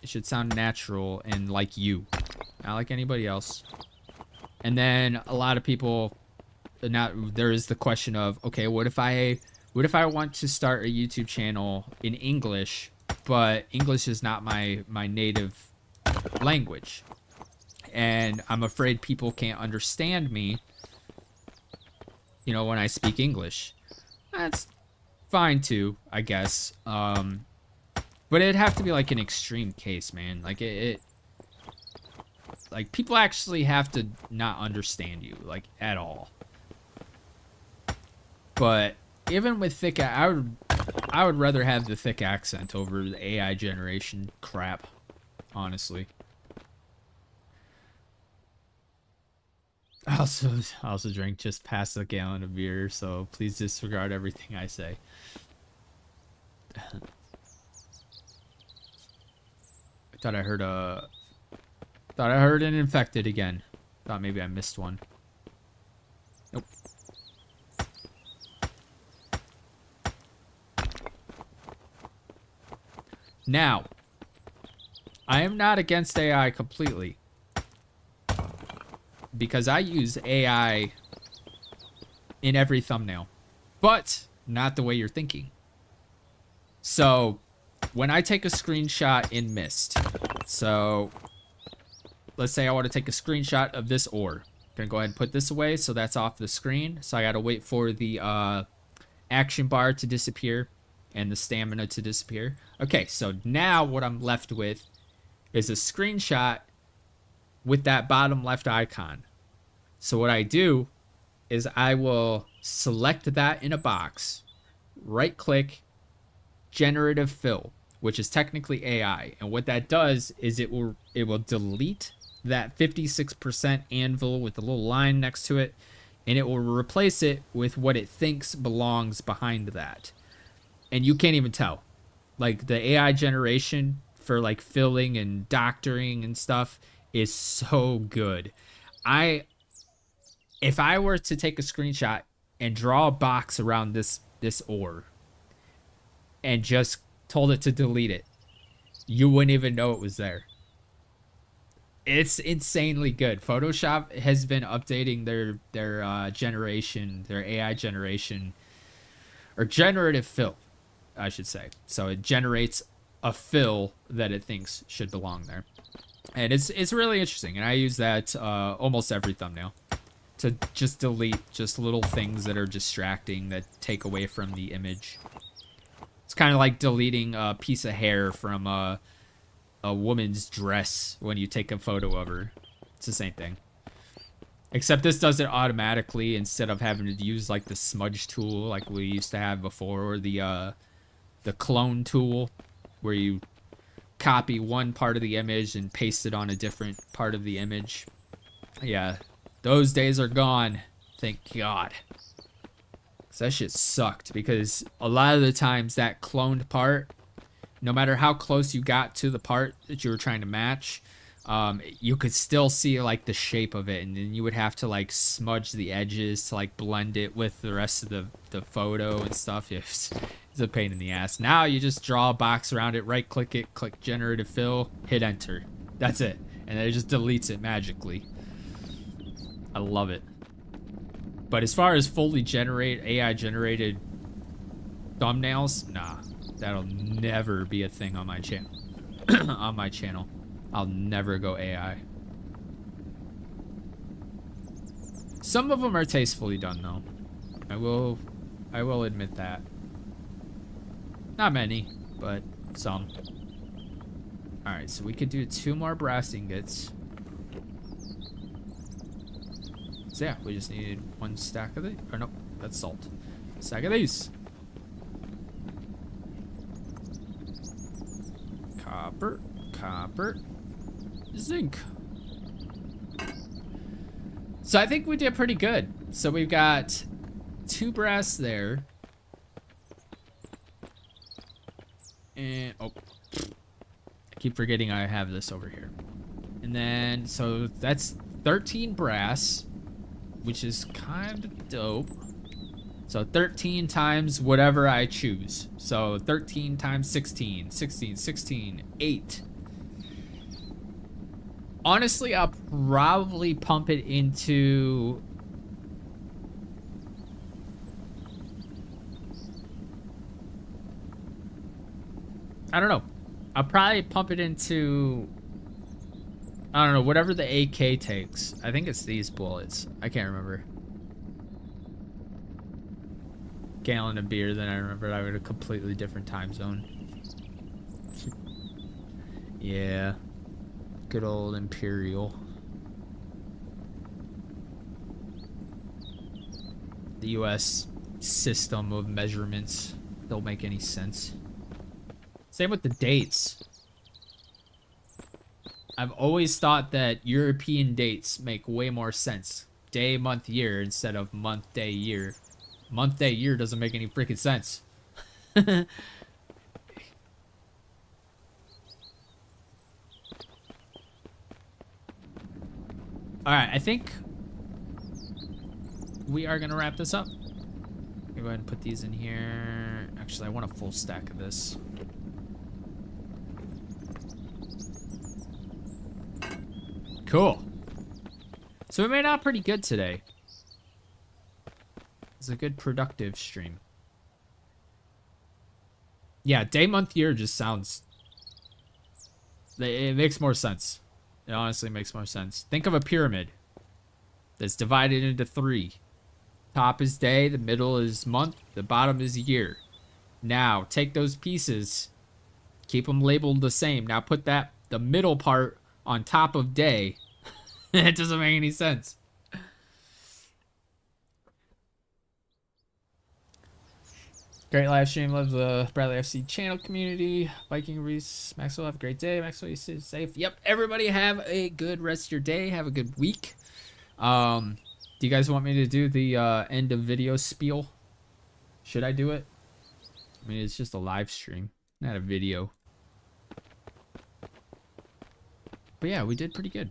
It should sound natural and like you, not like anybody else. And then a lot of people, there is the question of, okay, what if I want to start a YouTube channel in English, but English is not my native language, and I'm afraid people can't understand me, you know, when I speak English. That's fine too, I guess. But it'd have to be like an extreme case, man. Like like people actually have to not understand you, like, at all. But even with thick, I would rather have the thick accent over the AI generation crap, honestly. I also drink just past a gallon of beer, so please disregard everything I say. I thought I heard an infected again. Thought maybe I missed one. Nope. Now, I am not against AI completely, because I use AI in every thumbnail, but not the way you're thinking. So, when I take a screenshot in Mist, so let's say I want to take a screenshot of this ore. I'm gonna go ahead and put this away, so that's off the screen. So I gotta wait for the action bar to disappear and the stamina to disappear. Okay, so now what I'm left with is a screenshot with that bottom left icon. So what I do is I will select that in a box, right click, generative fill, which is technically AI. And what that does is it will delete that 56% anvil with the little line next to it, and it will replace it with what it thinks belongs behind that. And you can't even tell. Like, the AI generation for like filling and doctoring and stuff is so good. If I were to take a screenshot and draw a box around this ore and just told it to delete it, you wouldn't even know it was there. It's insanely good. Photoshop has been updating their generation, their AI generation, or generative fill, I should say. So it generates a fill that it thinks should belong there, and it's really interesting. And I use that almost every thumbnail to just delete just little things that are distracting, that take away from the image. It's kind of like deleting a piece of hair from a woman's dress when you take a photo of her. It's the same thing. Except this does it automatically instead of having to use like the smudge tool like we used to have before, or the clone tool where you copy one part of the image and paste it on a different part of the image. Yeah, those days are gone. Thank God. 'Cause that shit sucked, because a lot of the times that cloned part, no matter how close you got to the part that you were trying to match, you could still see like the shape of it, and then you would have to like smudge the edges to like blend it with the rest of the photo and stuff. It's a pain in the ass. Now you just draw a box around it, right click it, click generative fill, hit enter. That's it. And then it just deletes it magically. I love it. But as far as fully AI generated thumbnails, nah. That'll never be a thing on my channel. On my channel. I'll never go AI. Some of them are tastefully done though. I will admit that. Not many, but some. Alright, so we could do 2 more brass ingots. So yeah, we just needed 1 stack of it. Or no, that's salt. Stack of these. Copper, copper, zinc. So I think we did pretty good. So we've got 2 brass there. And, oh, I keep forgetting I have this over here. And then, so that's 13 brass, which is kind of dope. So 13 times whatever I choose. So 13 times 16, 16, 16, 8. Honestly, I'll probably pump it into... I don't know. I'll probably pump it into... I don't know, whatever the AK takes. I think it's these bullets. I can't remember. Gallon of beer, then I remembered I was in a completely different time zone. Yeah. Good old Imperial. The US system of measurements don't make any sense. Same with the dates. I've always thought that European dates make way more sense. Day, month, year instead of month, day, year. Month, day, year doesn't make any freaking sense. Alright, I think we are going to wrap this up. Go ahead and put these in here. Actually, I want a full stack of this. Cool. So we made out pretty good today. It's a good productive stream. Yeah, day, month, year just sounds... It makes more sense. It honestly makes more sense. Think of a pyramid that's divided into 3. Top is day, the middle is month, the bottom is year. Now, take those pieces, keep them labeled the same. Now put the middle part on top of day. It doesn't make any sense. Great live stream. Love the Bradley FC channel community. Viking Reese. Maxwell, have a great day. Maxwell, you stay safe. Yep, everybody have a good rest of your day. Have a good week. Do you guys want me to do the end of video spiel? Should I do it? I mean, it's just a live stream, not a video. But yeah, we did pretty good.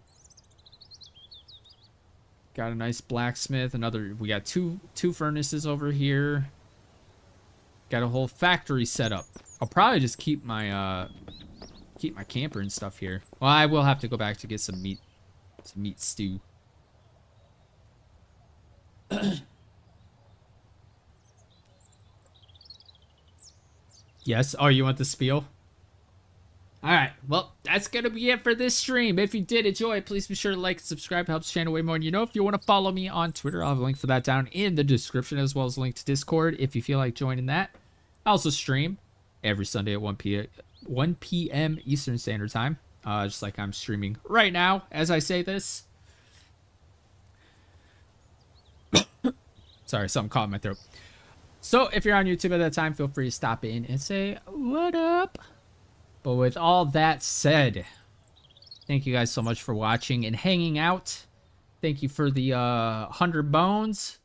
Got a nice blacksmith. We got two furnaces over here. Got a whole factory set up. I'll probably just keep my camper and stuff here. Well, I will have to go back to get some meat stew. Yes. Oh, you want the spiel? Alright, well, that's gonna be it for this stream. If you did enjoy, please be sure to like and subscribe. It helps the channel way more than you know. If you want to follow me on Twitter, I'll have a link for that down in the description, as well as a link to Discord if you feel like joining that. I also stream every Sunday at 1 p.m. Eastern Standard Time, just like I'm streaming right now as I say this. Sorry, something caught in my throat. So if you're on YouTube at that time, feel free to stop in and say, what up? But with all that said, thank you guys so much for watching and hanging out. Thank you for the 100 bones.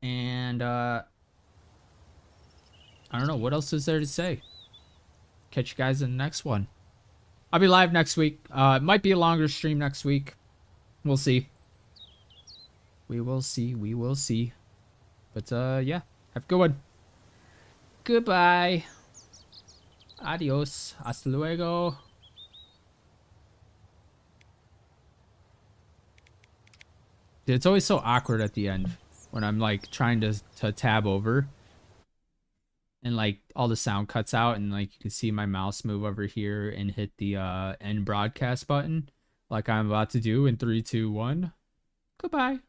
And I don't know, what else is there to say? Catch you guys in the next one. I'll be live next week. It might be a longer stream next week. We'll see. We will see. We will see. But yeah, have a good one. Goodbye. Adios. Hasta luego. It's always so awkward at the end when I'm like trying to tab over and like all the sound cuts out and like you can see my mouse move over here and hit the end broadcast button like I'm about to do in 3, 2, 1. Goodbye.